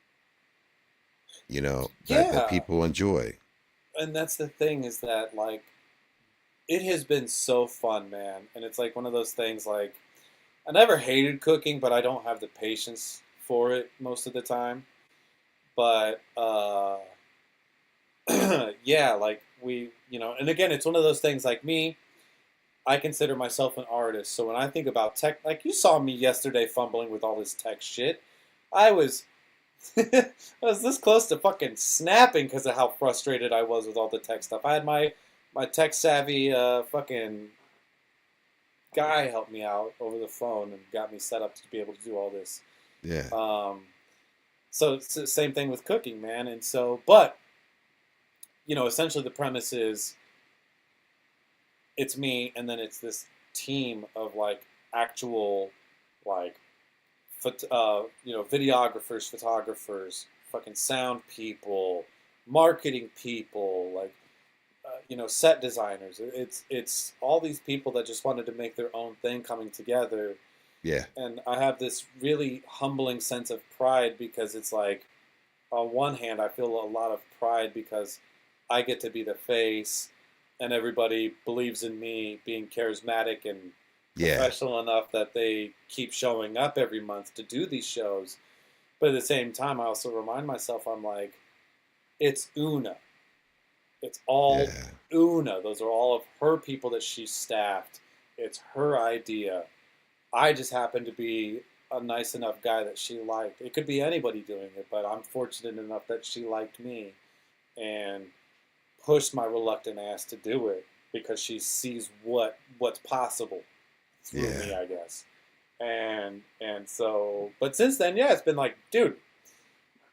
that Yeah. people enjoy. And that's the thing is that like it has been so fun, man. And it's like one of those things like I never hated cooking, but I don't have the patience for it most of the time. But yeah, like and again, it's one of those things like me, I consider myself an artist. So when I think about tech, like you saw me yesterday fumbling with all this tech shit, I was I was this close to fucking snapping because of how frustrated I was with all the tech stuff. I had my tech savvy fucking guy help me out over the phone and got me set up to be able to do all this. Yeah. So it's the same thing with cooking, man. And so, but, essentially the premise is it's me, and then it's this team of like actual, like, videographers, photographers, fucking sound people, marketing people, like, set designers. It's all these people that just wanted to make their own thing coming together. Yeah. And I have this really humbling sense of pride because it's like, on one hand, I feel a lot of pride because I get to be the face, and everybody believes in me being charismatic and professional enough that they keep showing up every month to do these shows. But at the same time, I also remind myself, I'm like, it's Una. It's all Una. Those are all of her people that she staffed. It's her idea. I just happen to be a nice enough guy that she liked. It could be anybody doing it, but I'm fortunate enough that she liked me and pushed my reluctant ass to do it because she sees what's possible through me, I guess. And so, but since then, it's been like, dude,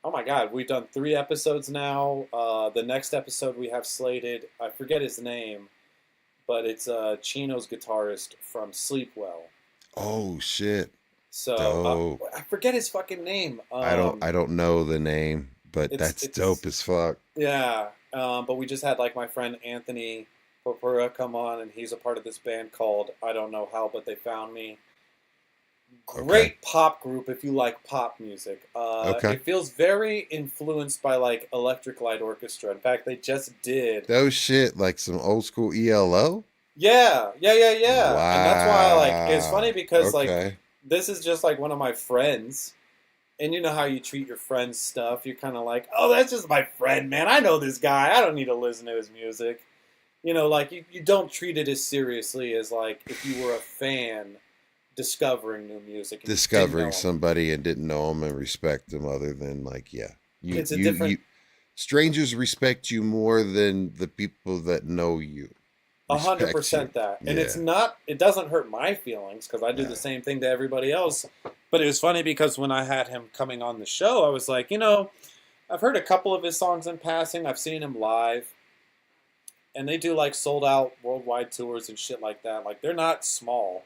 oh my God, we've done 3 episodes now. The next episode we have slated, I forget his name, but it's Chino's guitarist from Sleepwell. Oh shit! So I forget his fucking name. I don't know the name, but that's dope as fuck. Yeah, but we just had like my friend Anthony Popura come on, and he's a part of this band called I Don't Know How, But They Found Me. Great pop group if you like pop music. It feels very influenced by like Electric Light Orchestra. In fact, they just did those shit like some old school ELO. Yeah. Wow. And that's why like it's funny because like this is just like one of my friends. And you know how you treat your friends' stuff. You're kind of like, oh, that's just my friend, man. I know this guy. I don't need to listen to his music. Like you don't treat it as seriously as like if you were a fan discovering new music. Discovering somebody and didn't know them and respect them other than like, strangers respect you more than the people that know you. 100% that. And it doesn't hurt my feelings because I do the same thing to everybody else. But it was funny because when I had him coming on the show, I was like, I've heard a couple of his songs in passing. I've seen him live. And they do like sold out worldwide tours and shit like that. Like they're not small.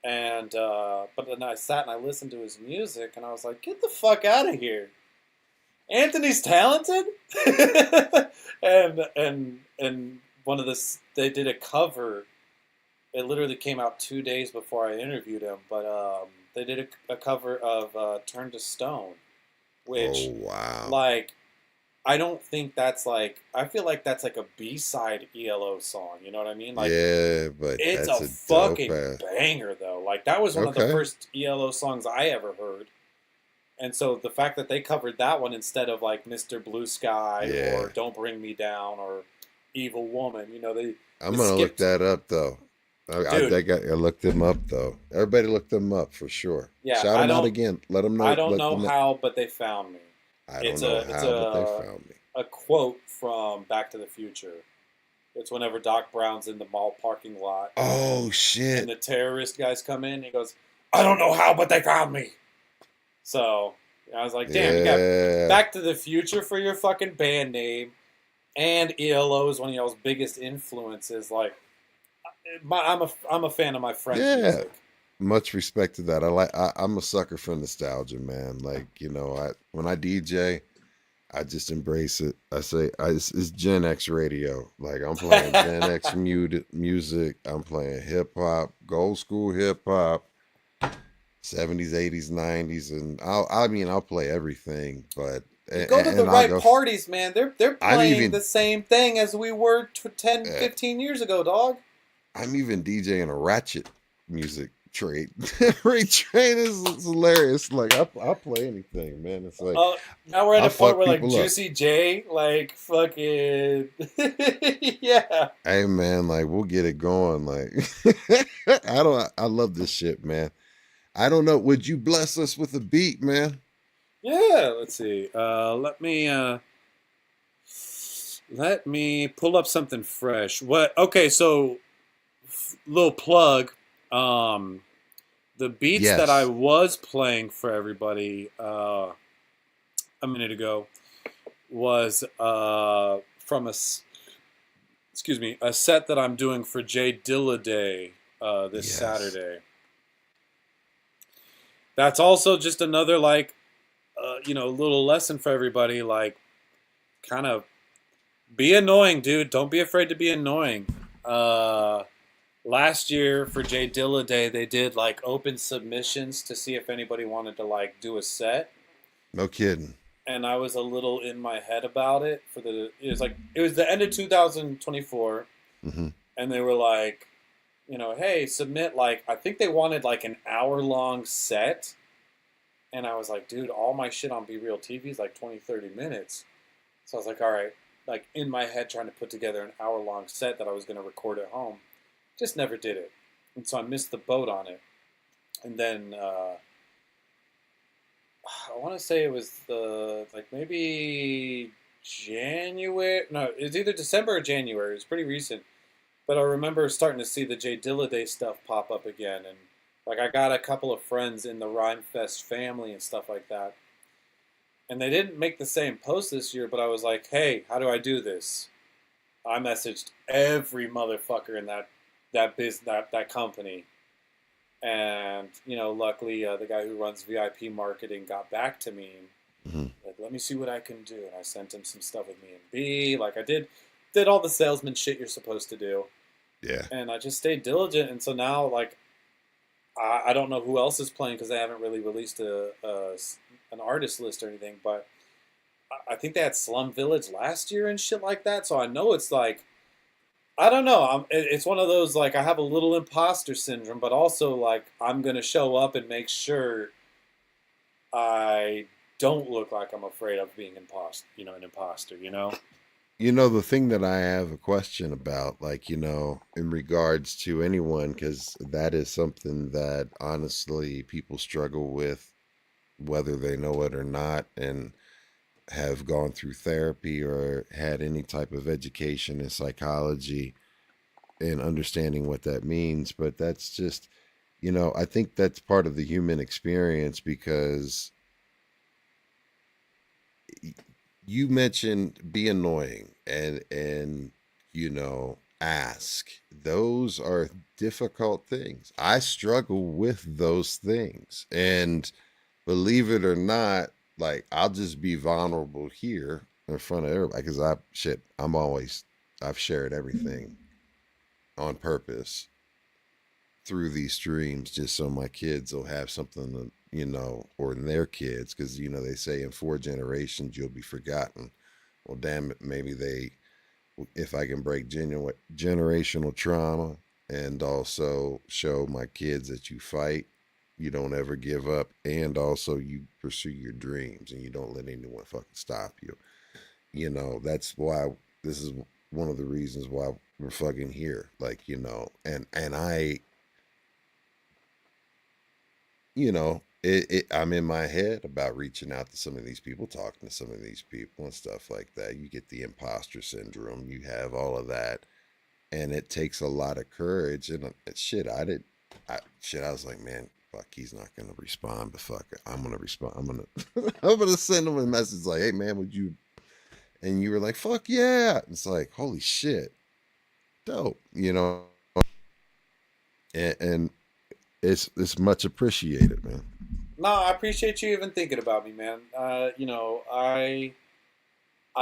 And but then I sat and I listened to his music and I was like, get the fuck out of here. Anthony's talented? and one of this, they did a cover. It literally came out 2 days before I interviewed him, but they did a cover of Turn to Stone, which, like, I don't think that's like, I feel like that's like a B-side ELO song, you know what I mean? Like, but it's that's a fucking banger, though. Like, that was one of the first ELO songs I ever heard. And so the fact that they covered that one instead of like Mr. Blue Sky or Don't Bring Me Down or Evil Woman, I'm gonna look that up though. I looked them up though. Everybody looked them up for sure. Yeah, shout them out again. Let them know. I don't know how, but they found me. I don't know how, but they found me. A quote from Back to the Future. It's whenever Doc Brown's in the mall parking lot. Oh shit! And the terrorist guys come in. And he goes, "I don't know how, but they found me." So I was like, "Damn, you got Back to the Future for your fucking band name." And ELO is one of y'all's biggest influences. Like, I'm a fan of my friend's music. Much respect to that. I'm a sucker for nostalgia, man. Like, when I DJ, I just embrace it. I say it's Gen X radio. Like I'm playing Gen X music. I'm playing hip hop, old school hip hop, 70s, 80s, 90s, and I'll play everything. But go to the right parties, man. They're playing the same thing as we were 10, 15 years ago, dog. I'm even DJing a ratchet music trade. Train is hilarious. Like I'll play anything, man. It's like now we're at a point where like Juicy J, like fucking yeah. Hey man, like we'll get it going. Like I love this shit, man. I don't know. Would you bless us with a beat, man? Yeah, let's see. Let me pull up something fresh. Okay, so little plug. The beats Yes. that I was playing for everybody a minute ago was from a set that I'm doing for Jay Dilla Day this Yes. Saturday. That's also just another little lesson for everybody. Like, kind of be annoying, dude. Don't be afraid to be annoying. Last year for Jay Dilla Day, they did like open submissions to see if anybody wanted to like do a set. No kidding. And I was a little in my head about it. It was the end of 2024, Mm-hmm. and they were like, hey, submit I think they wanted like an hour-long set. And I was like, dude, all my shit on Be Real TV is like 20, 30 minutes. So I was like, all right, like in my head trying to put together an hour-long set that I was going to record at home. Just never did it. And so I missed the boat on it. And then I want to say it was maybe January. No, it was either December or January. It was pretty recent. But I remember starting to see the Jay Dilla Day stuff pop up again. And I got a couple of friends in the Rhymefest family and stuff like that. And they didn't make the same post this year, but I was like, hey, how do I do this? I messaged every motherfucker in that company. And, luckily the guy who runs VIP marketing got back to me. Mm-hmm. Like, let me see what I can do. And I sent him some stuff with me and B. I did all the salesman shit you're supposed to do. Yeah. And I just stayed diligent. And so now, I don't know who else is playing because they haven't really released an artist list or anything. But I think they had Slum Village last year and shit like that. So I know it's I don't know. It's one of those, I have a little imposter syndrome, but also, I'm going to show up and make sure I don't look like I'm afraid of being an imposter, The thing that I have a question about, in regards to anyone, because that is something that honestly people struggle with, whether they know it or not, and have gone through therapy or had any type of education in psychology and understanding what that means. But that's just, I think that's part of the human experience, because you mentioned be annoying and ask. Those are difficult things. I struggle with those things, and believe it or not, I'll just be vulnerable here in front of everybody, because I've shared everything on purpose through these streams, just so my kids will have something to, or their kids, because they say in 4 generations you'll be forgotten. Well, damn it, maybe if I can break generational trauma and also show my kids that you fight, you don't ever give up, and also you pursue your dreams and you don't let anyone fucking stop you. That's why this is one of the reasons why we're fucking here. And I, I'm in my head about reaching out to some of these people, talking to some of these people and stuff like that. You get the imposter syndrome, you have all of that, and it takes a lot of courage. And I was like, man, fuck, he's not gonna respond, but fuck it, I'm gonna respond. I'm gonna send him a message like, hey man, would you? And you were like, fuck yeah. It's like, holy shit, dope, and it's much appreciated, man. No, I appreciate you even thinking about me, man. I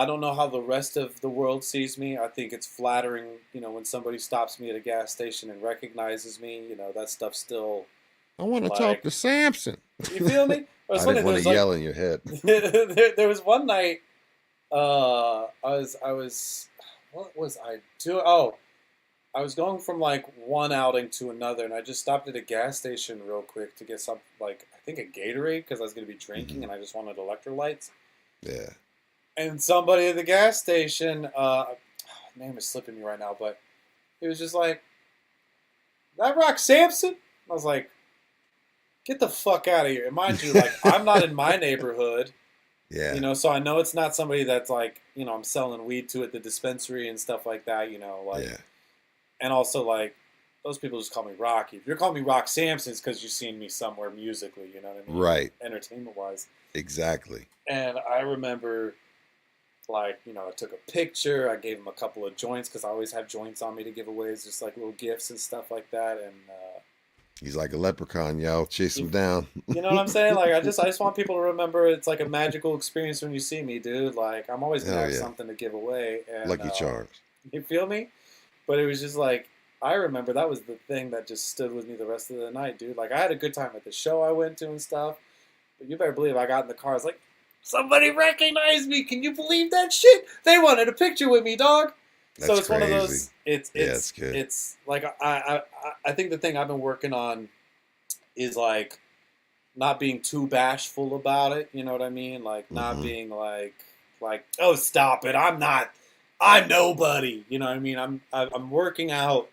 don't know how the rest of the world sees me. I think it's flattering, when somebody stops me at a gas station and recognizes me. That stuff's still. I want to talk to Samson. You feel me? I didn't want to yell in your head. there was one night. What was I doing? Oh, I was going from one outing to another, and I just stopped at a gas station real quick to get some I think a Gatorade, because I was going to be drinking and I just wanted electrolytes. Yeah. And somebody at the gas station, name is slipping me right now, but he was just like, "That Rock Samson?" I was like, "Get the fuck out of here!" And mind you, I'm not in my neighborhood. Yeah. So I know it's not somebody that's I'm selling weed to at the dispensary and stuff like that. Yeah. And also those people just call me Rocky. If you're calling me Rock Samson, it's because you've seen me somewhere musically, you know what I mean? Right. Entertainment-wise. Exactly. And I remember, like, you know, I took a picture. I gave him a couple of joints because I always have joints on me to give away as just like little gifts and stuff like that. And he's like a leprechaun, y'all. Chase him down. you know what I'm saying? Like, I just want people to remember it's like a magical experience when you see me, dude. Like, I'm always gonna Hell have yeah. something to give away. And, Lucky Charms. You feel me? But it was just like, I remember that was the thing that just stood with me the rest of the night, dude. Like, I had a good time at the show I went to and stuff. But you better believe I got in the car. I was like, somebody recognized me. Can you believe that shit? They wanted a picture with me, dog. That's So it's crazy. one of those. It's good. It's like I think the thing I've been working on is like not being too bashful about it. You know what I mean? Like not being like oh stop it. I'm nobody. You know what I mean? I'm working out,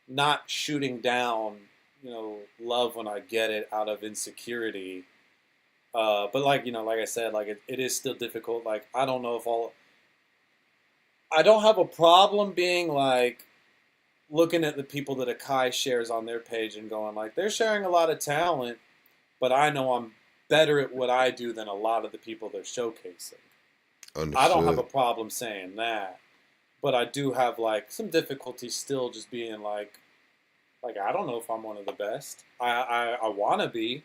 not shooting down. You know, love when I get it out of insecurity. But like, you know, like I said, like it is still difficult. Like, I don't know if I don't have a problem being like looking at the people that Akai shares on their page and going like, they're sharing a lot of talent, but I know I'm better at what I do than a lot of the people they're showcasing. Understood. I don't have a problem saying that, but I do have like some difficulty still just being like I don't know if I'm one of the best. I want to be.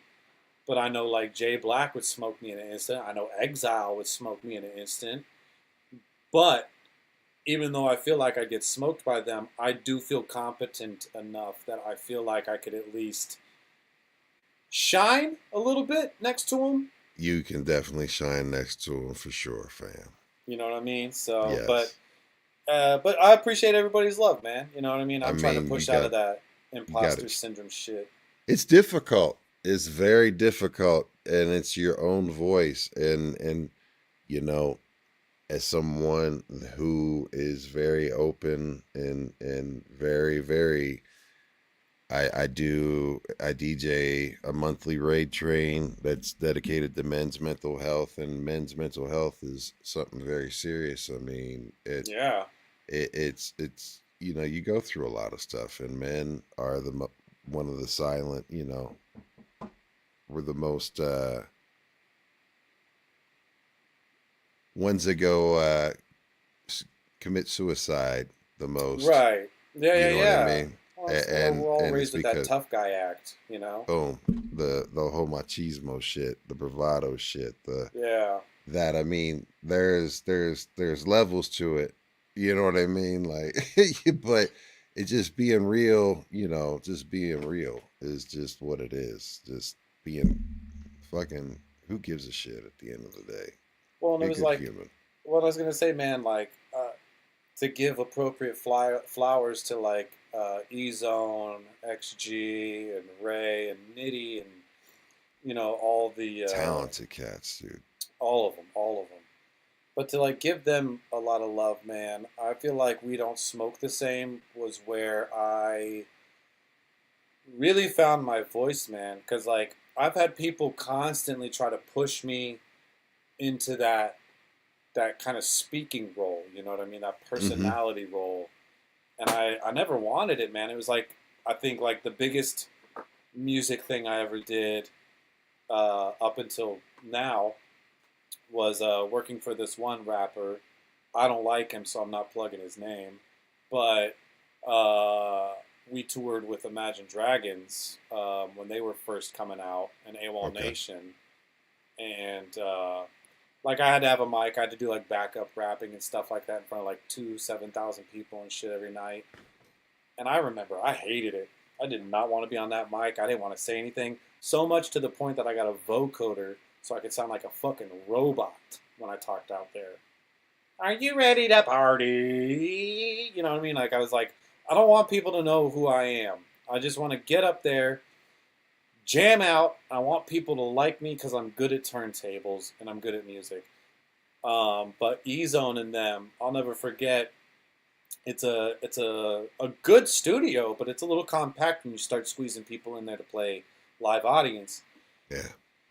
But I know like Jay Black would smoke me in an instant. I know Exile would smoke me in an instant. But even though I feel like I get smoked by them, I do feel competent enough that I feel like I could at least shine a little bit next to them. You can definitely shine next to him for sure, fam. You know what I mean? So, Yes. but I appreciate everybody's love, man. You know what I mean? I'm trying to mean, push you out got- of that imposter gotta- syndrome shit. It's difficult. It's very difficult, and it's your own voice. And you know, as someone who is very open and very, very, I DJ a monthly raid train that's dedicated to men's mental health, and men's mental health is something very serious. I mean, Yeah. it's you know, you go through a lot of stuff, and men are one of the silent, you know, we're the most ones that go commit suicide the most. Right. Yeah, You yeah, know yeah. what I mean? Well, it's- And- we're all and raised it's with that because- tough guy act, you know? Boom. The whole machismo shit, the bravado shit, Yeah. that I mean, there's levels to it. You know what I mean? Like, but it's just being real. You know, just being real is just what it is. Just being fucking. Who gives a shit at the end of the day? Well, and Be it a was good like, human. what I was going to say, man, like, to give appropriate flowers to, like, E-Zone, XG, and Ray, and Nitty, and, you know, all the... Talented cats, dude. All of them. But to, like, give them a lot of love, man, I feel like We Don't Smoke the Same was where I really found my voice, man. Because, like, I've had people constantly try to push me into that kind of speaking role, you know what I mean? That personality role. And I never wanted it, man. It was like, I think, like, the biggest music thing I ever did up until now was working for this one rapper. I don't like him, so I'm not plugging his name. But we toured with Imagine Dragons when they were first coming out, and AWOL Okay. Nation. And, like, I had to have a mic. I had to do, like, backup rapping and stuff like that in front of, like, 7,000 people and shit every night. And I remember I hated it. I did not want to be on that mic. I didn't want to say anything. So much to the point that I got a vocoder so I could sound like a fucking robot when I talked out there. Are you ready to party? You know what I mean? Like, I was like, I don't want people to know who I am. I just want to get up there, jam out. I want people to like me because I'm good at turntables and I'm good at music. But E-Zone and them, I'll never forget. It's a good studio, but it's a little compact when you start squeezing people in there to play live audience. Yeah.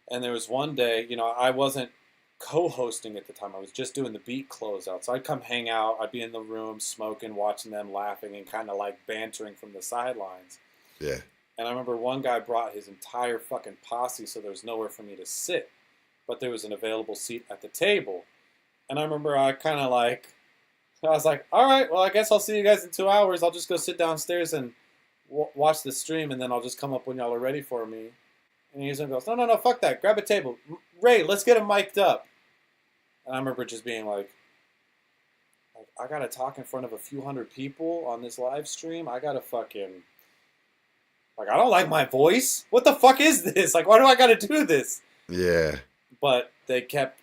And there was one day, you know, I wasn't co-hosting at the time. I was just doing the beat closeout. So I'd come hang out. I'd be in the room smoking, watching them, laughing, and kind of like bantering from the sidelines. Yeah. And I remember one guy brought his entire fucking posse, so there was nowhere for me to sit. But there was an available seat at the table. And I remember I was like, all right, well, I guess I'll see you guys in 2 hours. I'll just go sit downstairs and watch the stream, and then I'll just come up when y'all are ready for me. And he goes, no, fuck that. Grab a table. Ray, let's get him mic'd up. And I remember just being like, I got to talk in front of a few hundred people on this live stream. I got to fucking... Like, I don't like my voice. What the fuck is this? Like, why do I got to do this? Yeah. But they kept,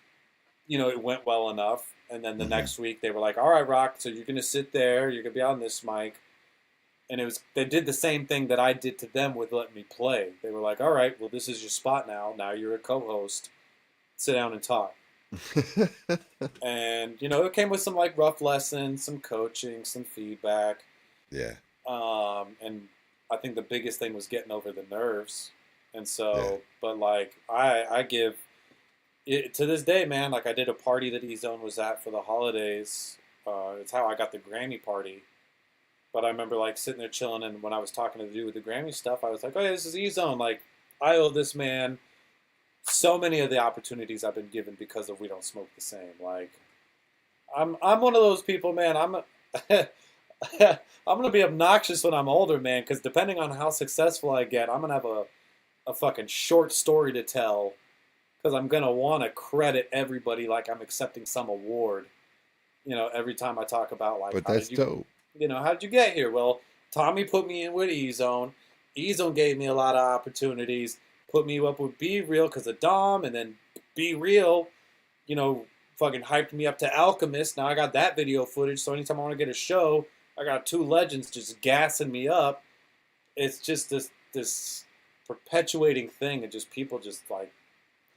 it went well enough. And then the next week they were like, all right, Rock, so you're going to sit there. You're going to be on this mic. And they did the same thing that I did to them with letting me play. They were like, all right, well, this is your spot now. Now you're a co-host. Sit down and talk. And, it came with some, like, rough lessons, some coaching, some feedback. Yeah. And I think the biggest thing was getting over the nerves. And so, but, like, I give it to this day, man. Like, I did a party that E-Zone was at for the holidays. It's how I got the Grammy party. But I remember, like, sitting there chilling, and when I was talking to the dude with the Grammy stuff, I was like, oh, yeah, this is E-Zone. Like, I owe this man so many of the opportunities I've been given because of We Don't Smoke the Same. Like, I'm one of those people, man. I'm going to be obnoxious when I'm older, man, because depending on how successful I get, I'm going to have a fucking short story to tell, because I'm going to want to credit everybody like I'm accepting some award, every time I talk about, like, But that's dope. How did you get here? Well, Tommy put me in with E-Zone. E-Zone gave me a lot of opportunities, put me up with Be Real because of Dom, and then Be Real, fucking hyped me up to Alchemist. Now I got that video footage, so anytime I want to get a show, I got two legends just gassing me up. It's just this perpetuating thing, and just people just like...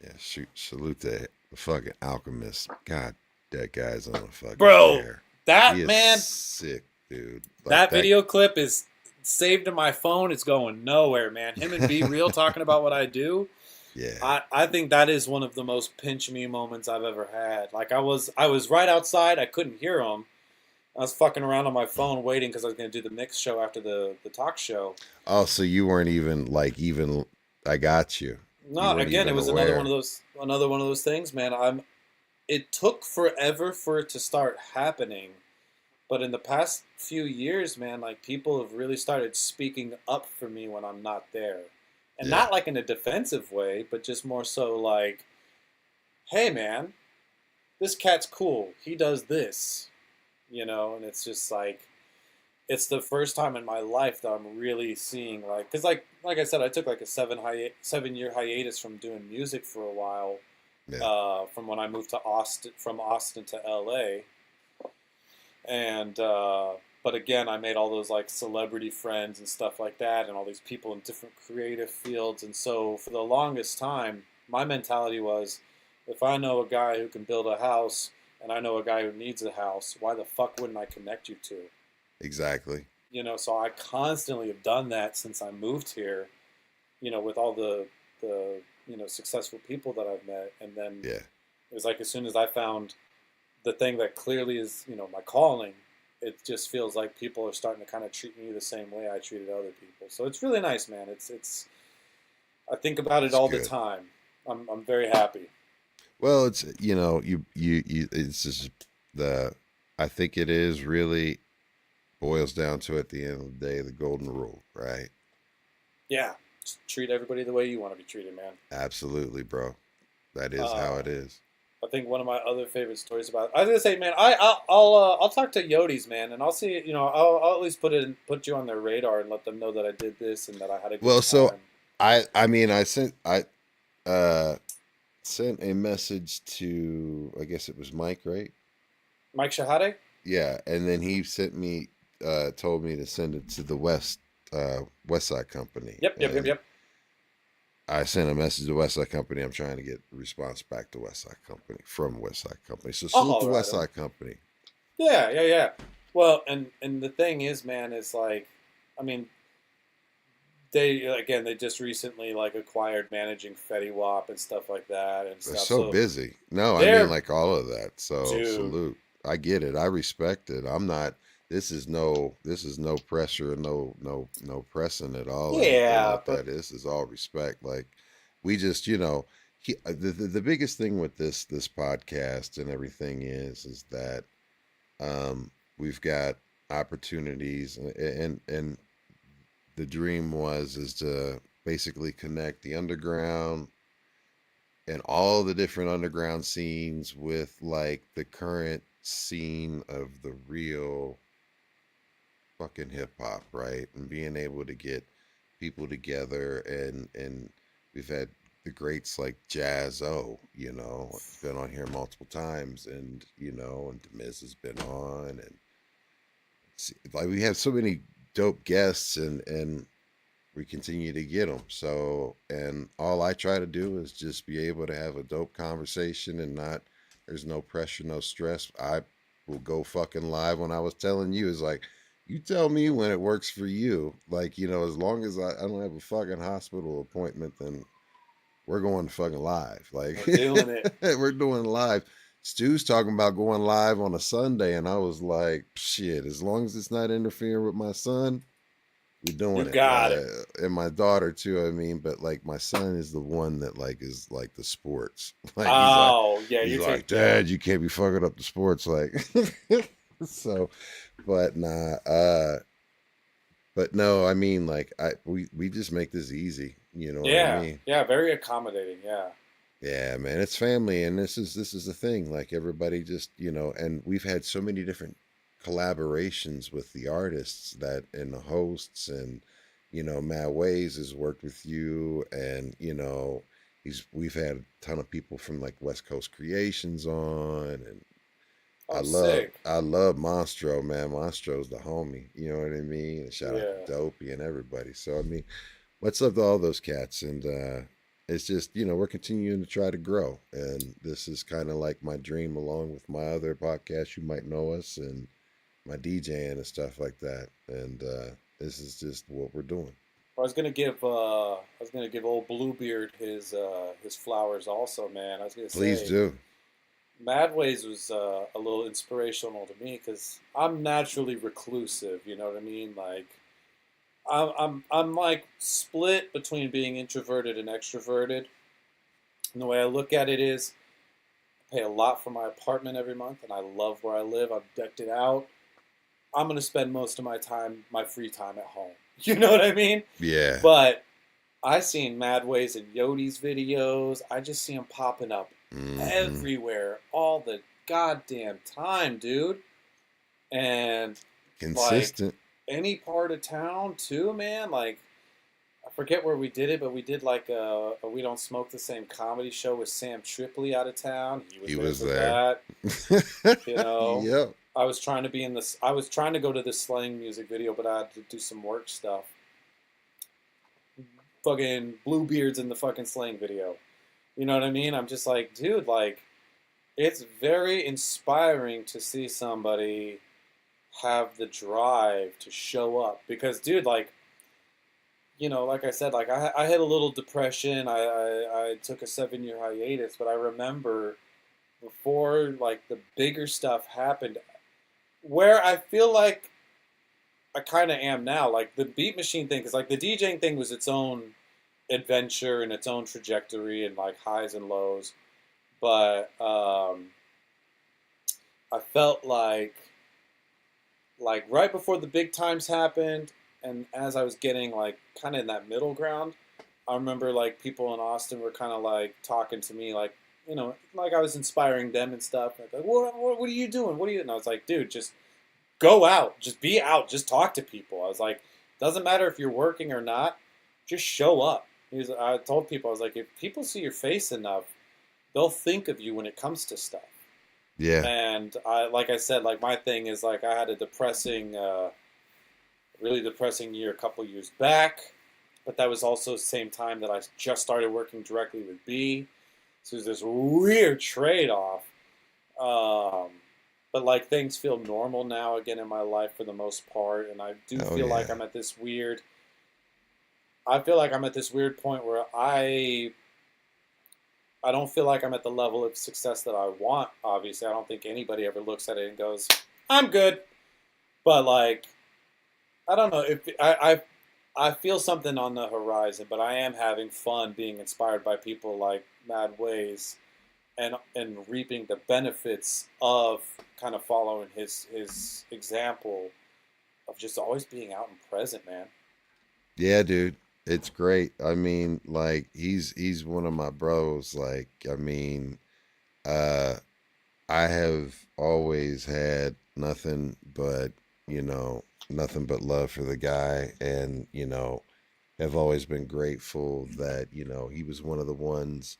Yeah, salute to the fucking Alchemist. God, that guy's on a fucking Bro, tear. that, He is man... sick, dude. Like, that video clip is saved in my phone. It's going nowhere, man. Him and Be Real talking about what I do. Yeah. I think that is one of the most pinch me moments I've ever had. Like, I was right outside. I couldn't hear him. I was fucking around on my phone waiting because I was going to do the mix show after the talk show. Oh, so you weren't even I got you. No, again, it was another one of those things, man. It took forever for it to start happening. But in the past few years, man, like, people have really started speaking up for me when I'm not there. And not like in a defensive way, but just more so like, hey, man, this cat's cool. He does this, and it's just like, it's the first time in my life that I'm really seeing, like, because like I said, I took like a 7-year hiatus from doing music for a while, from when I moved from Austin to LA. And, but again, I made all those like celebrity friends and stuff like that, and all these people in different creative fields. And so for the longest time, my mentality was, if I know a guy who can build a house and I know a guy who needs a house, why the fuck wouldn't I connect you to? Exactly. So I constantly have done that since I moved here, with all the successful people that I've met. And then it was like, as soon as I found the thing that clearly is, my calling, it just feels like people are starting to kind of treat me the same way I treated other people. So it's really nice, man. It's I think about it all the time. I'm very happy. Well, it's, you it's just I think it is really boils down to, at the end of the day, the golden rule, right? Yeah. Just treat everybody the way you want to be treated, man. Absolutely, bro. That is how it is. I think one of my other favorite stories about... I was gonna say, man, I'll talk to Yodis, man, and I'll see. I'll at least put you on their radar and let them know that I did this and that I had a good time. So I sent a message to, I guess it was Mike, right? Mike Shahade? Yeah, and then he sent me, told me to send it to the West Side Company. Yep. I sent a message to West Side Company. I'm trying to get a response back to West Side Company from West Side Company. So salute the West Side Company. Yeah. Well, and the thing is, man, is like, I mean, they just recently like acquired managing Fetty Wap and stuff like that and They're stuff. so busy. No, I they're mean like all of that. So dude. salute. I get it. I respect it. I'm not. This is no pressure, no pressing at all or anything Yeah, like but that. This is all respect. Like we just, the biggest thing with this podcast and everything is that we've got opportunities and the dream is to basically connect the underground and all the different underground scenes with like the current scene of the real fucking hip hop, right? And being able to get people together and we've had the greats like Jazz O, been on here multiple times, and and Demiz has been on, and like we have so many dope guests, and we continue to get them. So, and all I try to do is just be able to have a dope conversation and not, there's no pressure, no stress. I will go fucking live when I was telling you, is like, you tell me when it works for you. Like, as long as I don't have a fucking hospital appointment, then we're going fucking live. Like, we're doing it. we're doing live. Stu's talking about going live on a Sunday, and I was like, shit, as long as it's not interfering with my son, we're doing You it. got it. And my daughter too, I mean, but like my son is the one that like is like the sports. Like Yeah, he's like, Dad, you can't be fucking up the sports, like so, but nah, but no, I mean, like we just make this easy, you know what I mean? Yeah, very accommodating. Yeah, man, it's family, and this is the thing. Like everybody just, and we've had so many different collaborations with the artists that and the hosts, and Matt Ways has worked with you, and we've had a ton of people from like West Coast Creations on, and Sick. I love Monstro, man. Monstro's the homie, you know what I mean? And shout out Yeah. to Dopey and everybody. So I mean, what's up to all those cats? And it's just, we're continuing to try to grow. And this is kind of like my dream, along with my other podcast, You Might Know Us, and my DJing and stuff like that. And this is just what we're doing. I was gonna give old Bluebeard his flowers also, man. I was gonna say, Please do. Madways was a little inspirational to me because I'm naturally reclusive. You know what I mean? Like, I'm like split between being introverted and extroverted. And the way I look at it is, I pay a lot for my apartment every month, and I love where I live. I've decked it out. I'm gonna spend most of my free time at home. You know what I mean? Yeah. But I seen Madways and Yodi's videos. I just see them popping up everywhere all the goddamn time, dude. And consistent. Like, any part of town too, man. Like, I forget where we did it, but we did like a We Don't Smoke the Same comedy show with Sam Tripley out of town. He was there. That. Yep. I was trying to go to the Slang music video, but I had to do some work stuff. Fucking Bluebeard's in the fucking Slang video. You know what I mean? I'm just like, dude, like, it's very inspiring to see somebody have the drive to show up. Because, dude, like, like I said, like, I had a little depression. I took a 7-year hiatus, but I remember before, like, the bigger stuff happened, where I feel like I kind of am now. Like, the Beat Machine thing, because, like, the DJing thing was its own adventure and its own trajectory and, like, highs and lows. But I felt like right before the big times happened, and as I was getting, like, kind of in that middle ground, I remember, like, people in Austin were kind of, like, talking to me, like, like I was inspiring them and stuff. Like, what are you doing? What are you? And I was like, dude, just go out. Just be out. Just talk to people. I was like, doesn't matter if you're working or not. Just show up. I told people, I was like, if people see your face enough, they'll think of you when it comes to stuff. Yeah. And like I said, like, my thing is, like, I had a really depressing year a couple years back. But that was also the same time that I just started working directly with B. So there's this weird trade-off. But, like, things feel normal now again in my life for the most part. And I do feel like I'm at this weird... I feel like I'm at this weird point where I don't feel like I'm at the level of success that I want. Obviously, I don't think anybody ever looks at it and goes, "I'm good." But like, I don't know if I feel something on the horizon, but I am having fun being inspired by people like Mad Ways and reaping the benefits of kind of following his example of just always being out and present, man. Yeah, dude. It's great. I mean, like he's one of my bros. Like, I mean, uh I have always had nothing but, nothing but love for the guy, and, have always been grateful that, he was one of the ones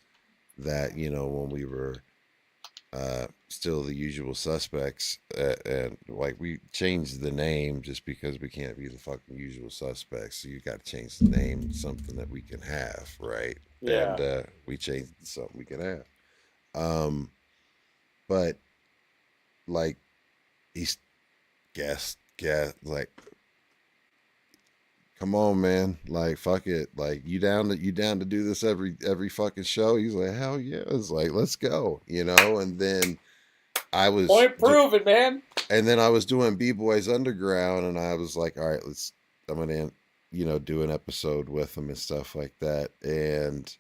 that, when we were still the usual suspects, and like we changed the name just because we can't be the fucking usual suspects. So you got to change the name to something that we can have, right? Yeah. And we changed it to something we can have. Um, but like he's like, come on, man, like fuck it, like you down to do this every fucking show? He's like, hell yeah. It's like, let's go, and then I was Point proven, man. and then I was doing B-Boys Underground, and I was like, all right, I'm gonna, do an episode with him and stuff like that. And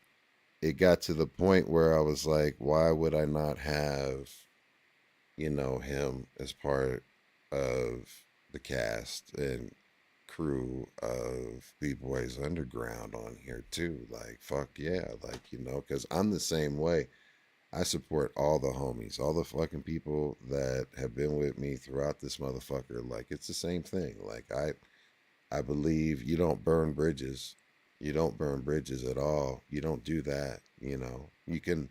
it got to the point where I was like, why would I not have, him as part of the cast and crew of B-Boys Underground on here too? Like, fuck yeah. Like, because I'm the same way. I support all the homies, all the fucking people that have been with me throughout this motherfucker. Like, it's the same thing. Like, I believe you don't burn bridges. You don't burn bridges at all. You don't do that. You can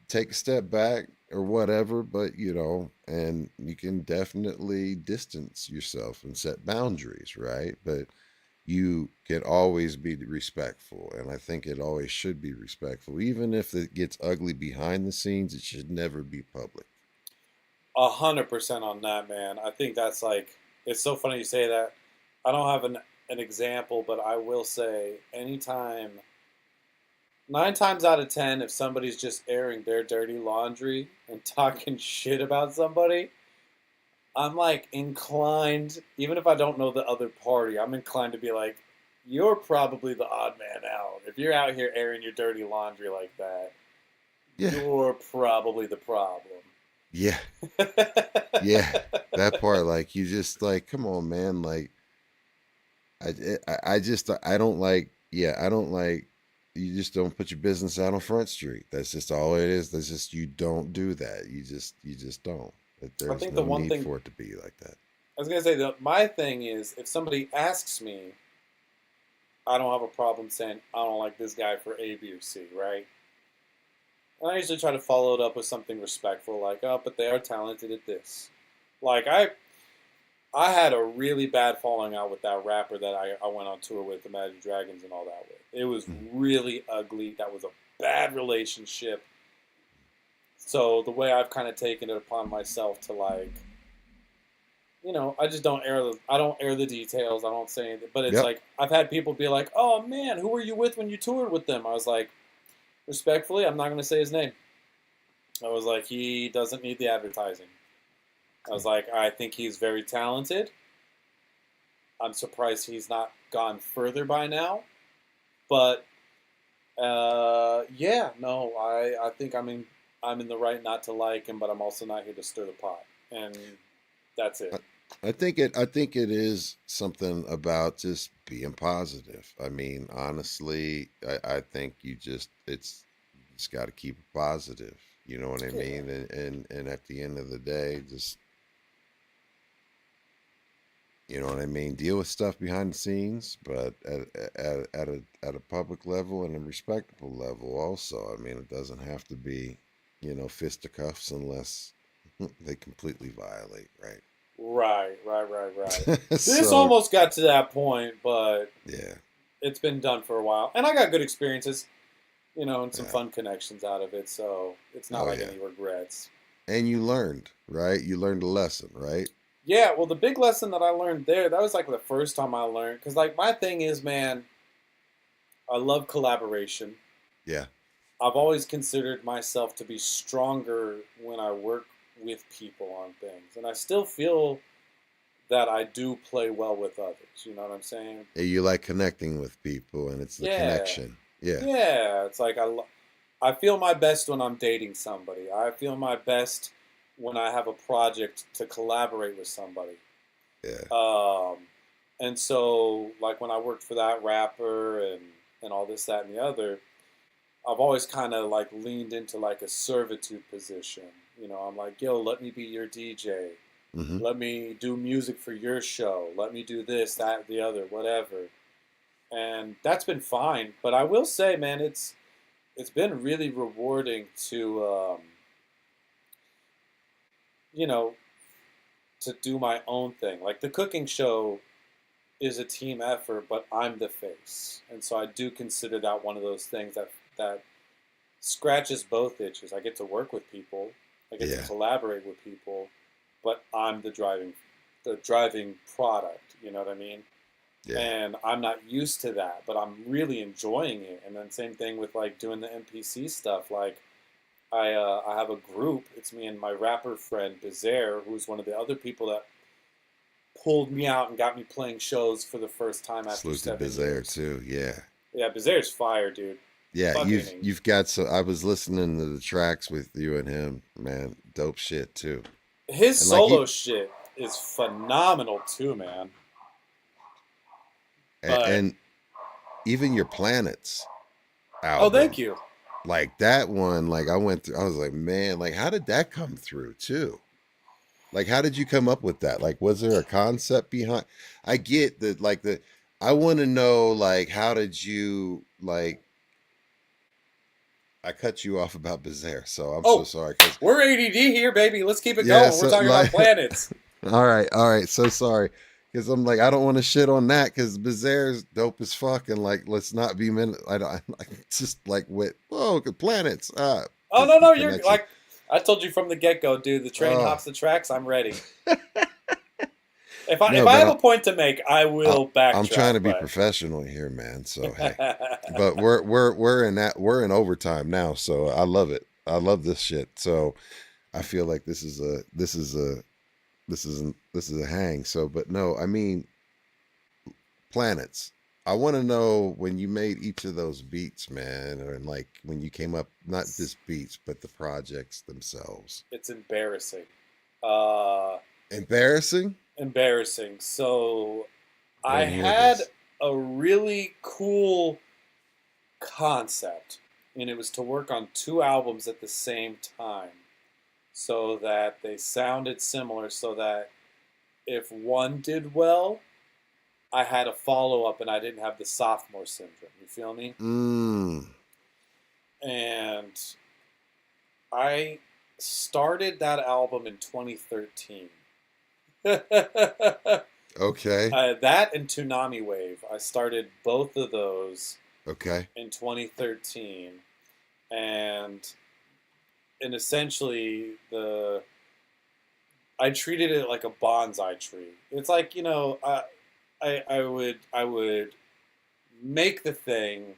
take a step back or whatever, but and you can definitely distance yourself and set boundaries, right? But you can always be respectful, and I think it always should be respectful. Even if it gets ugly behind the scenes, it should never be public. 100% on that, man. I think that's like, it's so funny you say that. I don't have an example, but I will say anytime, 9 times out of 10, if somebody's just airing their dirty laundry and talking shit about somebody, I'm like inclined, even if I don't know the other party, I'm inclined to be like, you're probably the odd man out. If you're out here airing your dirty laundry like that, Yeah. you're probably the problem. Yeah. Yeah. That part, like, you just like, come on, man. Like, I don't like, I don't like, you just don't put your business out on Front Street. That's just all it is. That's just, you don't do that. You just don't. There's think no the one need thing- for it to be like that. I was going to say that my thing is, if somebody asks me, I don't have a problem saying, I don't like this guy for A, B, or C, right? And I usually try to follow it up with something respectful, like, oh, but they are talented at this. Like, I had a really bad falling out with that rapper that I went on tour with, Imagine Dragons and all that with. It was really ugly. That was a bad relationship. So the way I've kind of taken it upon myself to, like, I just don't I don't air the details. I don't say anything. But it's like, I've had people be like, oh man, who were you with when you toured with them? I was like, respectfully, I'm not going to say his name. I was like, he doesn't need the advertising. I was like, I think he's very talented. I'm surprised he's not gone further by now. But I think I'm in the right not to like him, but I'm also not here to stir the pot. And that's it. I think it is something about just being positive. I mean, honestly, I think you just got to keep it positive. You know what I mean? And at the end of the day, just, you know what I mean? Deal with stuff behind the scenes, but at a public level and a respectable level also. I mean, it doesn't have to be, fisticuffs unless they completely violate, right? Right. This almost got to that point, but yeah, it's been done for a while. And I got good experiences, and some fun connections out of it, so it's not any regrets. And you learned, right? You learned a lesson, right? Yeah, well, the big lesson that I learned there, that was like the first time I learned. Because, like, my thing is, man, I love collaboration. Yeah. I've always considered myself to be stronger when I work with people on things, and I still feel that I do play well with others. You know what I'm saying? You like connecting with people, and it's the Yeah, connection. Yeah. yeah. It's like I feel my best when I'm dating somebody. I feel my best when I have a project to collaborate with somebody. Yeah. And so, like when I worked for that rapper and all this, that, and the other, I've always kind of like leaned into like a servitude position. You know, I'm like, yo, let me be your DJ. Hmm. Let me do music for your show. Let me do this, that, the other, whatever. And that's been fine. But I will say, man, it's been really rewarding to, you know, to do my own thing. Like the cooking show is a team effort, but I'm the face, and so I do consider that one of those things that scratches both itches. I get to work with people, I get to Yeah. collaborate with people, but I'm the driving product. You know what I mean? Yeah. And I'm not used to that, but I'm really enjoying it. And then same thing with like doing the NPC stuff. Like I have a group. It's me and my rapper friend Bizaire, who's one of the other people that pulled me out and got me playing shows for the first time after Salute to 7 Bizaire years. too. Yeah. Yeah, Bizaire's fire, dude. Yeah. Fucking You've got so I was listening to the tracks with you and him, man. Dope shit too. his And like solo you shit is phenomenal too, man. But and even your Planets oh, thank album, you. like that one, like I went through, I was like, man, like how did that come through too? Like, how did you come up with that? Like, was there a concept behind? I get that, like I want to know, like, how did you like? I cut you off about Bizaire, so I'm so Oh, sorry. Cause we're ADD here, baby. Let's keep it yeah, going. We're so talking about like, planets. all right, so sorry. Because I'm like, I don't want to shit on that because Bizaire's dope as fuck, and like, let's not be I don't. I just like with planets. Oh It's no, the no, you're connection. like I told you from the get go, dude. The train Oh hops the tracks. I'm ready. If no, I but have a point to make, I I, will I'm trying backtrack. to be But professional here, man. So hey. But we're in overtime now, so I love it. I love this shit. So I feel like this is a hang. So, but no, I mean planets. I want to know when you made each of those beats, man, or like when you came up, not just beats, but the projects themselves. it's embarrassing. Uh, Embarrassing. embarrassing. So I I want to hear had this. a really cool concept, and it was to work on two albums at the same time so that they sounded similar, so that if one did well, I had a follow up and I didn't have the sophomore syndrome. You feel me? Mm. And I started that album in 2013. Okay. That and Toonami Wave. I started both of those Okay. in 2013, and essentially I treated it like a bonsai tree. It's like, I would make the thing,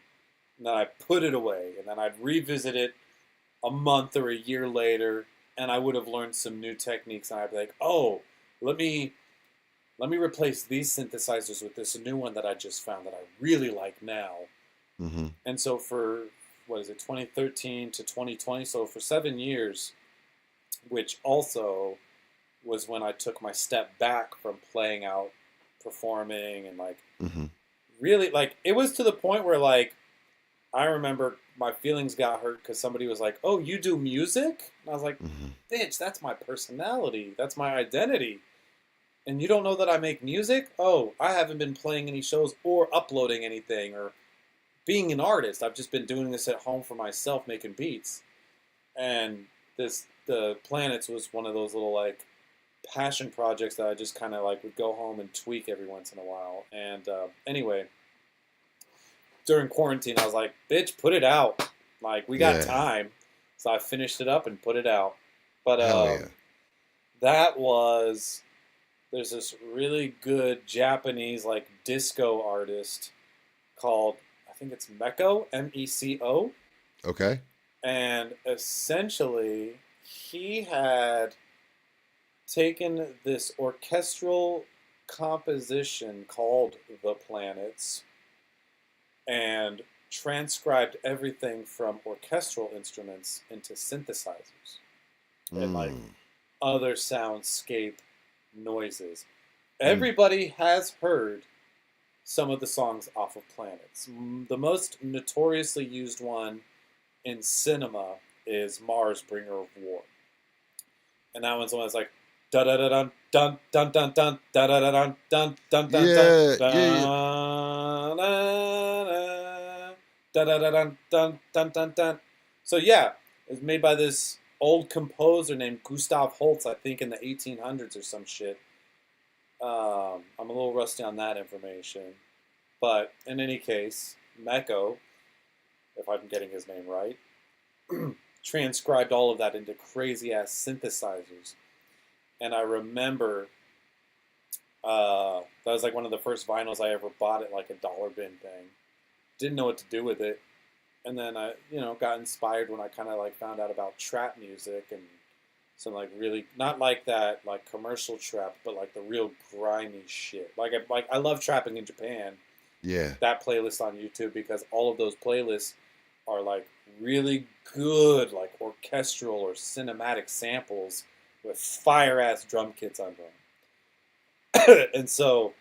and then I put it away, and then I'd revisit it a month or a year later, and I would have learned some new techniques, and I'd be like, oh, let me replace these synthesizers with this new one that I just found that I really like now. Mm-hmm. And so for, 2013 to 2020, so for 7 years, which also was when I took my step back from playing out, performing, and like Mm-hmm. really, like, it was to the point where, like, I remember my feelings got hurt because somebody was like, oh, you do music? And I was like, Mm-hmm. bitch, that's my personality. That's my identity. And you don't know that I make music? Oh, I haven't been playing any shows or uploading anything or being an artist. I've just been doing this at home for myself, making beats. And the Planets was one of those little, like, passion projects that I just kind of, like, would go home and tweak every once in a while. And anyway, during quarantine, I was like, bitch, put it out. Like, we got Yeah. time. So I finished it up and put it out. But Hell yeah. that was... There's this really good Japanese, like, disco artist called, I think it's Mecco, M-E-C-O. Okay. And essentially, he had taken this orchestral composition called The Planets and transcribed everything from orchestral instruments into synthesizers and like other soundscape noises. Everybody has heard some of the songs off of Planets. The most notoriously used one in cinema is Mars, Bringer of War. And that one's the one that's like da da da dun dun dun dun dun da da da dun dun dun dun dun da da da dun dun dun dun dun. So yeah, it was made by this old composer named Gustav Holst, I think in the 1800s or some shit. I'm a little rusty on that information. But in any case, Mecco, if I'm getting his name right, transcribed all of that into crazy-ass synthesizers. And I remember that was like one of the first vinyls I ever bought at like a dollar bin thing. Didn't know what to do with it. And then I, got inspired when I kind of like found out about trap music and some like really, not like that like commercial trap, but like the real grimy shit. I love trapping in Japan. Yeah. That playlist on YouTube, because all of those playlists are like really good, like orchestral or cinematic samples with fire ass drum kits under them. And so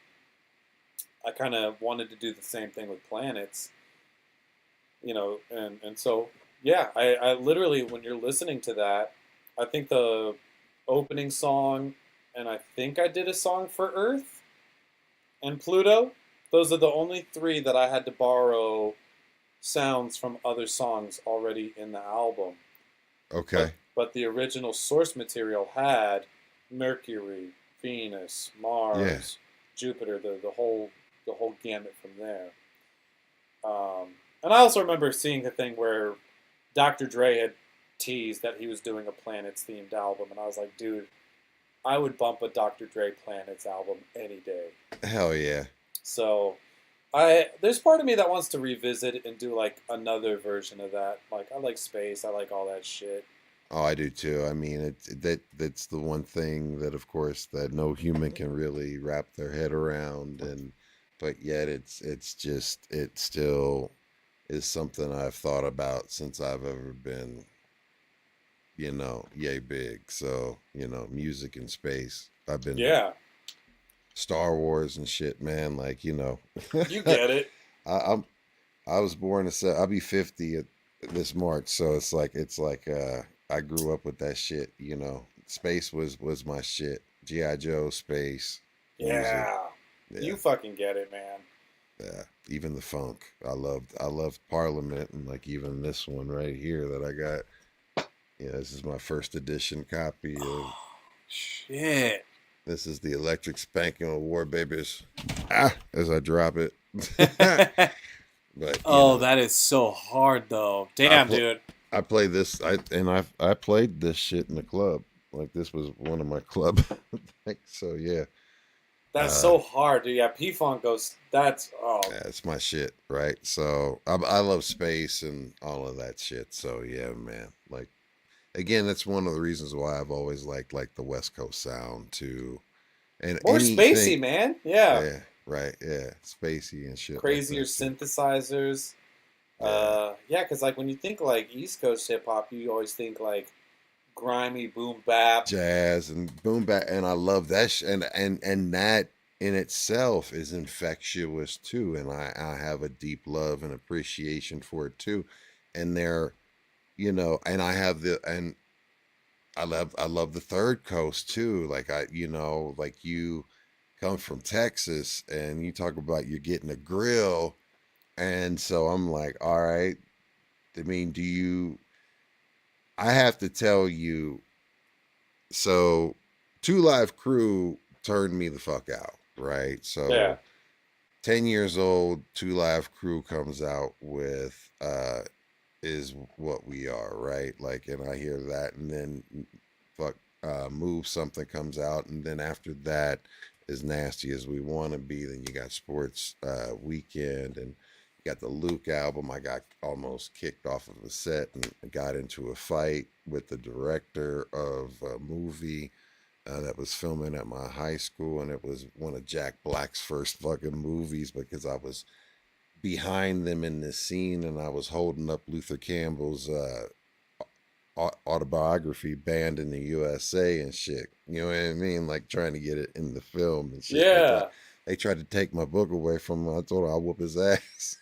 I kind of wanted to do the same thing with Planets, and so yeah, I literally, when you're listening to that, I think the opening song, and I think I did a song for Earth and Pluto. Those are the only three that I had to borrow sounds from other songs already in the album. Okay. But the original source material had Mercury, Venus, Mars, Jupiter, the whole gamut from there. And I also remember seeing a thing where Dr. Dre had teased that he was doing a Planets themed album, and I was like, dude, I would bump a Dr. Dre Planets album any day. Hell yeah. So there's part of me that wants to revisit it and do like another version of that. Like, I like space, I like all that shit. Oh, I do too. I mean, that's the one thing that, of course, that no human can really wrap their head around, but yet it still is something I've thought about since I've ever been, yay big. So, music and space. I've been Star Wars and shit, man. Like, You get it. I was born I'll be 50 this March, so it's like I grew up with that shit. Space was my shit. G.I. Joe, space. Yeah. Yeah. You fucking get it, man. Yeah, even the funk. I loved Parliament, and like even this one right here that I got. Yeah, this is my first edition copy of. Shit. This is the Electric Spanking of War Babies. As I drop it. But that is so hard though. Damn, dude. I played this. I played this shit in the club. Like, this was one of my club. So yeah. That's so hard, dude. Yeah, P-Funk goes. That's Yeah, it's my shit, right? So I love space and all of that shit. So yeah, man. Like, again, that's one of the reasons why I've always liked the West Coast sound too. And more spacey, man. Yeah. Yeah. Right. Yeah. Spacey and shit. Crazier like synthesizers. Yeah, because like when you think like East Coast hip hop, you always think like grimy boom bap, jazz and boom bap, and I love that and that in itself is infectious too, and I have a deep love and appreciation for it too, and and I love the Third Coast too, like like you come from Texas and you talk about you're getting a grill, and so I'm like, all right, I mean, I have to tell you, so 2 Live Crew turned me the fuck out, right? So 10 years old, 2 Live Crew comes out with Is What We Are, right? Like, and I hear that, and then Move Something comes out, and then after that, As Nasty As We Want to Be, then you got Sports Weekend, and got the Luke album. I got almost kicked off of a set and got into a fight with the director of a movie that was filming at my high school, and it was one of Jack Black's first fucking movies because I was behind them in this scene and I was holding up Luther Campbell's autobiography, Banned in the USA and shit. You know what I mean? Like trying to get it in the film and shit. Yeah. They tried to take my book away from him. I told him I'll whoop his ass.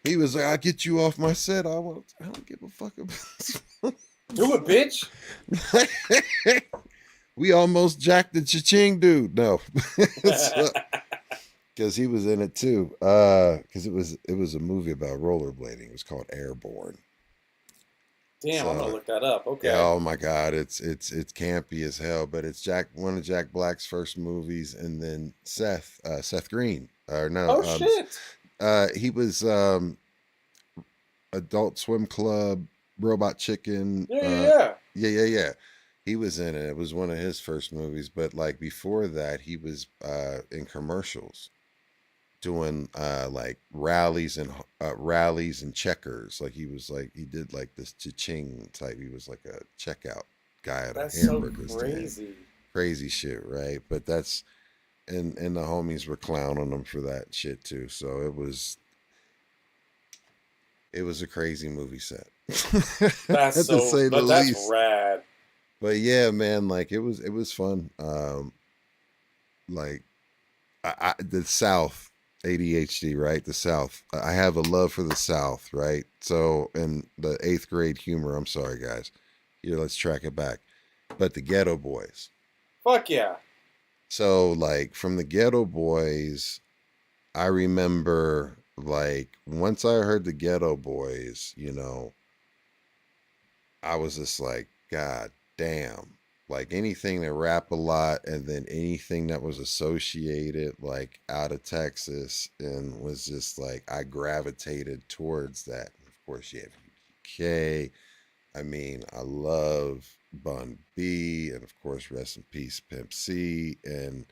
He was like, I'll get you off my set. I don't give a fuck about Do it, bitch. We almost jacked the cha-ching dude. No. Because he was in it too. Because it was a movie about rollerblading. It was called Airborne. Damn, So, I'm gonna look that up. Okay. Yeah, oh my God, it's campy as hell. But it's one of Jack Black's first movies, and then Seth Green. Or no. Oh shit. He was Adult Swim Club, Robot Chicken. Yeah. He was in it. It was one of his first movies. But like before that, he was in commercials, doing like rallies and checkers. Like he did like this cha-ching type. He was like a checkout guy at That's a hamburger so stand. crazy. Crazy shit, right? But that's and the homies were clowning him for that shit too. So it was a crazy movie set. That's to say the that's least. rad. But yeah, man, like it was fun. Like the South, ADHD, right? The South. I have a love for the South, right? So in the 8th grade humor, I'm sorry guys. Here, let's track it back. But the Ghetto Boys. Fuck yeah. So like from the Ghetto Boys, I remember like once I heard the Ghetto Boys, you know, I was just like, God damn. Like anything that rap a lot, and then anything that was associated like out of Texas, and was just like I gravitated towards that. And of course you have UGK. I mean, I love Bun B, and of course rest in peace Pimp C. And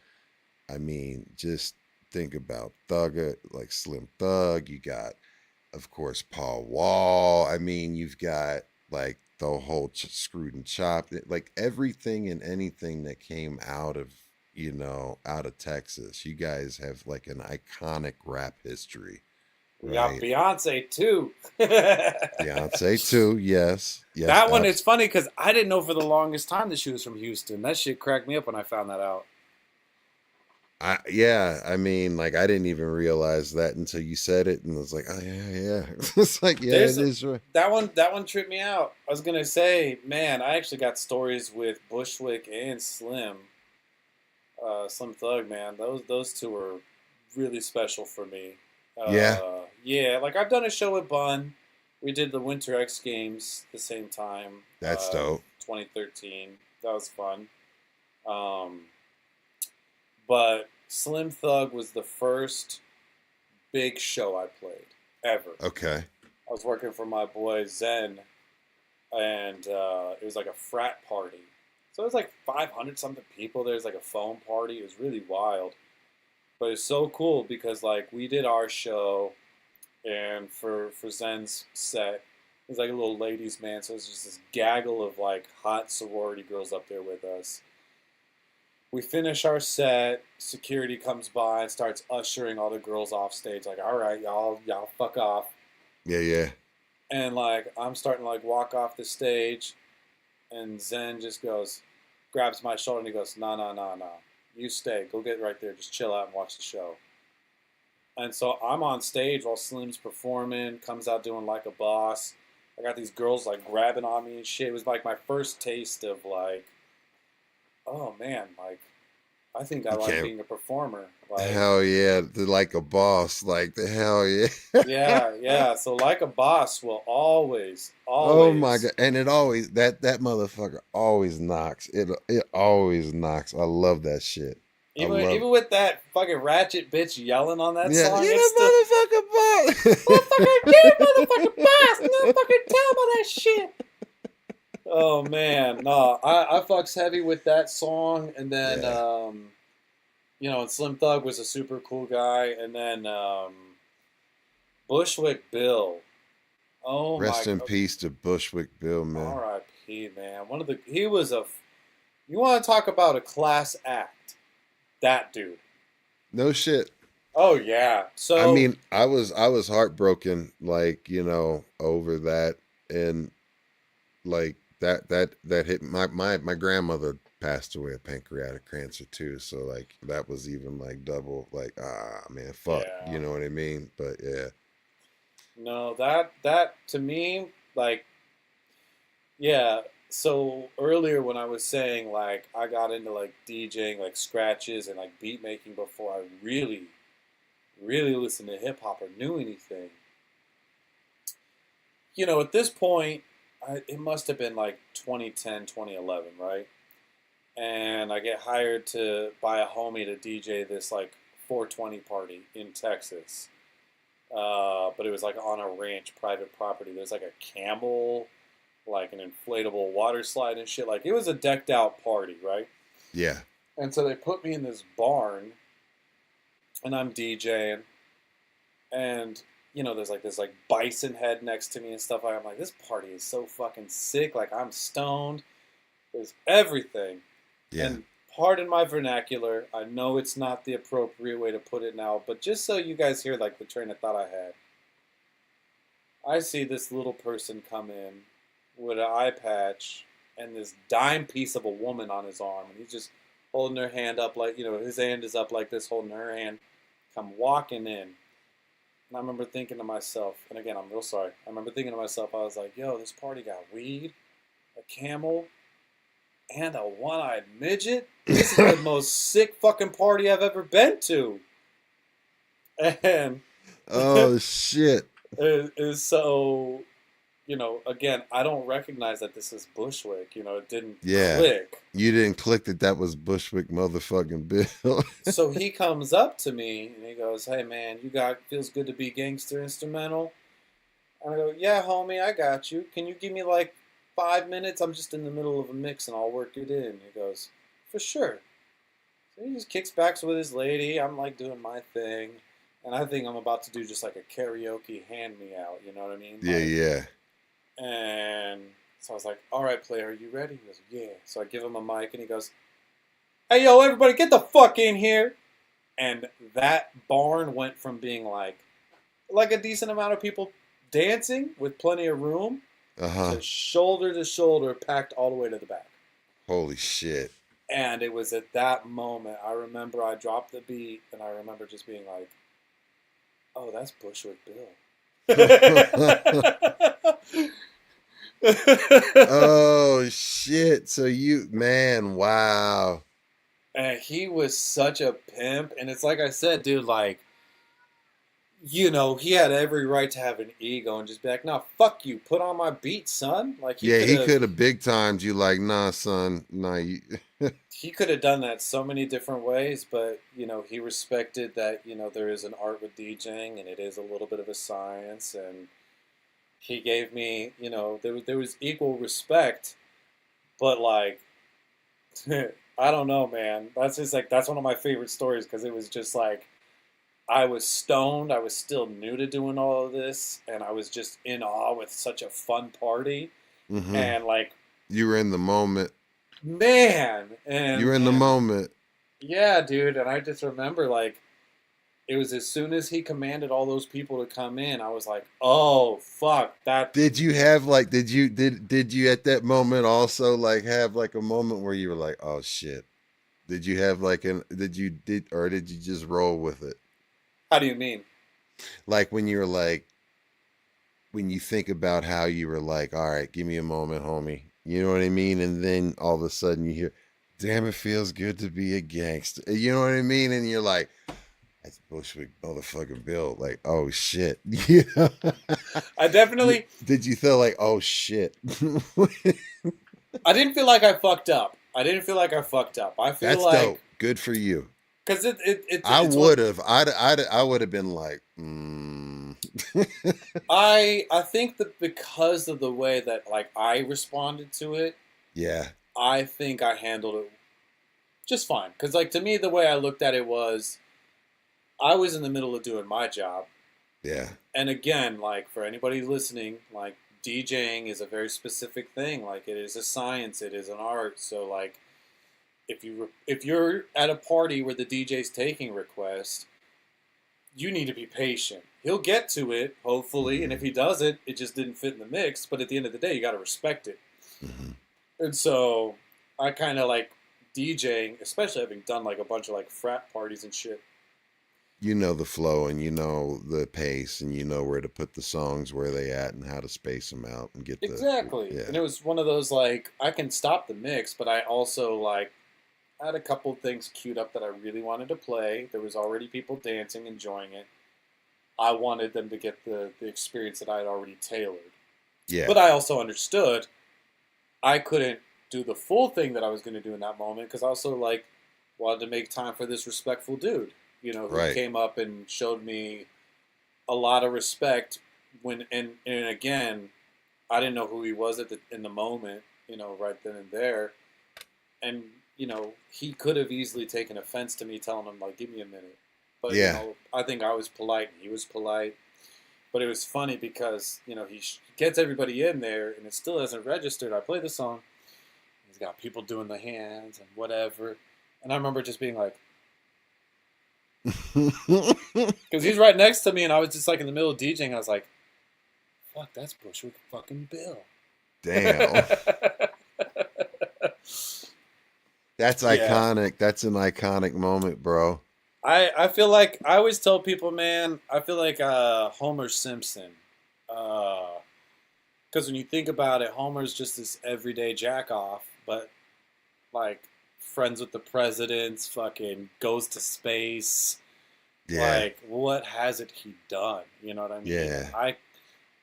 I mean, just think about Thugger, like Slim Thug. You got, of course, Paul Wall. I mean, you've got like the whole Screwed and Chopped, like everything and anything that came out of, you know, out of Texas. You guys have like an iconic rap history. We got Right? Beyonce too. Beyonce too, yes. That one, it's funny because I didn't know for the longest time that she was from Houston. That shit cracked me up when I found that out. Yeah, I mean, like I didn't even realize that until you said it, and I was like, oh yeah. It's like, yeah, it is right. That one tripped me out. I was gonna say, man, I actually got stories with Bushwick and Slim Thug, man. Those two were really special for me. Yeah. Like I've done a show with Bun. We did the Winter X Games the same time. That's dope. 2013. That was fun. But Slim Thug was the first big show I played ever. Okay. I was working for my boy Zen, and it was like a frat party. So it was like 500 something people. There's like a foam party. It was really wild. But it's so cool because like we did our show, and for Zen's set, it was like a little ladies' man. So it was just this gaggle of like hot sorority girls up there with us. We finish our set, security comes by and starts ushering all the girls off stage. Like, all right, y'all fuck off. Yeah. And like, I'm starting to like walk off the stage, and Zen just grabs my shoulder and he goes, no. You stay. Go get right there. Just chill out and watch the show. And so I'm on stage while Slim's performing, comes out doing Like a Boss. I got these girls like grabbing on me and shit. It was like my first taste of like, oh man, like I think I like being a performer. Like, hell yeah, Like a Boss, like the hell yeah. yeah. So Like a Boss will always. Oh my god, and it always that motherfucker always knocks. It always knocks. I love that shit. Even with that fucking ratchet bitch yelling on that song, you're it's the motherfucking boss. motherfucking boss. No fucking tell me that shit. Oh man, no, I fucks heavy with that song, and then you know, and Slim Thug was a super cool guy, and then Bushwick Bill. Oh Rest my in God. peace to Bushwick Bill, man. R.I.P. Man. He was a. You want to talk about a class act? That dude. No shit. Oh yeah. I So mean, I was heartbroken, like, over that, and like that hit my grandmother passed away of pancreatic cancer too, so like that was even like double, like, man, fuck, yeah. you know what I mean? But yeah. No, that to me, like, yeah. So earlier when I was saying like I got into like DJing, like scratches and like beat making before I really listened to hip hop or knew anything. At this point, it must have been like 2010, 2011, right? And I get hired by a homie to DJ this like 420 party in Texas. But it was like on a ranch, private property. There's like a camel, like an inflatable water slide and shit. Like it was a decked out party, right? Yeah. And so they put me in this barn, and I'm DJing, and there's like this like bison head next to me and stuff. I'm like, this party is so fucking sick. Like I'm stoned. There's everything. Yeah. And pardon my vernacular. I know it's not the appropriate way to put it now, but just so you guys hear like the train of thought I had. I see this little person come in with an eye patch and this dime piece of a woman on his arm, and he's just holding her hand up like, his hand is up like this, holding her hand, come walking in. And I remember thinking to myself, and again, I'm real sorry. I remember thinking to myself, I was like, yo, this party got weed, a camel, and a one-eyed midget? This is the most sick fucking party I've ever been to. And Oh shit. is so, again, I don't recognize that this is Bushwick. It didn't click. You didn't click that was Bushwick motherfucking Bill. So he comes up to me and he goes, hey man, feels good to be gangster instrumental? And I go, yeah, homie, I got you. Can you give me like 5 minutes? I'm just in the middle of a mix and I'll work it in. He goes, for sure. So he just kicks back with his lady. I'm like doing my thing. And I think I'm about to do just like a karaoke hand me out. You know what I mean? Yeah, yeah. And so I was like, all right, player, are you ready? He goes, yeah. So I give him a mic and he goes, hey, yo, everybody get the fuck in here. And that barn went from being like a decent amount of people dancing with plenty of room to shoulder packed all the way to the back. Holy shit. And it was at that moment, I remember I dropped the beat and I remember just being like, oh, that's Bushwick Bill. Oh shit. So man, wow. And he was such a pimp. And it's like I said, dude, like, he had every right to have an ego and just be like, nah, fuck you. Put on my beat, son. Like, he could have big timed you like, nah, son. Nah, he could have done that so many different ways, but, he respected that, there is an art with DJing and it is a little bit of a science. And he gave me, there was equal respect, but like, I don't know, man. That's just like, that's one of my favorite stories because it was just like, I was stoned. I was still new to doing all of this, and I was just in awe with such a fun party. Mm-hmm. And like, you were in the moment, man. And you were in the moment. Yeah, dude. And I just remember like, it was as soon as he commanded all those people to come in, I was like, oh fuck that. Did you have like? Did you at that moment also like have like a moment where you were like, oh shit? Did you have like did you just roll with it? How do you mean? Like when you were like, when you think about how you were like, all right, give me a moment, homie. You know what I mean? And then all of a sudden you hear, damn, it feels good to be a gangster. You know what I mean? And you're like, that's Bushwick motherfucking Bill. Like, oh shit. Yeah. I definitely. Did you feel like, oh shit? I didn't feel like I fucked up. I feel that's like. dope. Good for you. Because I would have. I would have been like, I think that because of the way that like I responded to it, yeah, I think I handled it just fine. Because like to me, the way I looked at it was, I was in the middle of doing my job, yeah, And again, like for anybody listening, like DJing is a very specific thing. Like it is a science, it is an art. So like if you're at a party where the DJ's taking requests, you need to be patient. He'll get to it, hopefully, and if he doesn't, it just didn't fit in the mix. But at the end of the day, you got to respect it. Mm-hmm. And so I kind of like DJing, especially having done like a bunch of like frat parties and shit. You know the flow, and you know the pace, and you know where to put the songs where they at, and how to space them out and get Exactly. Yeah. And it was one of those like I can stop the mix, but I also like I had a couple of things queued up that I really wanted to play. There was already people dancing, enjoying it. I wanted them to get the experience that I had already tailored. Yeah. But I also understood I couldn't do the full thing that I was going to do in that moment because I also like wanted to make time for this respectful dude, you know, who Right. came up and showed me a lot of respect when and again, I didn't know who he was in the moment, you know, right then and there. And you know, he could have easily taken offense to me telling him, like, give me a minute. But, Yeah. you know, I think I was polite and he was polite. But it was funny because, you know, he gets everybody in there and it still hasn't registered. I play the song. He's got people doing the hands and whatever. And I remember just being like, because he's right next to me and I was just like in the middle of DJing. I was like, fuck, that's Bushwick fucking Bill. Damn. That's iconic. Yeah. That's an iconic moment, bro. I feel like I always tell people, man, I feel like Homer Simpson. Because when you think about it, Homer's just this everyday jack off, but like friends with the presidents, fucking goes to space. Yeah. Like, what hasn't he done? You know what I mean? Yeah.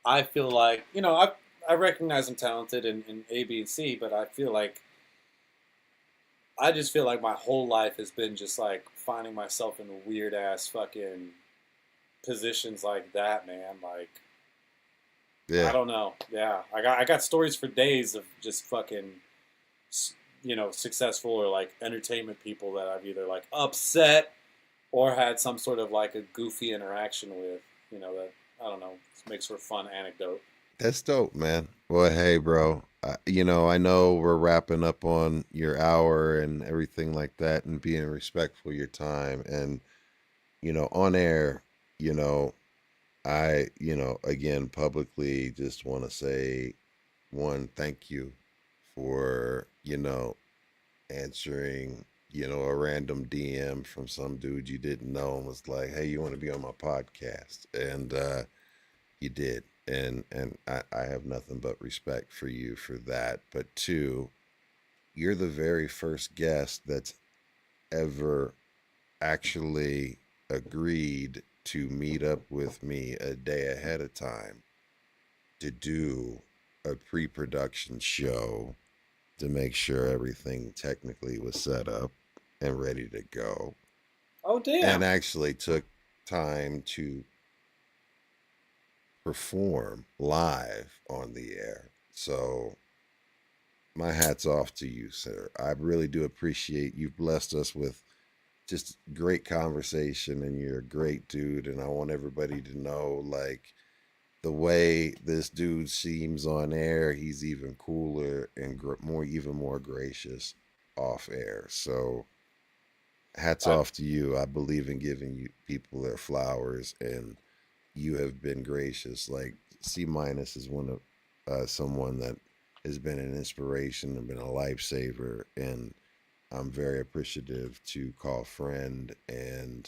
I feel like, you know, I recognize I'm talented in A, B, and C, but I just feel like my whole life has been just like finding myself in weird ass fucking positions like that, man. Like, yeah. I don't know. Yeah, I got stories for days of just fucking, you know, successful or like entertainment people that I've either like upset or had some sort of like a goofy interaction with. You know, that I don't know, makes for a fun anecdote. That's dope, man. Well, hey, bro. You know, I know we're wrapping up on your hour and everything like that and being respectful of your time. And, you know, on air, you know, again, publicly just want to say, one, thank you for, you know, answering, you know, a random DM from some dude you didn't know and was like, hey, you want to be on my podcast? And you did. And I have nothing but respect for you for that. But two, you're the very first guest that's ever actually agreed to meet up with me a day ahead of time to do a pre-production show to make sure everything technically was set up and ready to go. Oh, damn. And actually took time to perform live on the air. So my hat's off to you, sir. I really do appreciate you've blessed us with just great conversation, and you're a great dude. And I want everybody to know, like, the way this dude seems on air, he's even cooler and even more gracious off air. So hats off to you. I believe in giving you people their flowers, and you have been gracious. Like C- is one of someone that has been an inspiration and been a lifesaver, and I'm very appreciative to call friend. And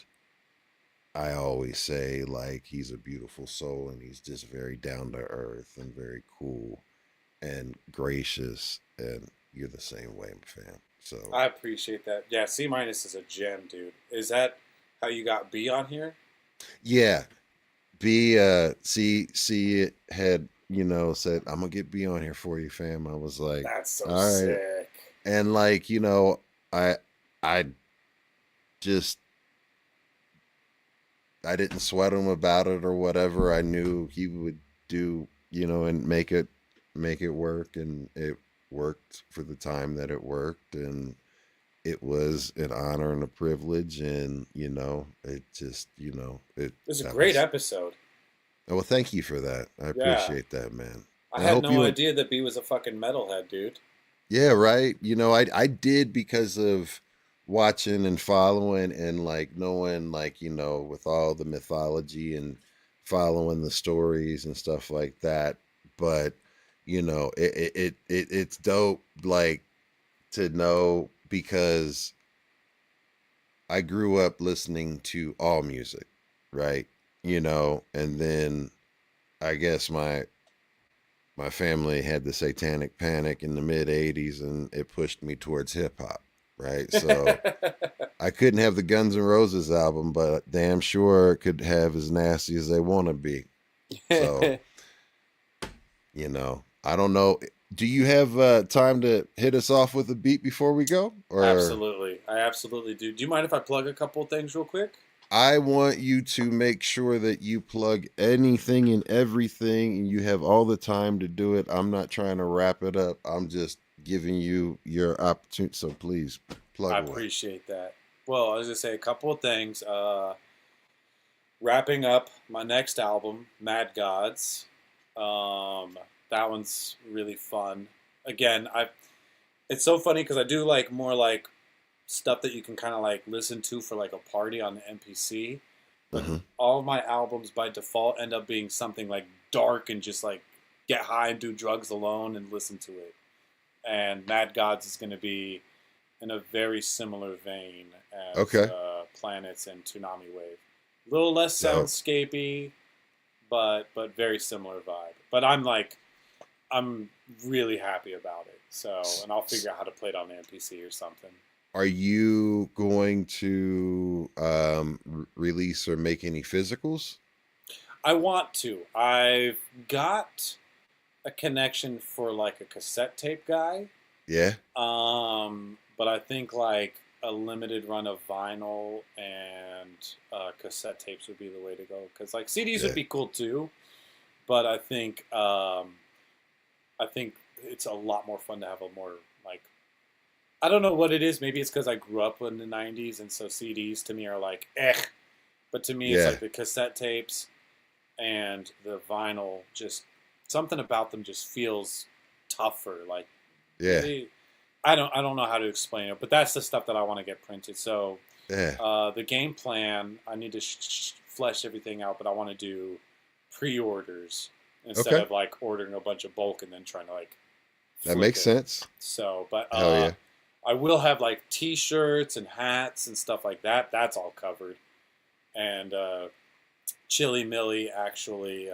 I always say, like, he's a beautiful soul, and he's just very down to earth and very cool and gracious, and you're the same way, fam. So I appreciate that. Yeah, C- is a gem, dude. Is that how you got B on here? Yeah. B C had, you know, said, I'm gonna get B on here for you, fam. I was like, that's so all right. Sick. And like, you know, I just I didn't sweat him about it or whatever. I knew he would do, you know, and make it work, and it worked for the time that it worked, and it was an honor and a privilege. And, you know, it just, you know, It was a great episode. Oh, well, thank you for that. I Yeah. appreciate that, man. I And I had hope no you. idea that B was a fucking metalhead, dude. Yeah, right. I did because of watching and following and like knowing like, with all the mythology and following the stories and stuff like that. But, it's dope like to know because I grew up listening to all music, right? And then I guess my family had the satanic panic in the mid 80s and it pushed me towards hip hop, right? So I couldn't have the Guns N' Roses album, but damn sure it could have as nasty as they want to be. So, I don't know. Do you have time to hit us off with a beat before we go? Or Absolutely. I absolutely do. Do you mind if I plug a couple of things real quick? I want you to make sure that you plug anything and everything and you have all the time to do it. I'm not trying to wrap it up. I'm just giving you your opportunity. So please plug I away. appreciate that. Well, I was going to say a couple of things. Wrapping up my next album, Mad Gods. That one's really fun. Again, it's so funny because I do like more like stuff that you can kind of like listen to for like a party on the MPC. But Uh-huh. all of my albums by default end up being something like dark and just like get high and do drugs alone and listen to it. And Mad Gods is going to be in a very similar vein as Okay. Planets and Tsunami Wave. A little less Dope. soundscapey, but very similar vibe. But I'm really happy about it. So, and I'll figure out how to play it on the MPC or something. Are you going to release or make any physicals? I want to. I've got a connection for like a cassette tape guy. Yeah. But I think like a limited run of vinyl and cassette tapes would be the way to go. Because like CDs Yeah. would be cool too, but I think it's a lot more fun to have a more like, I don't know what it is. Maybe it's because I grew up in the '90s, and so CDs to me are like but to me it's Yeah. like the cassette tapes and the vinyl. Just something about them just feels tougher. Like Yeah. I don't know how to explain it, but that's the stuff that I want to get printed. So Yeah. the game plan, I need to flesh everything out, but I want to do pre-orders instead Okay. of like ordering a bunch of bulk and then trying to like That flip makes it. sense. So, but Hell yeah. I will have like T-shirts and hats and stuff like that. That's all covered. And Chili Millie, actually,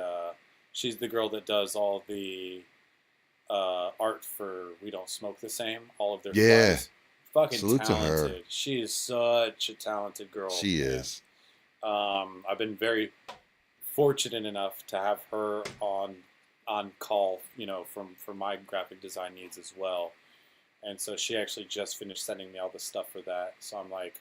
she's the girl that does all the art for We Don't Smoke the Same. All of their Yeah. flyers. Fucking Salute to her. talented. She is such a talented girl. She man. is. I've been very fortunate enough to have her on call, for my graphic design needs as well. And so she actually just finished sending me all the stuff for that. So I'm like,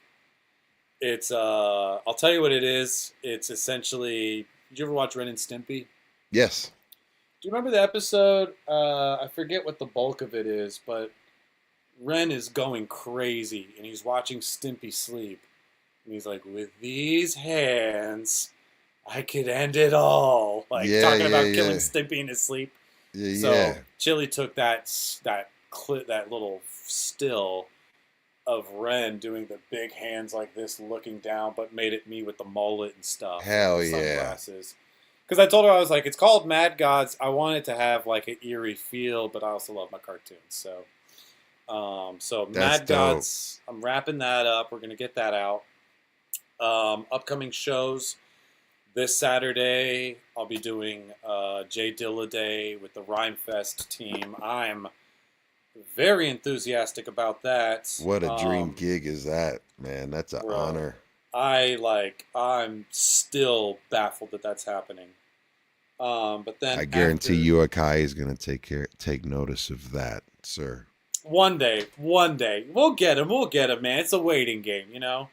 it's I'll tell you what it is. It's essentially, did you ever watch Ren and Stimpy? Yes. Do you remember the episode? I forget what the bulk of it is, but Ren is going crazy and he's watching Stimpy sleep. And he's like, with these hands, I could end it all. Like Yeah, talking about yeah, killing yeah. Stimpy in his sleep. Yeah. So Yeah. Chili took that little still of Ren doing the big hands like this, looking down, but made it me with the mullet and stuff. Hell and the yeah. sunglasses. Because I told her, I was like, it's called Mad Gods. I want it to have like an eerie feel, but I also love my cartoons. So, That's Mad dope. Gods, I'm wrapping that up. We're gonna get that out. Upcoming shows. This Saturday, I'll be doing Jay Dilla Day with the Rhyme Fest team. I'm very enthusiastic about that. What a dream gig is that, man? That's an bro, honor. I'm still baffled that that's happening. But then I guarantee after- you Akai is going to take notice of that, sir. One day, we'll get him, man. It's a waiting game, you know.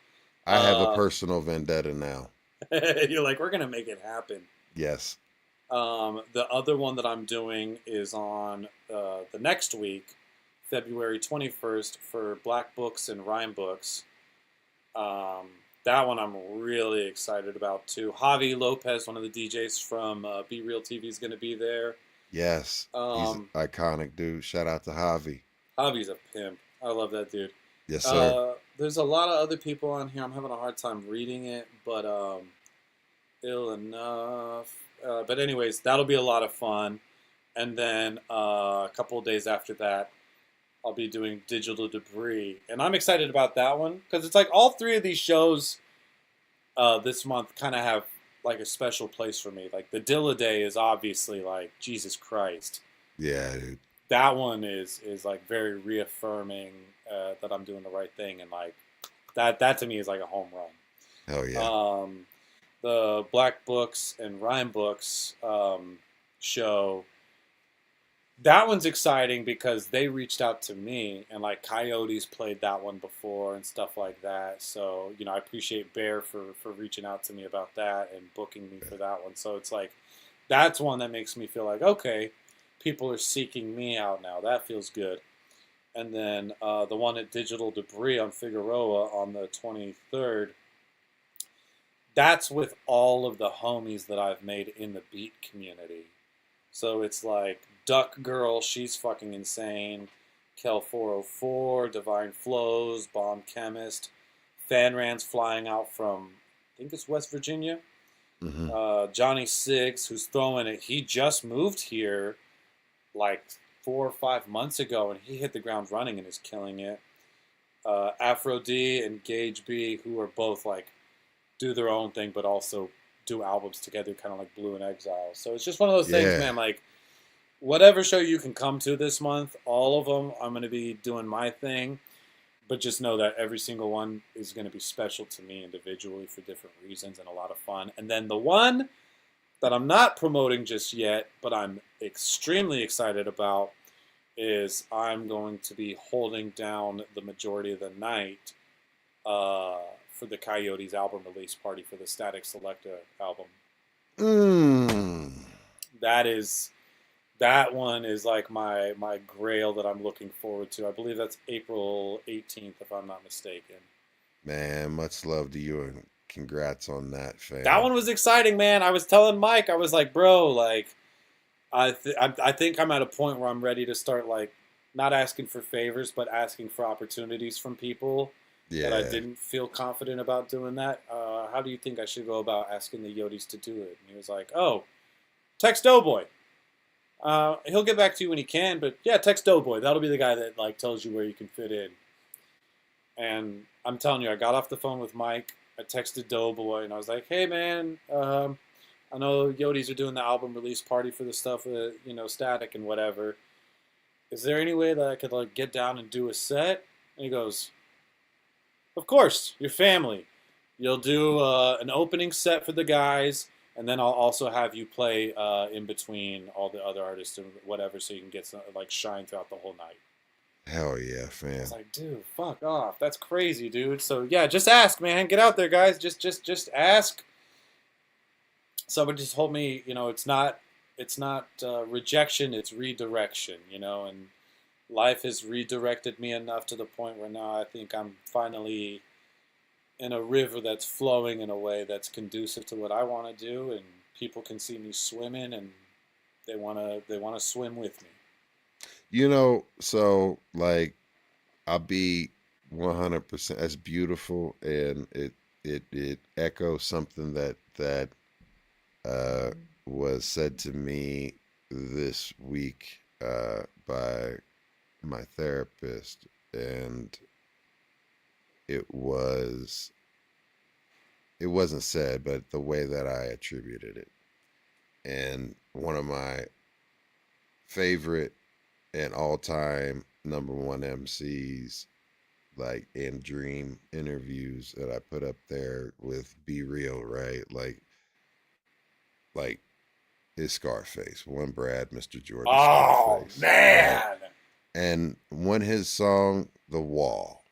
I have a personal vendetta now. You're like, we're gonna make it happen. Yes. The other one that I'm doing is on the next week, February 21st, for Black Books and Rhyme Books. That one I'm really excited about too. Javi Lopez, one of the DJs from Be Real TV, is going to be there. Yes, he's an iconic dude. Shout out to Javi. Javi's a pimp. I love that dude. Yes, sir. There's a lot of other people on here. I'm having a hard time reading it, but ill enough. But anyways, that'll be a lot of fun. And then a couple of days after that, I'll be doing Digital Debris. And I'm excited about that one because it's like all three of these shows this month kind of have like a special place for me. Like the Dilla Day is obviously like Jesus Christ. Yeah, dude. That one is like very reaffirming that I'm doing the right thing, and like that to me is like a home run. Hell yeah. The Black Books and Rhyme Books show, that one's exciting because they reached out to me, and like Coyotes played that one before and stuff like that. So, you know, I appreciate Bear for reaching out to me about that and booking me for that one. So it's like, that's one that makes me feel like, okay, people are seeking me out now. That feels good. And then the one at Digital Debris on Figueroa on the 23rd, that's with all of the homies that I've made in the beat community. So it's like Duck Girl, she's fucking insane. Kel 404, Divine Flows, Bomb Chemist. Fanran's flying out from, I think it's West Virginia. Mm-hmm. Johnny Six, who's throwing it. He just moved here like 4 or 5 months ago, and he hit the ground running and is killing it. Afro D and Gage B, who are both like do their own thing, but also do albums together, kind of like Blue in Exile. So it's just one of those things, man. Like whatever show you can come to this month, all of them, I'm going to be doing my thing. But just know that every single one is going to be special to me individually for different reasons and a lot of fun. And then the one that I'm not promoting just yet, but I'm extremely excited about, is I'm going to be holding down the majority of the night for the Coyotes album release party for the Static Selecta album. That one is like my grail that I'm looking forward to. I believe that's April 18th, if I'm not mistaken. Man, much love to you and congrats on that, fam. That one was exciting, man. I was telling Mike, I was like, bro, like, I think I'm at a point where I'm ready to start, like, not asking for favors, but asking for opportunities from people that I didn't feel confident about doing that. How do you think I should go about asking the Yotis to do it? And he was like, oh, text Doughboy. He'll get back to you when he can, but yeah, text Doughboy. That'll be the guy that like tells you where you can fit in. And I'm telling you, I got off the phone with Mike. I texted Doughboy, and I was like, "Hey, man, I know Yotis are doing the album release party for the stuff with Static and whatever. Is there any way that I could like get down and do a set?" And he goes, "Of course, your family. You'll do an opening set for the guys." And then I'll also have you play in between all the other artists and whatever, so you can get some like shine throughout the whole night. Hell yeah, fam. It's like, dude, fuck off. That's crazy, dude. So yeah, just ask, man. Get out there, guys. Just ask. Somebody just told me, it's not rejection, it's redirection, and life has redirected me enough to the point where now I think I'm finally in a river that's flowing in a way that's conducive to what I want to do, and people can see me swimming, and they want to swim with me. So like I'll be 100%. That's beautiful, and it echoes something that was said to me this week by my therapist, and it wasn't said, but the way that I attributed it. And one of my favorite and all-time number one MCs, like in dream interviews that I put up there with Be Real, right? Like his Scarface, one Brad, Mr. Jordan. Oh, Scarface, man. right? And when his song, The Wall,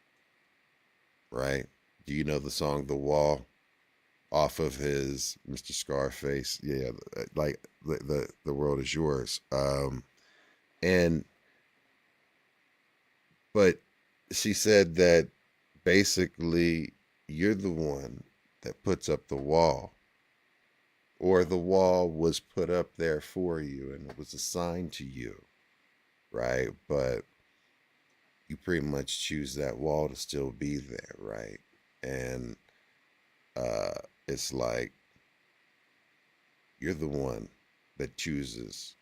right? Do you know the song The Wall? Off of his Mr. Scarface. Yeah, like the world is yours. But she said that basically you're the one that puts up the wall, or the wall was put up there for you and it was assigned to you, right? But you pretty much choose that wall to still be there, right? And it's like you're the one that chooses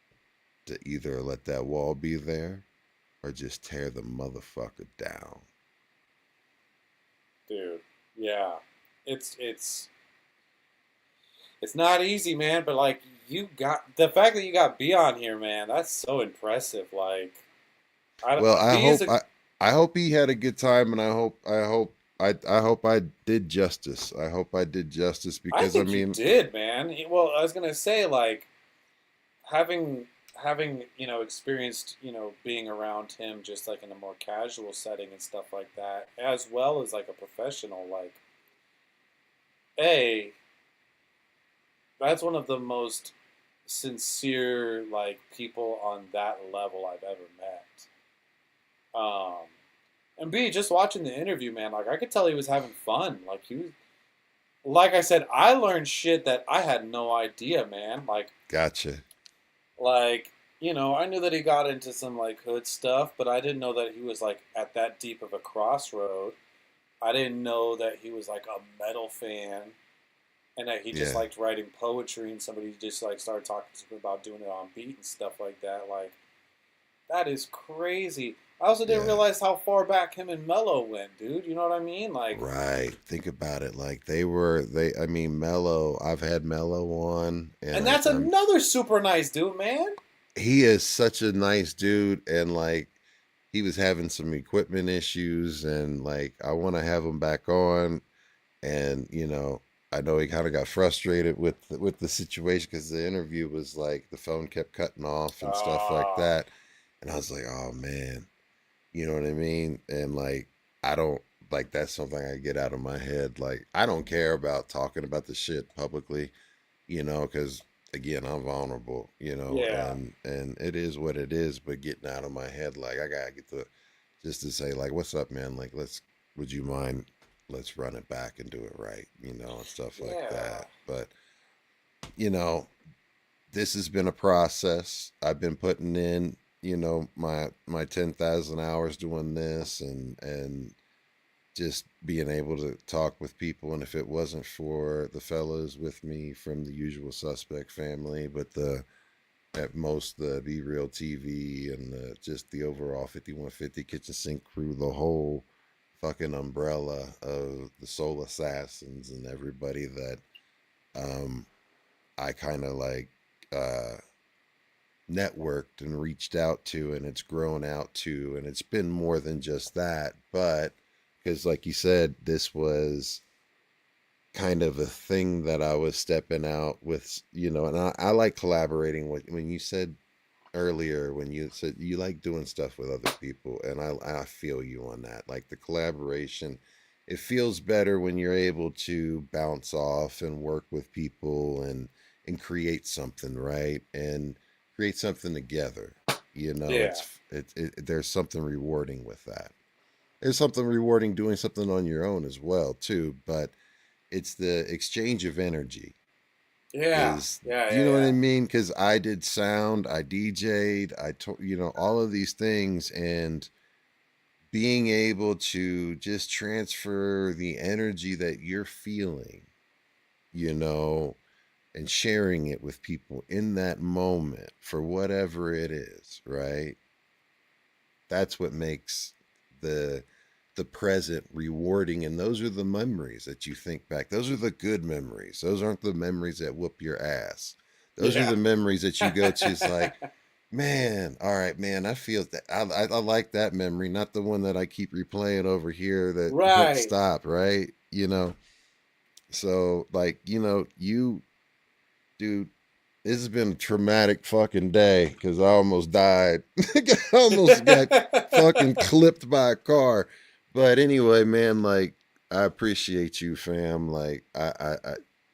to either let that wall be there or just tear the motherfucker down. Dude, yeah. It's not easy, man, but like you got the fact that you got B on here, man, that's so impressive. Like Well, B I hope he had a good time, and I hope I did justice. I hope I did justice I because I think you mean, did, man. Well, I was gonna say like having experienced being around him just like in a more casual setting and stuff like that, as well as like a professional, like a that's one of the most sincere like people on that level I've ever met. And B, just watching the interview, man, like I could tell he was having fun. Like he was, like I said, I learned shit that I had no idea, man. gotcha. Like, I knew that he got into some like hood stuff, but I didn't know that he was like at that deep of a crossroad. I didn't know that he was like a metal fan and that he just Yeah. liked writing poetry and somebody just like started talking to him about doing it on beat and stuff like that. Like, that is crazy. I also didn't Yeah. realize how far back him and Mello went, dude. You know what I mean? Like, Right. Think about it. Like I mean, Mello, I've had Mello on, and that's another super nice dude, man. he is such a nice dude. And like, he was having some equipment issues, and like, I want to have him back on. And, I know he kind of got frustrated with the situation because the interview was like the phone kept cutting off and stuff like Ah, that. And I was like, oh man, you know what I mean? And like, I don't like that's something I get out of my head. Like, I don't care about talking about the shit publicly, because again, I'm vulnerable, yeah. and it is what it is. But getting out of my head, like, I gotta get the just to say, like, what's up, man? Like, would you mind? Let's run it back and do it right, and stuff like Yeah. that. But you know, this has been a process. I've been putting in, my 10,000 hours doing this, and just being able to talk with people. And if it wasn't for the fellows with me from the Usual Suspect family, but at most the Be Real TV and just the overall 5150 Kitchen Sink crew, the whole fucking umbrella of the Soul Assassins and everybody that I kind of like networked and reached out to, and it's grown out to, and it's been more than just that. But because like you said, this was kind of a thing that I was stepping out with, and I like collaborating with, when you said earlier, when you said you like doing stuff with other people, and I feel you on that. Like the collaboration, it feels better when you're able to bounce off and work with people and create something, right? And create something together. Yeah. There's something rewarding with that. There's something rewarding doing something on your own as well too, but it's the exchange of energy. Yeah. Is Yeah. you Yeah. know what I Yeah. mean? Because I did sound, I DJ'd, all of these things, and being able to just transfer the energy that you're feeling, you know, and sharing it with people in that moment for whatever it is, right? That's what makes the the present rewarding, and those are the memories that you think back. Those are the good memories. Those aren't the memories that whoop your ass. Those are Yeah. the memories that you go to. It's like, man, all right, man, I feel that I like that memory, not the one that I keep replaying over here that won't Right. stop, right? So like, you, dude, this has been a traumatic fucking day because I almost died. I almost got fucking clipped by a car. But anyway, man, like, I appreciate you, fam. Like, I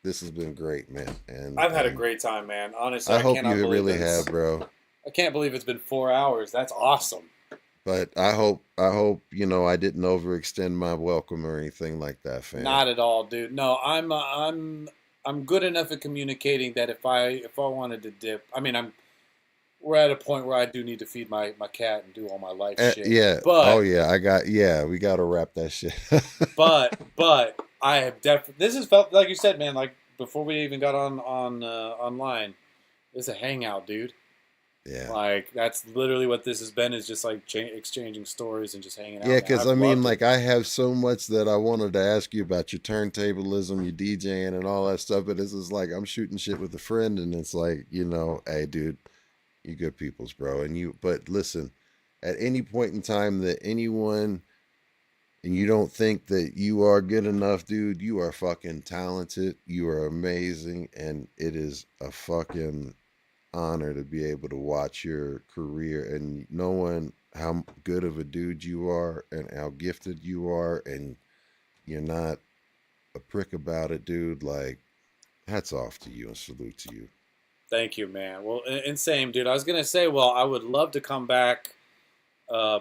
this has been great, man. And I've had a great time, man. Honestly, I I hope cannot you believe really it's, have, bro. I can't believe it's been 4 hours. That's awesome. But I hope I didn't overextend my welcome or anything like that, fam. Not at all, dude. No, I'm good enough at communicating that if I wanted to dip, I mean, we're at a point where I do need to feed my cat and do all my life shit. Yeah. But Oh yeah, we got to wrap that shit. but I have definitely. This has felt like you said, man. Like before we even got online, it's a hangout, dude. Yeah. Like that's literally what this has been. Is just like exchanging stories and just hanging out. Yeah, because I mean, like, it. I have so much that I wanted to ask you about your turntablism, your DJing, and all that stuff. But this is like I'm shooting shit with a friend, and it's like, hey, dude, you good peoples, bro. But listen, at any point in time that anyone, and you don't think that you are good enough, dude, you are fucking talented. You are amazing, and it is a fucking honor to be able to watch your career and knowing how good of a dude you are and how gifted you are, and you're not a prick about it, dude. Like, hats off to you and salute to you. Thank you, man. Well, and same, dude. I was gonna say, well, I would love to come back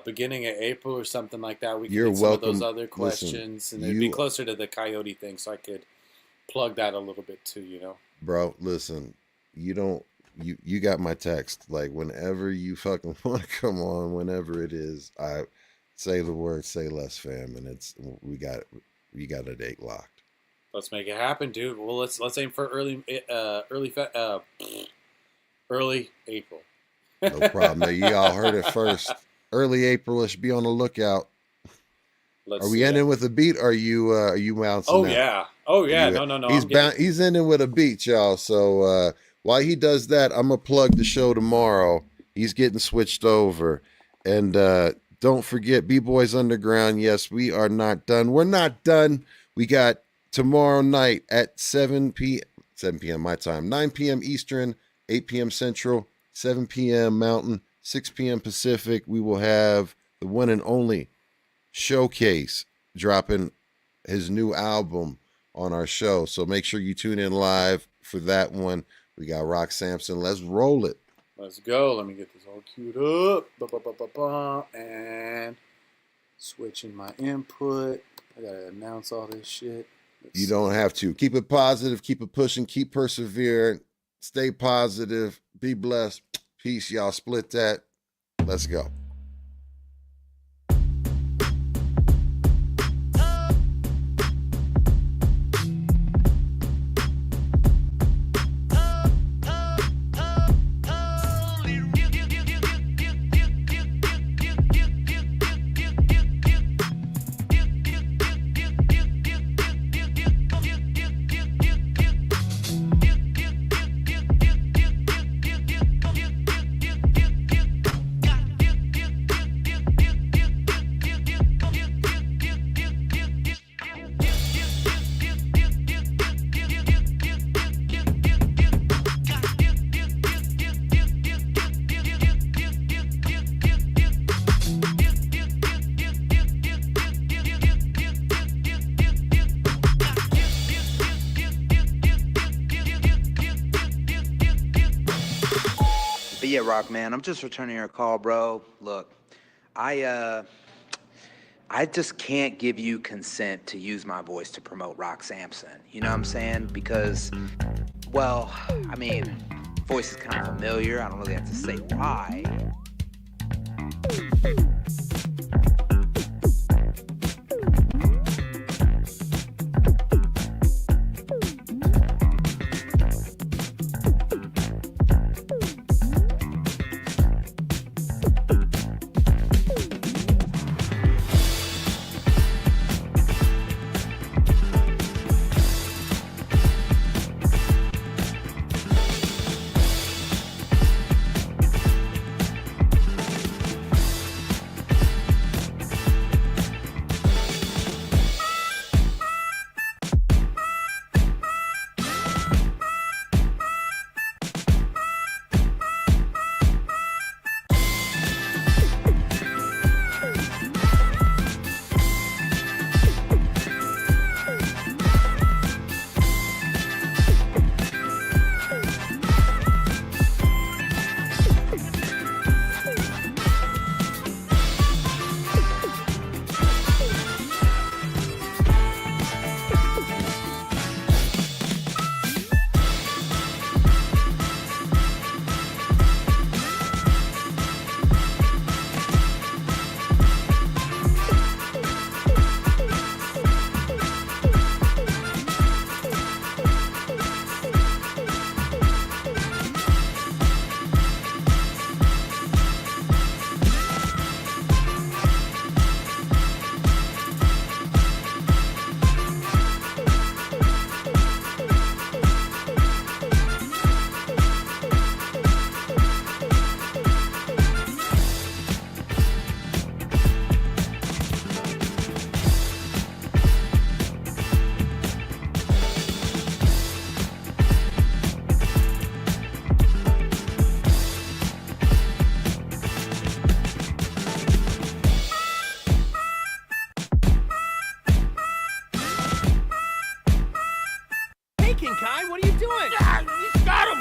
beginning of April or something like that. We could You're get some welcome. of those other questions, and it'd be closer to the Coyote thing, so I could plug that a little bit too. Bro, listen, you got my text. Like, whenever you fucking want to come on, whenever it is, I say the word, say less, fam, and we got a date locked. Let's make it happen, dude. Well, let's aim for early April. No problem. Now, you all heard it first. Early April. Let's be on the lookout. Are we ending with a beat? Or are you bouncing? Oh out? yeah. No. He's ending with a beat, y'all. So while he does that, I'm gonna plug the show tomorrow. He's getting switched over, and don't forget B-Boys Underground. Yes, we are not done. We're not done. We got tomorrow night at 7 p.m. my time, 9 p.m. Eastern, 8 p.m. Central, 7 p.m. Mountain, 6 p.m. Pacific. We will have the one and only Showcase dropping his new album on our show. So make sure you tune in live for that one. We got Rock Samson. Let's roll it. Let's go. Let me get this all queued up. And switching my input. I gotta announce all this shit. You don't have to. Keep it positive. Keep it pushing. Keep persevering. Stay positive. Be blessed. Peace, y'all. Split that. Let's go. But yeah, Rock, man, I'm just returning your call, bro. Look, I just can't give you consent to use my voice to promote Rock Samson. You know what I'm saying? Because, well, I mean, voice is kind of familiar. I don't really have to say why.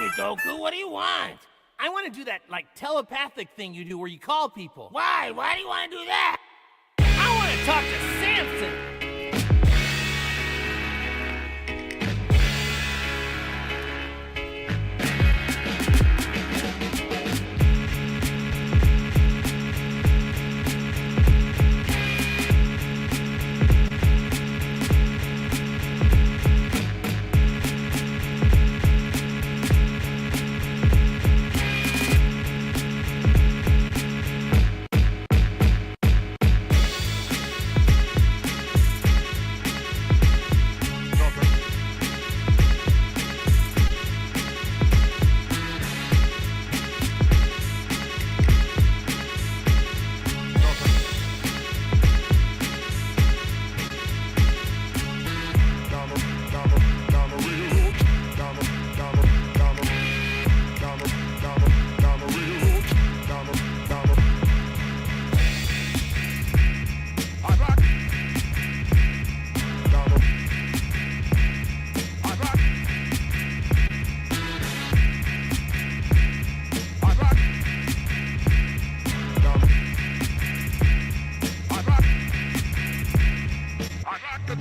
it, Goku. What do you want? I want to do that, like, telepathic thing you do where you call people. Why? Why do you want to do that? I want to talk to Samson.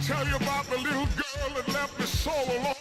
Tell you about the little girl that left me so alone.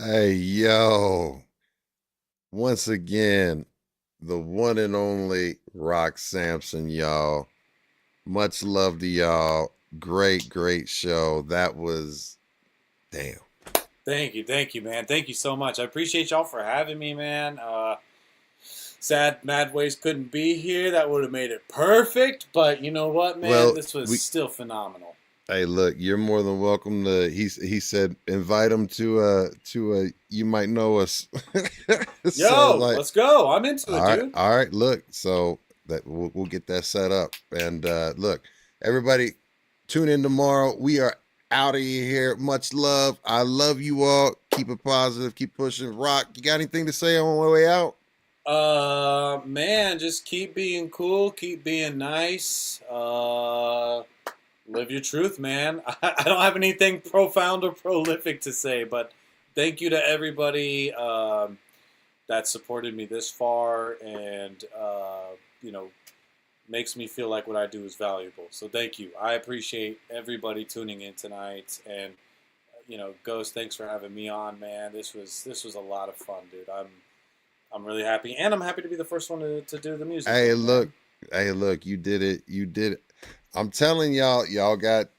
Hey, yo. Once again, the one and only Rock Samson, y'all. Much love to y'all. Great, great show. That was damn. Thank you, man. Thank you so much. I appreciate y'all for having me, man. Sad Madways couldn't be here. That would have made it perfect. But you know what, man? Well, This was still phenomenal. Hey, look, you're more than welcome to. He said invite him to a you might know us. Yo, let's go. I'm into it, dude. All right. Look, so that we'll get that set up. And look, everybody, tune in tomorrow. We are out of here. Much love. I love you all. Keep it positive. Keep pushing. Rock, you got anything to say on my way out? Man, just keep being cool. Keep being nice. Live your truth, man. I don't have anything profound or prolific to say, but thank you to everybody that supported me this far and, makes me feel like what I do is valuable. So thank you. I appreciate everybody tuning in tonight. And, Ghost, thanks for having me on, man. This was a lot of fun, dude. I'm really happy. And I'm happy to be the first one to do the music. Hey, look, you did it. You did it. I'm telling y'all got,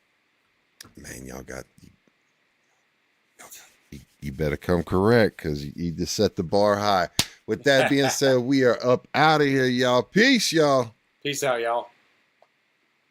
you better come correct because you just set the bar high. With that being said, we are up out of here, y'all. Peace, y'all. Peace out, y'all.